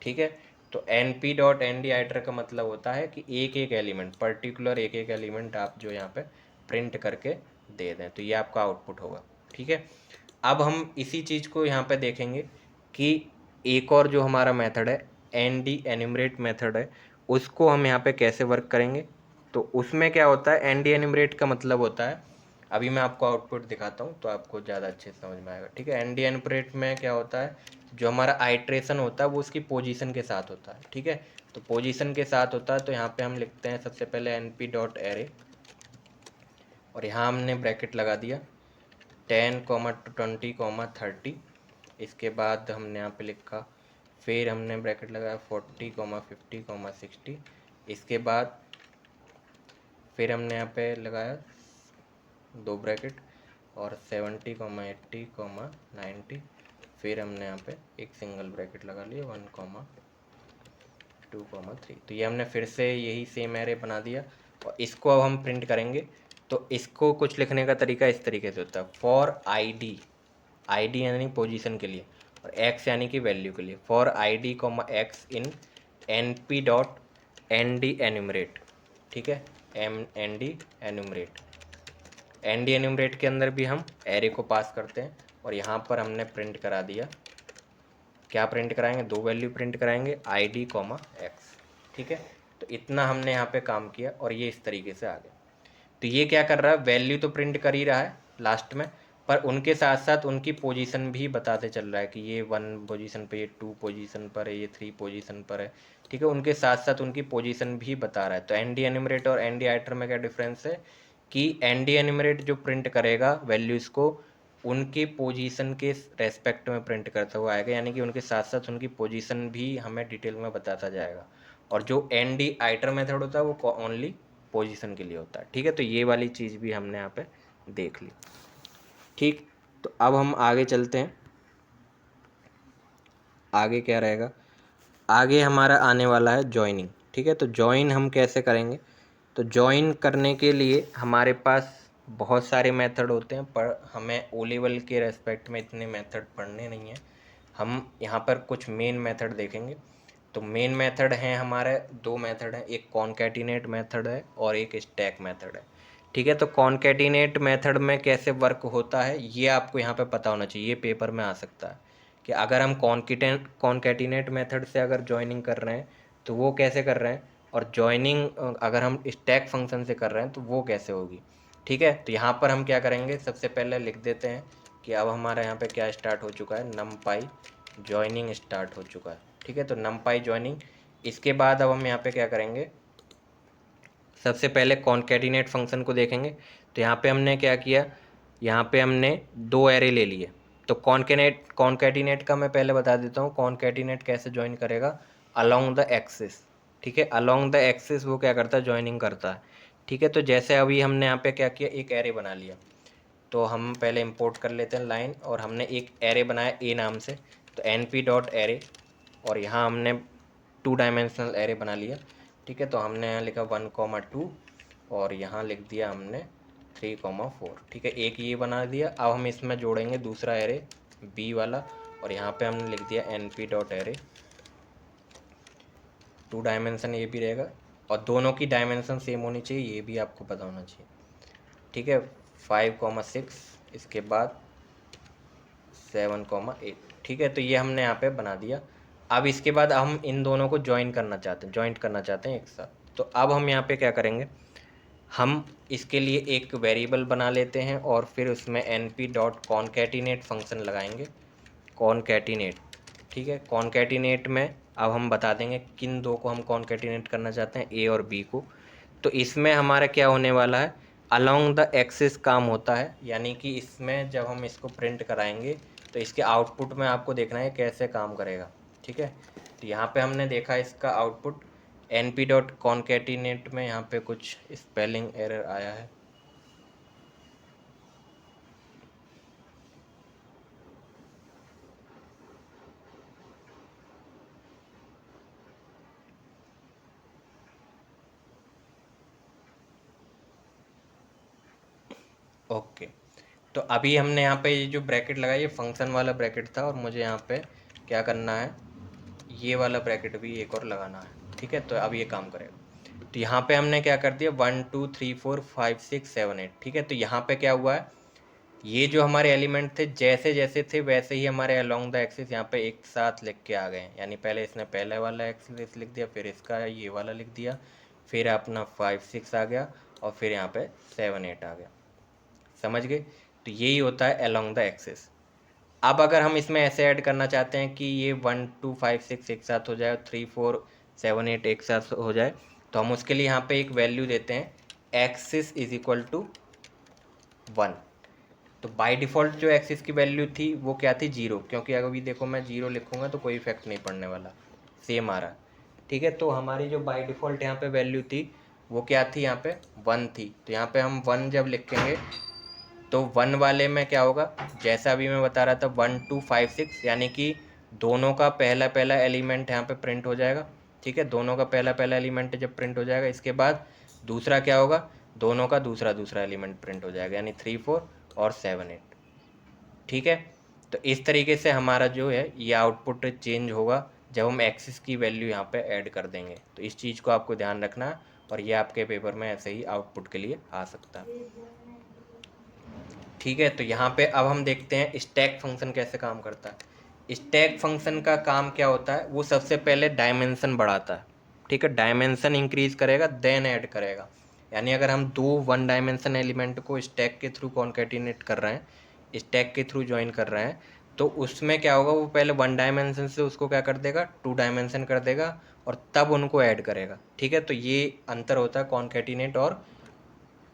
S1: ठीक है, तो np.ndiiter का मतलब होता है कि एक एक एलिमेंट, पर्टिकुलर एक एक एलिमेंट आप जो यहाँ पे प्रिंट करके दे दें, तो ये आपका आउटपुट होगा। ठीक है, अब हम इसी चीज़ को यहाँ पे देखेंगे कि एक और जो हमारा मेथड है nd एन्यूमरेट मेथड है, उसको हम यहाँ पे कैसे वर्क करेंगे। तो उसमें क्या होता है, nd एन्यूमरेट का मतलब होता है, अभी मैं आपको आउटपुट दिखाता हूँ तो आपको ज़्यादा अच्छे से समझ में आएगा। ठीक है, nd एन्यूमरेट में क्या होता है, जो हमारा आइट्रेशन होता है वो उसकी पोजीशन के साथ होता है। ठीक है, तो पोजीशन के साथ होता है, तो यहाँ पे हम लिखते हैं सबसे पहले np डॉट एरे, और यहाँ हमने ब्रैकेट लगा दिया 10, 20, 30। इसके बाद हमने यहाँ पे लिखा, फिर हमने ब्रैकेट लगाया 40, 50, 60। इसके बाद फिर हमने यहाँ पे लगाया 2 ब्रैकेट और 70, 80, 90। फिर हमने यहाँ पे एक सिंगल ब्रैकेट लगा लिया 1, 2, 3। तो ये हमने फिर से यही सेम एरे बना दिया, और इसको अब हम प्रिंट करेंगे। तो इसको कुछ लिखने का तरीका इस तरीके से होता है, फॉर ID, ID यानी पोजीशन के लिए, और X यानी कि वैल्यू के लिए, for ID, X in np dot nd enumerate. ठीक है, nd एन्यूमरेट, nd एन्यूमरेट के अंदर भी हम एरे को पास करते हैं, और यहाँ पर हमने प्रिंट करा दिया, क्या प्रिंट कराएंगे, 2 वैल्यू प्रिंट कराएंगे ID, X। ठीक है, तो इतना हमने यहाँ पे काम किया, और ये इस तरीके से आ गया। तो ये क्या कर रहा है, वैल्यू तो प्रिंट कर ही रहा है लास्ट में, पर उनके साथ साथ उनकी पोजीशन भी बताते चल रहा है कि ये 1 पोजीशन पे, ये 2 पोजीशन पर है, ये 3 पोजीशन पर है। ठीक है, उनके साथ साथ उनकी पोजीशन भी बता रहा है। तो एनडी एन्यूमरेट और एनडी आइटर में क्या डिफरेंस है कि एनडी एन्यूमरेट जो प्रिंट करेगा वैल्यूज़ को, उनके पोजीशन के रेस्पेक्ट में प्रिंट करता हुआ आएगा, यानी कि उनके साथ साथ उनकी पोजीशन भी हमें डिटेल में बताता जाएगा। और जो एनडी आइटर मेथड होता है वो ओनली पोजीशन के लिए होता है। ठीक है, तो ये वाली चीज़ भी हमने यहाँ पे देख ली। ठीक, तो अब हम आगे चलते हैं। आगे क्या रहेगा, आगे हमारा आने वाला है जॉइनिंग। ठीक है, तो जॉइन हम कैसे करेंगे, तो जॉइन करने के लिए हमारे पास बहुत सारे मेथड होते हैं, पर हमें ओ लेवल के रेस्पेक्ट में इतने मेथड पढ़ने नहीं हैं। हम यहाँ पर कुछ मेन मेथड देखेंगे। तो मेन मेथड हैं हमारे 2 मेथड हैं, एक कॉन्कैटिनेट मेथड है और एक स्टैक मेथड है। ठीक है, तो कॉन्कैटिनेट मेथड में कैसे वर्क होता है ये आपको यहाँ पे पता होना चाहिए, ये पेपर में आ सकता है कि अगर हम कॉन्कैटिनेट मेथड से अगर जॉइनिंग कर रहे हैं तो वो कैसे कर रहे हैं, और जॉइनिंग अगर हम स्टैक फंक्शन से कर रहे हैं तो वो कैसे होगी। ठीक है, तो यहाँ पर हम क्या करेंगे, सबसे पहले लिख देते हैं कि अब हमारा यहाँ पे क्या स्टार्ट हो चुका है, नमपाई जॉइनिंग स्टार्ट हो चुका है। ठीक है, तो नमपाई जॉइनिंग, इसके बाद अब हम यहाँ पे क्या करेंगे, सबसे पहले कॉन्कैटिनेट फंक्शन को देखेंगे। तो यहाँ पे हमने क्या किया, यहाँ पे हमने 2 एरे ले लिए। तो कॉन्कैटिनेट का मैं पहले बता देता हूँ, कॉन्कैटिनेट कैसे ज्वाइन करेगा, अलोंग द एक्सिस। ठीक है, अलोंग द एक्सिस वो क्या करता है, ज्वाइनिंग करता है। ठीक है, तो जैसे अभी हमने यहाँ पे क्या किया, एक एरे बना लिया। तो हम पहले इंपोर्ट कर लेते हैं लाइन, और हमने एक एरे बनाया ए नाम से, तो np डॉट एरे, और यहाँ हमने 2 डायमेंशनल एरे बना लिया। ठीक है, तो हमने यहाँ लिखा 1, 2, और यहाँ लिख दिया हमने 3, 4। ठीक है, एक ये बना दिया। अब हम इसमें जोड़ेंगे दूसरा एरे बी वाला, और यहाँ पे हमने लिख दिया np डॉट एरे, 2 डायमेंशन ये भी रहेगा, और दोनों की डायमेंशन सेम होनी चाहिए, ये भी आपको पता होना चाहिए। ठीक है, 5, 6, इसके बाद 7, 8। ठीक है, तो ये हमने यहाँ पे बना दिया। अब इसके बाद हम इन दोनों को जॉइंट करना चाहते हैं एक साथ। तो अब हम यहाँ पे क्या करेंगे, हम इसके लिए एक वेरिएबल बना लेते हैं, और फिर उसमें np डॉट कॉन्कैटिनेट फंक्शन लगाएंगे, कॉन्कैटिनेट। ठीक है, कॉन्कैटिनेट में अब हम बता देंगे किन 2 को हम कॉन्कैटिनेट करना चाहते हैं, ए और बी को। तो इसमें हमारा क्या होने वाला है, अलोंग द एक्सिस काम होता है, यानी कि इसमें जब हम इसको प्रिंट कराएंगे तो इसके आउटपुट में आपको देखना है कैसे काम करेगा। ठीक है, तो यहाँ पे हमने देखा इसका आउटपुट np डॉट कॉन्कैटिनेट में यहाँ पे कुछ स्पेलिंग एरर आया है। ओके, तो अभी हमने यहाँ पे ये जो ब्रैकेट लगाई ये फंक्शन वाला ब्रैकेट था, और मुझे यहाँ पे क्या करना है, ये वाला ब्रैकेट भी एक और लगाना है। ठीक है, तो अब ये काम करेगा। तो यहाँ पे हमने क्या कर दिया, 1, 2, 3, 4, 5, 6, 7, 8। ठीक है, तो यहाँ पे क्या हुआ है, ये जो हमारे एलिमेंट थे जैसे जैसे थे वैसे ही हमारे अलोंग द एक्सिस यहाँ पे एक साथ लिख के आ गए हैं। यानी पहले इसने पहले वाला एक्सिस लिख दिया, फिर इसका ये वाला लिख दिया, फिर अपना 5, 6 आ गया, और फिर यहाँ पे 7, 8 आ गया। समझ गए, तो यही होता है अलोंग द एक्सिस। अब अगर हम इसमें ऐसे ऐड करना चाहते हैं कि ये 1, 2, 5, 6 एक साथ हो जाए, 3, 4 7 8 एक साथ हो जाए, तो हम उसके लिए यहाँ पे एक वैल्यू देते हैं एक्सिस इज इक्वल टू 1। तो बाय डिफ़ॉल्ट जो एक्सिस की वैल्यू थी वो क्या थी, 0, क्योंकि अभी देखो मैं 0 लिखूँगा तो कोई इफेक्ट नहीं पड़ने वाला, सेम आ रहा। ठीक है, तो हमारी जो बाय डिफ़ॉल्ट यहाँ पे वैल्यू थी वो क्या थी, यहाँ पे 1 थी। तो यहाँ पे हम 1 जब लिखेंगे तो 1 वाले में क्या होगा, जैसा अभी मैं बता रहा था 1 2 5 6, यानी कि दोनों का पहला पहला एलिमेंट यहाँ पे प्रिंट हो जाएगा। ठीक है, दोनों का पहला पहला एलिमेंट जब प्रिंट हो जाएगा, इसके बाद दूसरा क्या होगा, दोनों का दूसरा दूसरा एलिमेंट प्रिंट हो जाएगा, यानी 3 4 और 7 8। ठीक है, तो इस तरीके से हमारा जो है ये आउटपुट चेंज होगा जब हम एक्सिस की वैल्यू यहाँ पे ऐड कर देंगे। तो इस चीज़ को आपको ध्यान रखना है, और ये आपके पेपर में ऐसे ही आउटपुट के लिए आ सकता है। ठीक है, तो यहाँ पे अब हम देखते हैं स्टैक फंक्शन कैसे काम करता है। स्टैक फंक्शन का काम क्या होता है, वो सबसे पहले डायमेंशन बढ़ाता है। ठीक है, डायमेंशन इंक्रीज करेगा देन ऐड करेगा। यानी अगर हम दो 1 डायमेंशन एलिमेंट को स्टैक के थ्रू कॉन्केटिनेट कर रहे हैं, स्टैक के थ्रू ज्वाइन कर रहे हैं, तो उसमें क्या होगा, वो पहले 1 डायमेंशन से उसको क्या कर देगा, 2 डायमेंशन कर देगा और तब उनको ऐड करेगा। ठीक है, तो ये अंतर होता है कॉन्केटिनेट और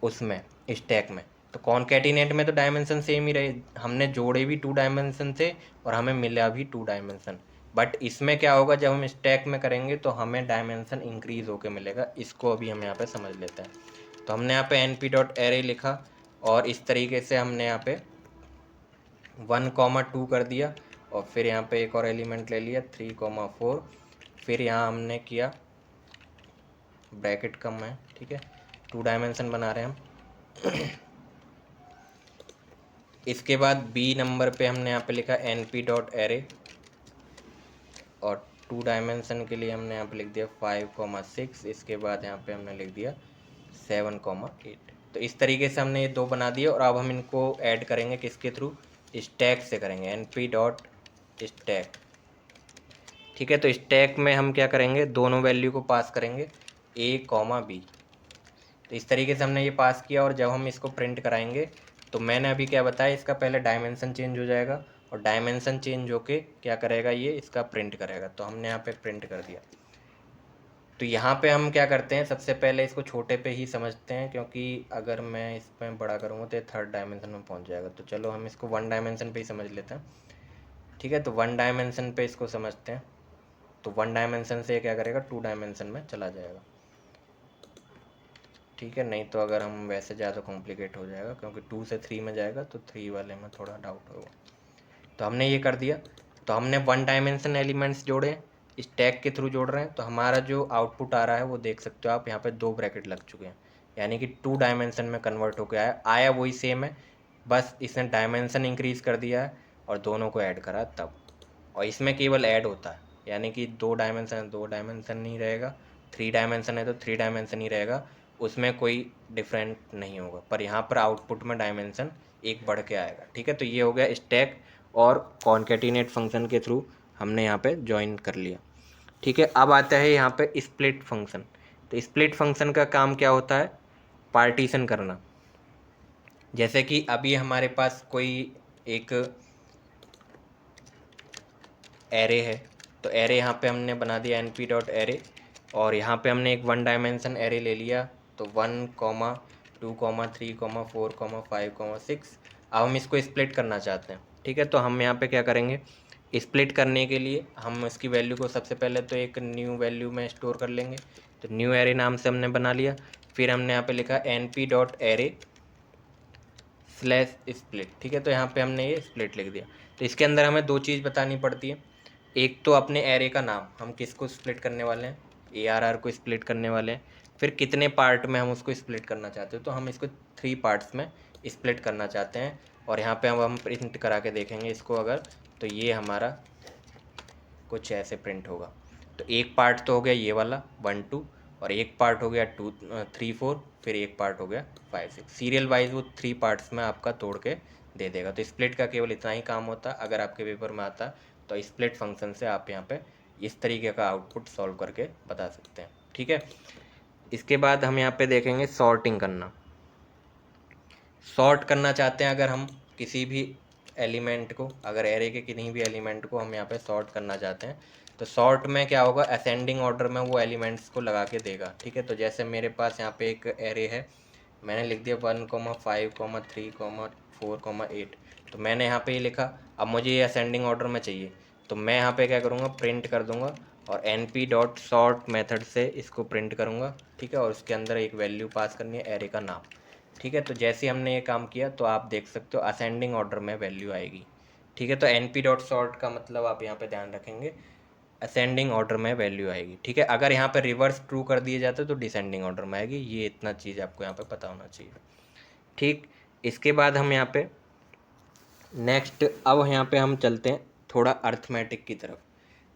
S1: उसमें स्टैक में। तो कॉन्केटिनेट में तो डायमेंशन सेम ही रहे, हमने जोड़े भी 2 डायमेंशन से और हमें मिला भी 2 डायमेंशन। बट इसमें क्या होगा, जब हम स्टैक में करेंगे तो हमें डायमेंशन इंक्रीज होके मिलेगा। इसको अभी हम यहाँ पे समझ लेते हैं। तो हमने यहाँ पे np.array लिखा और इस तरीके से हमने यहाँ पे 1 2 कर दिया और फिर यहाँ पे एक और एलिमेंट ले लिया 3 4। फिर यहाँ हमने किया ब्रैकेट कम है, ठीक है, 2 डायमेंशन बना रहे हैं हम। इसके बाद बी नंबर पे हमने यहाँ पे लिखा np.array और 2 डायमेंशन के लिए हमने यहाँ पे लिख दिया 5 6। इसके बाद यहाँ पे हमने लिख दिया 7 8। तो इस तरीके से हमने ये 2 बना दिए और अब हम इनको ऐड करेंगे किसके थ्रू, स्टैक से करेंगे, np.stack। ठीक है, तो स्टैक में हम क्या करेंगे, दोनों वैल्यू को पास करेंगे a, b। तो इस तरीके से हमने ये पास किया और जब हम इसको प्रिंट कराएंगे तो मैंने अभी क्या बताया, इसका पहले डायमेंशन चेंज हो जाएगा और डायमेंशन चेंज होके क्या करेगा, ये इसका प्रिंट करेगा। तो हमने यहाँ पे प्रिंट कर दिया। तो यहाँ पे हम क्या करते हैं, सबसे पहले इसको छोटे पे ही समझते हैं, क्योंकि अगर मैं इसमें बड़ा करूँगा तो ये 3rd डायमेंशन में पहुँच जाएगा। तो चलो हम इसको 1 डायमेंशन पे ही समझ लेते हैं। ठीक है, तो 1 डायमेंशन पे इसको समझते हैं। तो 1 डायमेंशन से क्या करेगा, 2 डायमेंशन में चला जाएगा। ठीक है, नहीं तो अगर हम वैसे ज़्यादा कॉम्प्लिकेट हो जाएगा, क्योंकि 2 से 3 में जाएगा तो 3 वाले में थोड़ा डाउट होगा। तो हमने ये कर दिया। तो हमने 1 डायमेंशन एलिमेंट्स जोड़े, स्टैक के थ्रू जोड़ रहे हैं। तो हमारा जो आउटपुट आ रहा है वो देख सकते हो आप, यहाँ पे 2 ब्रैकेट लग चुके हैं, यानी कि 2 डायमेंशन में कन्वर्ट होकर आया वही सेम है, बस इसने डायमेंशन इंक्रीज़ कर दिया है और दोनों को ऐड करा तब। और इसमें केवल ऐड होता है, यानी कि 2 डायमेंशन 2 डायमेंशन नहीं रहेगा, 3 डायमेंशन है तो 3 डायमेंशन ही रहेगा, उसमें कोई डिफरेंट नहीं होगा। पर यहाँ पर आउटपुट में डायमेंशन एक बढ़ के आएगा। ठीक है, तो ये हो गया स्टैक और कॉन्केटिनेट फंक्शन के थ्रू हमने यहाँ पे ज्वाइन कर लिया। ठीक है, अब आता है यहाँ पे स्प्लिट फंक्शन। तो स्प्लिट फंक्शन का काम क्या होता है, पार्टीशन करना। जैसे कि अभी हमारे पास कोई एक एरे है, तो एरे यहाँ पे हमने बना दिया np.array और यहाँ पे हमने एक 1 डायमेंशन एरे ले लिया। तो 1 2 3 4 5 6। अब हम इसको स्प्लिट करना चाहते हैं। ठीक है, तो हम यहाँ पे क्या करेंगे, स्प्लिट करने के लिए हम इसकी वैल्यू को सबसे पहले तो एक न्यू वैल्यू में स्टोर कर लेंगे। तो न्यू एरे नाम से हमने बना लिया। फिर हमने यहाँ पे लिखा np.array /split। ठीक है, तो यहाँ पे हमने ये स्प्लिट लिख दिया। तो इसके अंदर हमें 2 चीज़ बतानी पड़ती है। एक तो अपने एरे का नाम, हम किसको स्प्लिट करने वाले हैं, ARR को स्प्लिट करने वाले हैं। फिर कितने पार्ट में हम उसको स्प्लिट करना चाहते हो, तो हम इसको 3 पार्ट्स में स्प्लिट करना चाहते हैं। और यहाँ पे हम प्रिंट करा के देखेंगे इसको अगर, तो ये हमारा कुछ ऐसे प्रिंट होगा। तो एक पार्ट तो हो गया ये वाला 1 2, और एक पार्ट हो गया 2 3 4, फिर एक पार्ट हो गया 5 6। सीरियल वाइज वो 3 पार्ट्स में आपका तोड़ के दे देगा। तो स्प्लिट का केवल इतना ही काम होता। अगर आपके पेपर में आता तो स्प्लिट फंक्शन से आप यहाँ पे इस तरीके का आउटपुट सॉल्व करके बता सकते हैं। ठीक है, इसके बाद हम यहाँ पे देखेंगे सॉर्टिंग करना। सॉर्ट करना चाहते हैं अगर हम किसी भी एलिमेंट को, अगर एरे के किन्हीं भी एलिमेंट को हम यहाँ पे सॉर्ट करना चाहते हैं, तो सॉर्ट में क्या होगा, असेंडिंग ऑर्डर में वो एलिमेंट्स को लगा के देगा। ठीक है, तो जैसे मेरे पास यहाँ पे एक एरे है, मैंने लिख दिया 1,5,3,4,8, तो मैंने यहाँ पे ये लिखा। अब मुझे ये असेंडिंग ऑर्डर में चाहिए, तो मैं यहाँ पे क्या करूँगा, प्रिंट कर दूँगा और np.sort मेथड से इसको प्रिंट करूँगा। ठीक है, और उसके अंदर एक वैल्यू पास करनी है, एरे का नाम। ठीक है, तो जैसे हमने ये काम किया तो आप देख सकते हो असेंडिंग ऑर्डर में वैल्यू आएगी। ठीक है, तो np.sort का मतलब आप यहाँ पे ध्यान रखेंगे, असेंडिंग ऑर्डर में वैल्यू आएगी। ठीक है, अगर यहाँ पे रिवर्स ट्रू कर दिए जाते तो डिसेंडिंग ऑर्डर में आएगी। ये इतना चीज़ आपको यहाँ पे पता होना चाहिए। ठीक, इसके बाद हम यहाँ पे नेक्स्ट, अब यहाँ पे हम चलते हैं थोड़ा अर्थमेटिक की तरफ।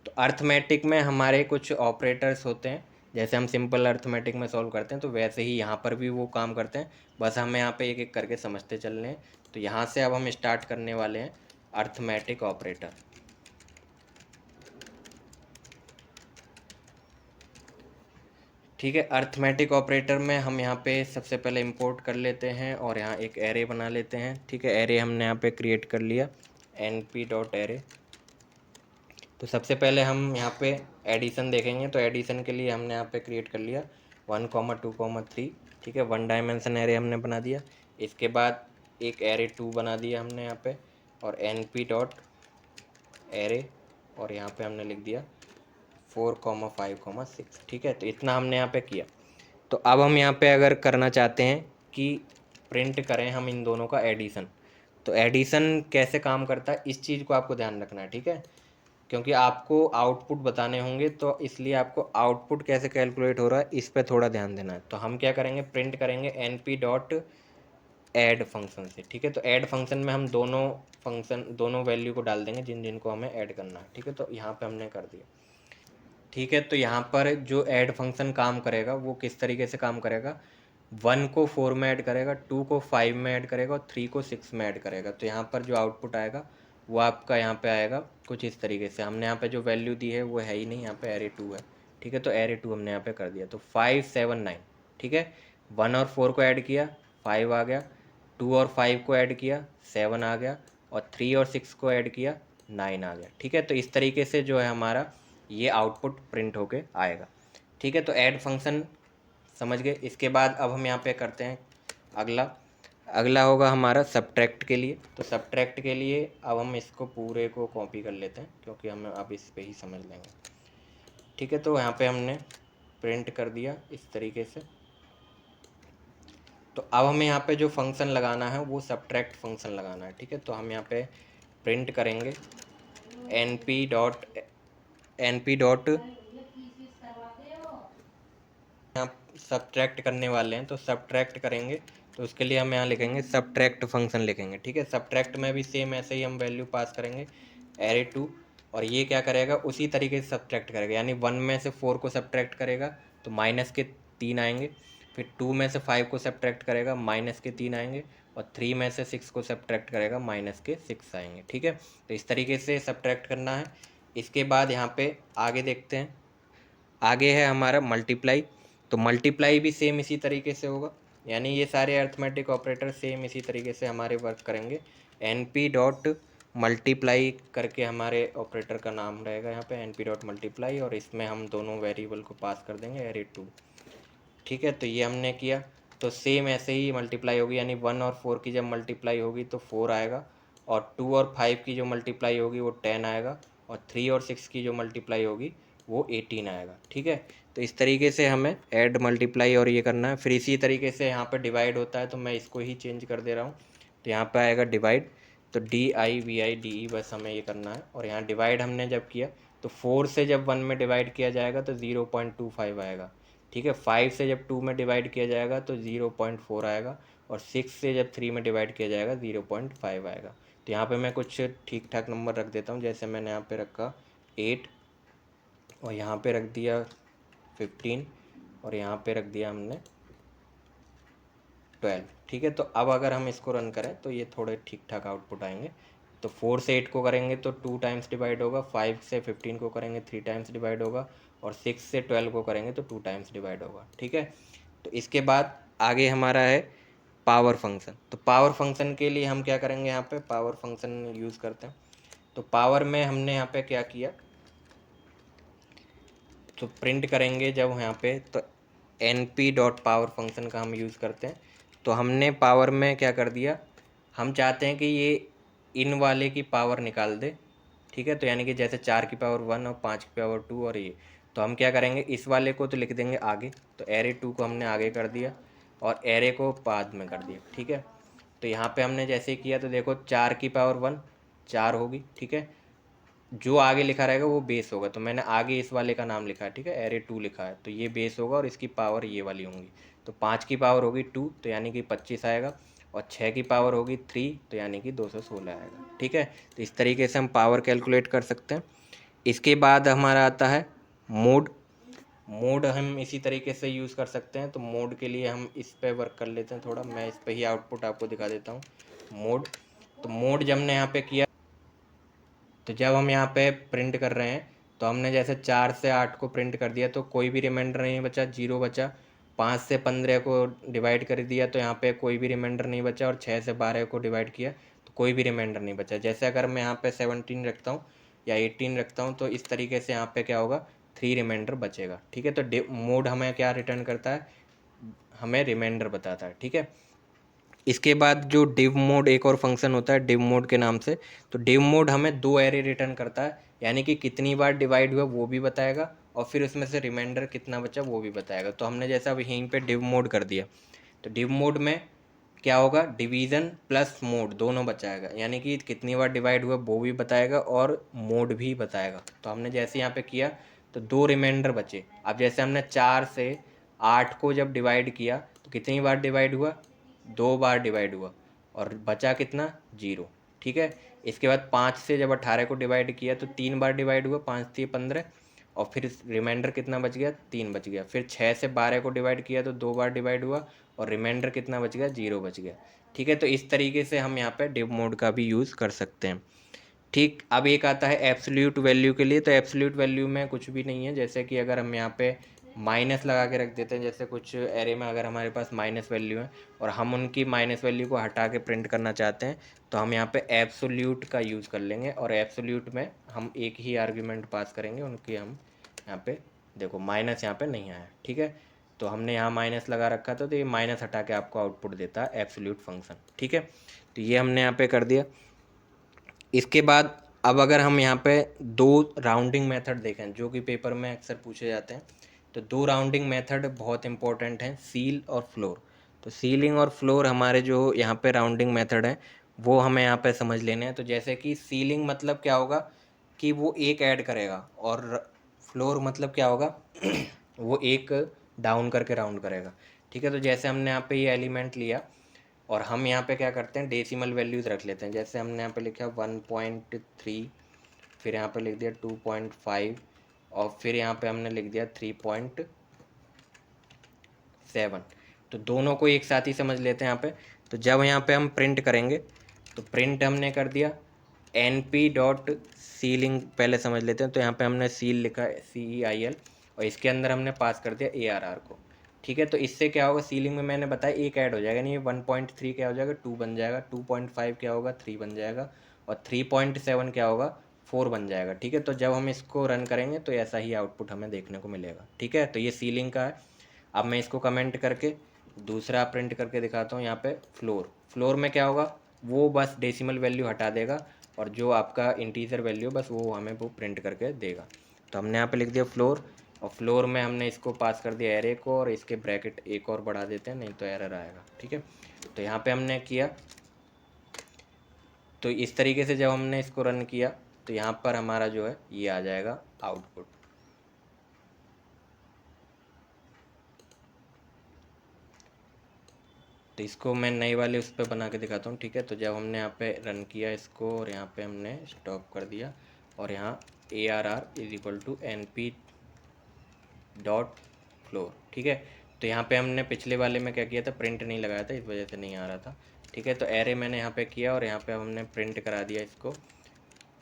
S1: तो अर्थमेटिक में हमारे कुछ ऑपरेटर्स होते हैं, जैसे हम सिंपल अर्थमेटिक में सॉल्व करते हैं तो वैसे ही यहाँ पर भी वो काम करते हैं, बस हमें यहाँ पे एक एक करके समझते चल रहे हैं। तो यहाँ से अब हम स्टार्ट करने वाले हैं अर्थमेटिक ऑपरेटर। ठीक है, अर्थमेटिक ऑपरेटर में हम यहाँ पे सबसे पहले इंपोर्ट कर लेते हैं और यहाँ एक एरे बना लेते हैं। ठीक है, एरे हमने यहाँ पे क्रिएट कर लिया, np.array। तो सबसे पहले हम यहाँ पे एडिशन देखेंगे, तो एडिशन के लिए हमने यहाँ पे क्रिएट कर लिया 1,2,3। ठीक है, 1 डायमेंशन एरे हमने बना दिया। इसके बाद एक एरे 2 बना दिया हमने यहाँ पे, और np.array, और यहाँ पे हमने लिख दिया 4,5,6। ठीक है, तो इतना हमने यहाँ पे किया। तो अब हम यहाँ पे अगर करना चाहते हैं कि प्रिंट करें हम इन दोनों का एडिशन, तो एडिशन कैसे काम करता है इस चीज़ को आपको ध्यान रखना है। ठीक है, क्योंकि आपको आउटपुट बताने होंगे, तो इसलिए आपको आउटपुट कैसे कैलकुलेट हो रहा है इस पर थोड़ा ध्यान देना है। तो हम क्या करेंगे, प्रिंट करेंगे np.add फंक्शन से। ठीक है, तो ऐड फंक्शन में हम दोनों वैल्यू को डाल देंगे जिनको हमें ऐड करना है। ठीक है, तो यहाँ पे हमने कर दिया। ठीक है, तो यहाँ पर जो ऐड फंक्शन काम करेगा वो किस तरीके से काम करेगा, 1 को 4 में ऐड करेगा, 2 को 5 में ऐड करेगा और 3 को 6 में ऐड करेगा। तो यहाँ पर जो आउटपुट आएगा वो आपका यहाँ पे आएगा कुछ इस तरीके से। हमने यहाँ पे जो वैल्यू दी है वो है ही नहीं, यहाँ पे एरे 2 है। ठीक है, तो एरे 2 हमने यहाँ पे कर दिया, तो 5, 7, 9। ठीक है, 1 और 4 को ऐड किया, 5 आ गया, 2 और 5 को ऐड किया, 7 आ गया, और 3 और 6 को ऐड किया, 9 आ गया। ठीक है, तो इस तरीके से जो है हमारा ये आउटपुट प्रिंट होके आएगा। ठीक है, तो ऐड फंक्शन समझ गए। इसके बाद अब हम यहाँ पे करते हैं अगला होगा हमारा सब्ट्रैक्ट के लिए। तो सब्ट्रैक्ट के लिए अब हम इसको पूरे को कॉपी कर लेते हैं, क्योंकि हम अब इस पे ही समझ लेंगे। ठीक है, तो यहाँ पे हमने प्रिंट कर दिया इस तरीके से। तो अब हमें यहाँ पे जो फंक्शन लगाना है वो सब्ट्रैक्ट फंक्शन लगाना है। ठीक है, तो हम यहाँ पे प्रिंट करेंगे np.np. यहाँ सब्ट्रैक्ट करने वाले हैं, तो सब्ट्रैक्ट करेंगे तो उसके लिए हम यहाँ लिखेंगे सब्ट्रैक्ट फंक्शन लिखेंगे। ठीक है, सब्ट्रैक्ट में भी सेम ऐसे ही हम वैल्यू पास करेंगे एरे 2, और ये क्या करेगा उसी तरीके से सब्ट्रैक्ट करेगा, यानी 1 में से 4 को सब्ट्रैक्ट करेगा तो माइनस के 3 आएंगे, फिर 2 में से 5 को सब्ट्रैक्ट करेगा माइनस के 3 आएंगे, और 3 में से 6 को सब्ट्रैक्ट करेगा माइनस के 6 आएंगे। ठीक है, तो इस तरीके से सब्ट्रैक्ट करना है। इसके बाद यहाँ पे आगे देखते हैं, आगे है हमारा मल्टीप्लाई। तो मल्टीप्लाई भी सेम इसी तरीके से होगा, यानी ये सारे अर्थमेटिक ऑपरेटर सेम इसी तरीके से हमारे वर्क करेंगे। np.multiply करके हमारे ऑपरेटर का नाम रहेगा यहाँ पे np.multiply, और इसमें हम दोनों वेरिएबल को पास कर देंगे एरे 2। ठीक है, तो ये हमने किया। तो सेम ऐसे ही मल्टीप्लाई होगी, यानी 1 और 4 की जब मल्टीप्लाई होगी तो 4 आएगा, और 2 और 5 की जो मल्टीप्लाई होगी वो 10 आएगा, और 3 और 6 की जो मल्टीप्लाई होगी वो 18 आएगा। ठीक है, तो इस तरीके से हमें ऐड, मल्टीप्लाई और ये करना है। फिर इसी तरीके से यहाँ पे डिवाइड होता है, तो मैं इसको ही चेंज कर दे रहा हूँ, तो यहाँ पे आएगा डिवाइड, तो DIVIDE बस हमें ये करना है। और यहाँ डिवाइड हमने जब किया तो 4 से जब 1 में डिवाइड किया जाएगा तो 0.25 आएगा। ठीक है, 5 से जब 2 में डिवाइड किया जाएगा तो 0.4 आएगा, और 6 से जब 3 में डिवाइड किया जाएगा 0.5 आएगा। तो यहाँ पे मैं कुछ ठीक ठाक नंबर रख देता हूँ, जैसे मैंने यहाँ पे रखा 8, और यहाँ पे रख दिया 15, और यहाँ पे रख दिया हमने 12। ठीक है, तो अब अगर हम इसको रन करें तो ये थोड़े ठीक ठाक आउटपुट आएंगे। तो 4 से 8 को करेंगे तो 2 टाइम्स डिवाइड होगा, 5 से 15 को करेंगे 3 टाइम्स डिवाइड होगा, और 6 से 12 को करेंगे तो 2 टाइम्स डिवाइड होगा। ठीक है, तो इसके बाद आगे हमारा है पावर फंक्शन। तो पावर फंक्शन के लिए हम क्या करेंगे, यहाँ पे पावर फंक्शन यूज़ करते हैं। तो पावर में हमने यहाँ पे क्या किया, तो प्रिंट करेंगे जब यहाँ पे, तो np डॉट पावर फंक्शन का हम यूज़ करते हैं। तो हमने पावर में क्या कर दिया, हम चाहते हैं कि ये इन वाले की पावर निकाल दे, ठीक है। तो यानी कि जैसे 4 की पावर 1 और 5 की पावर 2 और ये, तो हम क्या करेंगे, इस वाले को तो लिख देंगे आगे, तो एरे 2 को हमने आगे कर दिया और एरे को बाद में कर दिया, ठीक है। तो यहाँ पे हमने जैसे किया तो देखो 4 की पावर 1 4 होगी, ठीक है। जो आगे लिखा रहेगा वो बेस होगा, तो मैंने आगे इस वाले का नाम लिखा है, ठीक है, एरे 2 लिखा है, तो ये बेस होगा और इसकी पावर ये वाली होंगी। तो 5 की पावर होगी 2, तो यानी कि 25 आएगा, और 6 की पावर होगी 3, तो यानी कि 216 आएगा, ठीक है। तो इस तरीके से हम पावर कैलकुलेट कर सकते हैं। इसके बाद हमारा आता है मोड। मोड हम इसी तरीके से यूज़ कर सकते हैं। तो मोड के लिए हम इस पे वर्क कर लेते हैं थोड़ा, मैं इस पे ही आउटपुट आपको दिखा देता हूँ। मोड, तो मोड जब हमने यहाँ पे किया, तो जब हम यहाँ पे प्रिंट कर रहे हैं, तो हमने जैसे 4 से 8 को प्रिंट कर दिया तो कोई भी रिमाइंडर नहीं बचा, 0 बचा। 5 से 15 को डिवाइड कर दिया तो यहाँ पे कोई भी रिमाइंडर नहीं बचा, और 6 से 12 को डिवाइड किया तो कोई भी रिमाइंडर नहीं बचा। जैसे अगर मैं यहाँ पे 17 रखता हूँ या 18 रखता हूँ, तो इस तरीके से यहाँ पे क्या होगा, 3 रिमाइंडर बचेगा, ठीक है। तो मोड हमें क्या रिटर्न करता है, हमें रिमाइंडर बताता है, ठीक है। इसके बाद जो डिव मोड एक और फंक्शन होता है डिव मोड के नाम से, तो डिव मोड हमें 2 एरे रिटर्न करता है, यानी कि कितनी बार डिवाइड हुआ वो भी बताएगा, और फिर उसमें से रिमाइंडर कितना बचा वो भी बताएगा। तो हमने जैसा अब यहीं पे डिव मोड कर दिया, तो डिव मोड में क्या होगा, डिवीज़न प्लस मोड दोनों बचाएगा, यानी कि कितनी बार डिवाइड हुआ वो भी बताएगा और मोड भी बताएगा। तो हमने जैसे यहाँ पे किया तो 2 रिमाइंडर बचे। अब जैसे हमने 4 से 8 को जब डिवाइड किया तो कितनी बार डिवाइड हुआ, 2 बार डिवाइड हुआ, और बचा कितना, 0, ठीक है। इसके बाद 5 से जब 18 को डिवाइड किया तो 3 बार डिवाइड हुआ, 5 3 15, और फिर रिमाइंडर कितना बच गया, 3 बच गया। फिर 6 से 12 को डिवाइड किया तो 2 बार डिवाइड हुआ, और रिमाइंडर कितना बच गया, 0 बच गया, ठीक है। तो इस तरीके से हम यहाँ पे डिव मोड का भी यूज़ कर सकते हैं, ठीक। अब एक आता है एब्सोल्यूट वैल्यू के लिए। तो एब्सोल्यूट वैल्यू में कुछ भी नहीं है, जैसे कि अगर हम यहाँ पे माइनस लगा के रख देते हैं, जैसे कुछ एरे में अगर हमारे पास माइनस वैल्यू है और हम उनकी माइनस वैल्यू को हटा के प्रिंट करना चाहते हैं, तो हम यहाँ पे एब्सोल्यूट का यूज़ कर लेंगे, और एब्सोल्यूट में हम एक ही आर्ग्यूमेंट पास करेंगे, उनकी हम यहाँ पे देखो माइनस यहाँ पे नहीं आया, ठीक है। तो हमने यहाँ माइनस लगा रखा था, तो ये माइनस हटा के आपको आउटपुट देता है एब्सोल्यूट फंक्शन, ठीक है। तो ये हमने यहाँ पे कर दिया। इसके बाद अब अगर हम यहाँ पे 2 राउंडिंग मेथड देखें जो कि पेपर में अक्सर पूछे जाते हैं, तो 2 राउंडिंग मेथड बहुत इंपॉर्टेंट हैं, सील और फ्लोर। तो सीलिंग और फ्लोर हमारे जो यहाँ पे राउंडिंग मेथड हैं वो हमें यहाँ पे समझ लेने हैं। तो जैसे कि सीलिंग मतलब क्या होगा कि वो एक ऐड करेगा, और फ्लोर मतलब क्या होगा वो एक डाउन करके राउंड करेगा, ठीक है। तो जैसे हमने यहाँ पे ये एलिमेंट लिया और हम यहाँ पे क्या करते हैं, डेसिमल वैल्यूज़ रख लेते हैं। जैसे हमने यहाँ पे लिखा 1.3, फिर यहाँ पे लिख दिया 2.5, और फिर यहाँ पे हमने लिख दिया 3.7। तो दोनों को एक साथ ही समझ लेते हैं यहाँ पे। तो जब यहाँ पे हम प्रिंट करेंगे, तो प्रिंट हमने कर दिया np डॉट सीलिंग, पहले समझ लेते हैं। तो यहाँ पे हमने सील लिखा है CEIL, और इसके अंदर हमने पास कर दिया ARR को, ठीक है। तो इससे क्या होगा, सीलिंग में मैंने बताया एक ऐड हो जाएगा, नहीं 1.3 क्या हो जाएगा, 2 बन जाएगा, 2.5 क्या होगा, 3 बन जाएगा, और 3.7 क्या होगा, 4 बन जाएगा, ठीक है। तो जब हम इसको रन करेंगे तो ऐसा ही आउटपुट हमें देखने को मिलेगा, ठीक है। तो ये सीलिंग का है। अब मैं इसको कमेंट करके दूसरा प्रिंट करके दिखाता हूँ। यहाँ पे फ्लोर, फ्लोर में क्या होगा, वो बस डेसिमल वैल्यू हटा देगा, और जो आपका इंटीजर वैल्यू बस वो हमें वो प्रिंट करके देगा। तो हमने यहाँ पे लिख दिया फ्लोर, और फ्लोर में हमने इसको पास कर दिया एरे को, और इसके ब्रैकेट एक और बढ़ा देते हैं, नहीं तो एरर आएगा, ठीक है। तो यहाँ पे हमने किया, तो इस तरीके से जब हमने इसको रन किया तो यहाँ पर हमारा जो है ये आ जाएगा आउटपुट। तो इसको मैं नई वाले उस पर बना के दिखाता हूँ, ठीक है। तो जब हमने यहाँ पे रन किया इसको, और यहाँ पे हमने स्टॉप कर दिया, और यहाँ ARR is equal to NP dot floor, ठीक है। तो यहाँ पे हमने पिछले वाले में क्या किया था, प्रिंट नहीं लगाया था, इस वजह से नहीं आ रहा था, ठीक है। तो एरे मैंने यहाँ पे किया, और यहाँ पे हमने प्रिंट करा दिया इसको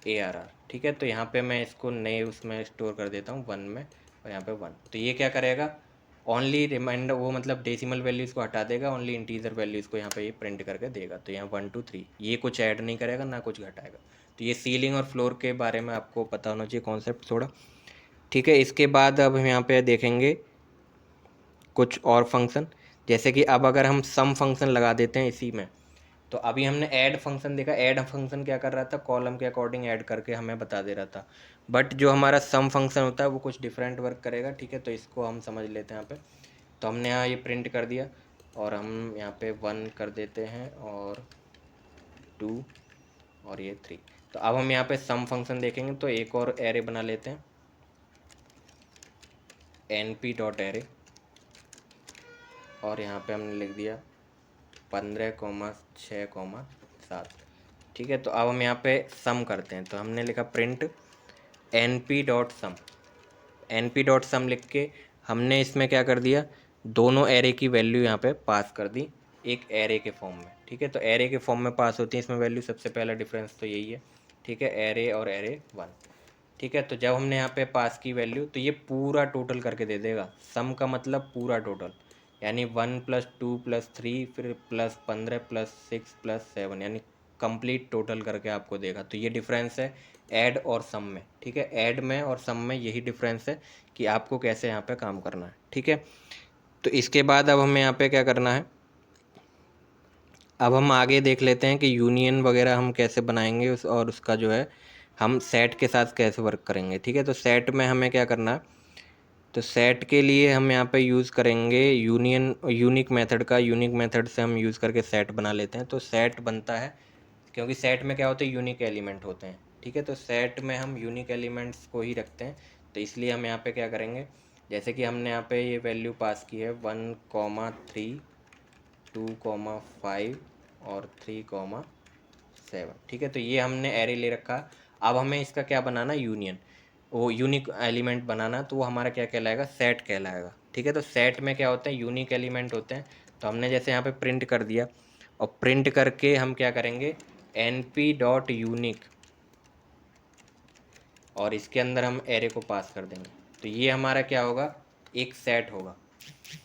S1: ARR, ठीक है। तो यहाँ पे मैं इसको नए उसमें स्टोर कर देता हूँ 1 में, और यहाँ पे 1। तो ये क्या करेगा, ओनली रिमाइंडर, वो मतलब डेसिमल वैल्यूज़ को हटा देगा, ओनली इंटीजर वैल्यूज़ को यहाँ पे ये प्रिंट करके देगा। तो यहाँ 1 2 3, ये कुछ ऐड नहीं करेगा ना कुछ घटाएगा। तो ये सीलिंग और फ्लोर के बारे में आपको पता होना चाहिए कॉन्सेप्ट थोड़ा, ठीक है, इसके बाद अब हम यहाँ पे देखेंगे कुछ और फंक्शन, जैसे कि अब अगर हम सम फंक्शन लगा देते हैं इसी में, तो अभी हमने ऐड फंक्शन देखा। ऐड फंक्शन क्या कर रहा था, कॉलम के अकॉर्डिंग ऐड करके हमें बता दे रहा था, बट जो हमारा सम फंक्शन होता है वो कुछ डिफरेंट वर्क करेगा। ठीक है, तो इसको हम समझ लेते हैं यहाँ पे। तो हमने यहाँ ये प्रिंट कर दिया और हम यहाँ पे 1 कर देते हैं और 2 और ये 3। तो अब हम यहाँ पे सम फंक्शन देखेंगे, तो एक और एरे बना लेते हैं, np.array, और यहाँ पे हमने लिख दिया 15,6,7। ठीक है, तो अब हम यहाँ पे सम करते हैं, तो हमने लिखा प्रिंट np.sum। np.sum लिख के हमने इसमें क्या कर दिया, दोनों एरे की वैल्यू यहाँ पे पास कर दी एक एरे के फॉर्म में। ठीक है, तो एरे के फॉर्म में पास होती है इसमें वैल्यू, सबसे पहला डिफरेंस तो यही है। ठीक है, एरे और एरे 1। ठीक है, तो जब हमने यहाँ पे पास की वैल्यू, तो ये पूरा टोटल करके दे देगा। सम का मतलब पूरा टोटल, यानी 1 + 2 + 3 फिर प्लस 15 + 6 + 7, यानी कंप्लीट टोटल करके आपको देगा। तो ये डिफरेंस है ऐड और सम में। ठीक है, ऐड में और सम में यही डिफरेंस है कि आपको कैसे यहाँ पे काम करना है। ठीक है, तो इसके बाद अब हमें यहाँ पे क्या करना है, अब हम आगे देख लेते हैं कि यूनियन वगैरह हम कैसे बनाएंगे और उसका जो है हम सेट के साथ कैसे वर्क करेंगे। ठीक है, तो सेट में हमें क्या करना है, तो सेट के लिए हम यहाँ पे यूज़ करेंगे यूनिक मेथड का। यूनिक मेथड से हम यूज़ करके सेट बना लेते हैं। तो सेट बनता है, क्योंकि सेट में क्या होता है, यूनिक एलिमेंट होते हैं। ठीक है, तो सेट में हम यूनिक एलिमेंट्स को ही रखते हैं, तो इसलिए हम यहाँ पे क्या करेंगे, जैसे कि हमने यहाँ पे ये वैल्यू पास की है 1,3, 2,5 और 3,7। ठीक है, तो ये हमने एरे ले रखा। अब हमें इसका क्या बनाना, यूनियन, वो यूनिक एलिमेंट बनाना, तो वो हमारा क्या कहलाएगा, सेट कहलाएगा। ठीक है, तो सेट में क्या होता है, यूनिक एलिमेंट होते हैं। तो हमने जैसे यहाँ पे प्रिंट कर दिया, और प्रिंट करके हम क्या करेंगे, np.unique, और इसके अंदर हम एरे को पास कर देंगे। तो ये हमारा क्या होगा, एक सेट होगा।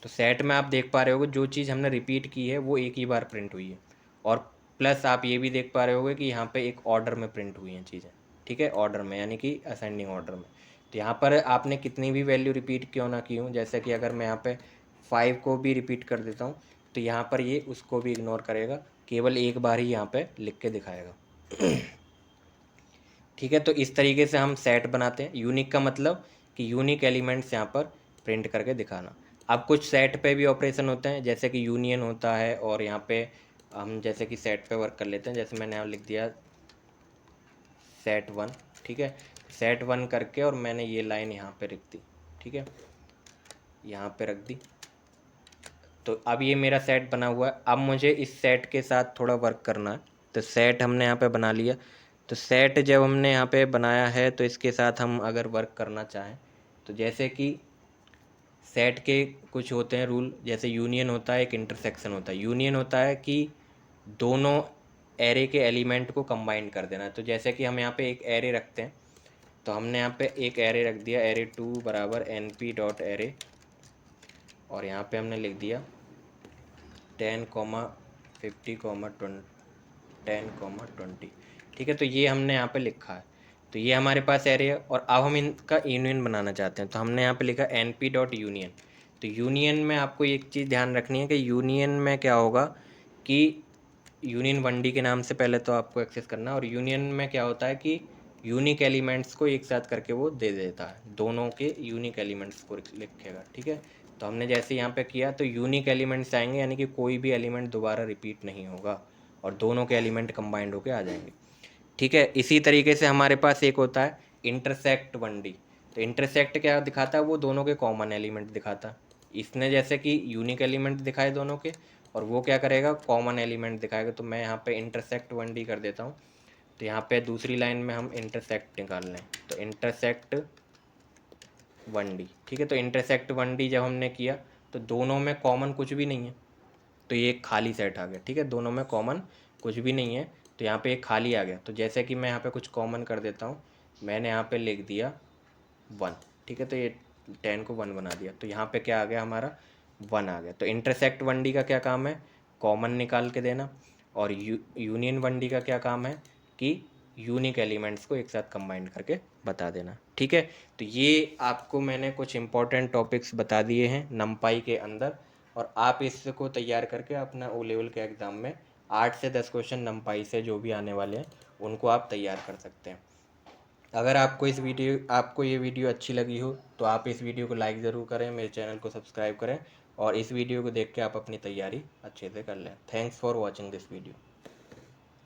S1: तो सेट में आप देख पा रहे होगे जो चीज़ हमने रिपीट की है वो एक ही बार प्रिंट हुई है, और प्लस आप ये भी देख पा रहे होगे कि यहाँ पे एक ऑर्डर में प्रिंट हुई हैं चीज़ें। ठीक है, ऑर्डर में यानी कि असेंडिंग ऑर्डर में। तो यहाँ पर आपने कितनी भी वैल्यू रिपीट क्यों ना की हूँ, जैसे कि अगर मैं यहाँ पे 5 को भी रिपीट कर देता हूँ, तो यहाँ पर ये उसको भी इग्नोर करेगा, केवल एक बार ही यहाँ पे लिख के दिखाएगा। ठीक है, तो इस तरीके से हम सेट बनाते हैं। यूनिक का मतलब कि यूनिक एलिमेंट्स यहाँ पर प्रिंट करके दिखाना। अब कुछ सेट पे भी ऑपरेशन होते हैं, जैसे कि यूनियन होता है, और यहाँ पे हम जैसे कि सेट पे वर्क कर लेते हैं। जैसे मैंने यहाँ लिख दिया सेट 1। ठीक है, सेट 1 करके और मैंने ये लाइन यहाँ पे रख दी। ठीक है, यहाँ पे रख दी। तो अब ये मेरा सेट बना हुआ है। अब मुझे इस सेट के साथ थोड़ा वर्क करना है, तो सेट हमने यहाँ पे बना लिया। तो सेट जब हमने यहाँ पे बनाया है, तो इसके साथ हम अगर वर्क करना चाहें, तो जैसे कि सेट के कुछ होते हैं रूल, जैसे यूनियन होता है, एक इंटरसेक्शन होता है। यूनियन होता है कि दोनों एरे के एलिमेंट को कंबाइन कर देना है। तो जैसे कि हम यहाँ पे एक एरे रखते हैं, तो हमने यहाँ पे एक एरे रख दिया, एरे 2 बराबर np.array, और यहाँ पे हमने लिख दिया 10, 50, 10, 20। ठीक है, तो ये हमने यहाँ पे लिखा है। तो ये हमारे पास एरे है, और अब हम इनका यूनियन बनाना चाहते हैं, तो हमने यहाँ पे लिखा np.union। तो यूनियन में आपको एक चीज़ ध्यान रखनी है कि यूनियन में क्या होगा कि यूनियन 1D के नाम से पहले तो आपको एक्सेस करना है, और यूनियन में क्या होता है कि यूनिक एलिमेंट्स को एक साथ करके वो दे देता है, दोनों के यूनिक एलिमेंट्स को लिखेगा। ठीक है, तो हमने जैसे यहाँ पे किया, तो यूनिक एलिमेंट्स आएंगे, यानी कि कोई भी एलिमेंट दोबारा रिपीट नहीं होगा, और दोनों के एलिमेंट कंबाइंड होके आ जाएंगे। ठीक है, इसी तरीके से हमारे पास एक होता है इंटरसेक्ट 1D। तो इंटरसेक्ट क्या दिखाता है, वो दोनों के कॉमन एलिमेंट दिखाता है। इसने जैसे कि यूनिक एलिमेंट दिखाए दोनों के, और वो क्या करेगा, कॉमन एलिमेंट दिखाएगा। तो मैं यहाँ पे इंटरसेक्ट 1D कर देता हूँ। तो यहाँ पे दूसरी लाइन में हम इंटरसेक्ट निकाल लें, तो इंटरसेक्ट 1D। ठीक है, तो इंटरसेक्ट 1D जब हमने किया, तो दोनों में कॉमन कुछ भी नहीं है, तो ये एक खाली सेट आ गया। ठीक है, दोनों में कॉमन कुछ भी नहीं है, तो यहाँ पे एक खाली आ गया। तो जैसे कि मैं यहाँ पे कुछ कॉमन कर देता हूँ, मैंने यहाँ पे लिख दिया 1। ठीक है, तो ये 10 को 1 बना दिया, तो यहाँ पे क्या आ गया, हमारा 1 आ गया। तो इंटरसेक्ट 1D का क्या काम है, कॉमन निकाल के देना, और यूनियन 1D का क्या काम है कि यूनिक एलिमेंट्स को एक साथ कंबाइन करके बता देना। ठीक है, तो ये आपको मैंने कुछ इंपॉर्टेंट टॉपिक्स बता दिए हैं नमपाई के अंदर, और आप इसको तैयार करके अपना ओ लेवल के एग्ज़ाम में 8 से 10 क्वेश्चन नमपाई से जो भी आने वाले हैं उनको आप तैयार कर सकते हैं। अगर आपको ये वीडियो अच्छी लगी हो तो आप इस वीडियो को लाइक ज़रूर करें, मेरे चैनल को सब्सक्राइब करें, और इस वीडियो को देख के आप अपनी तैयारी अच्छे से कर लें। Thanks for watching this video.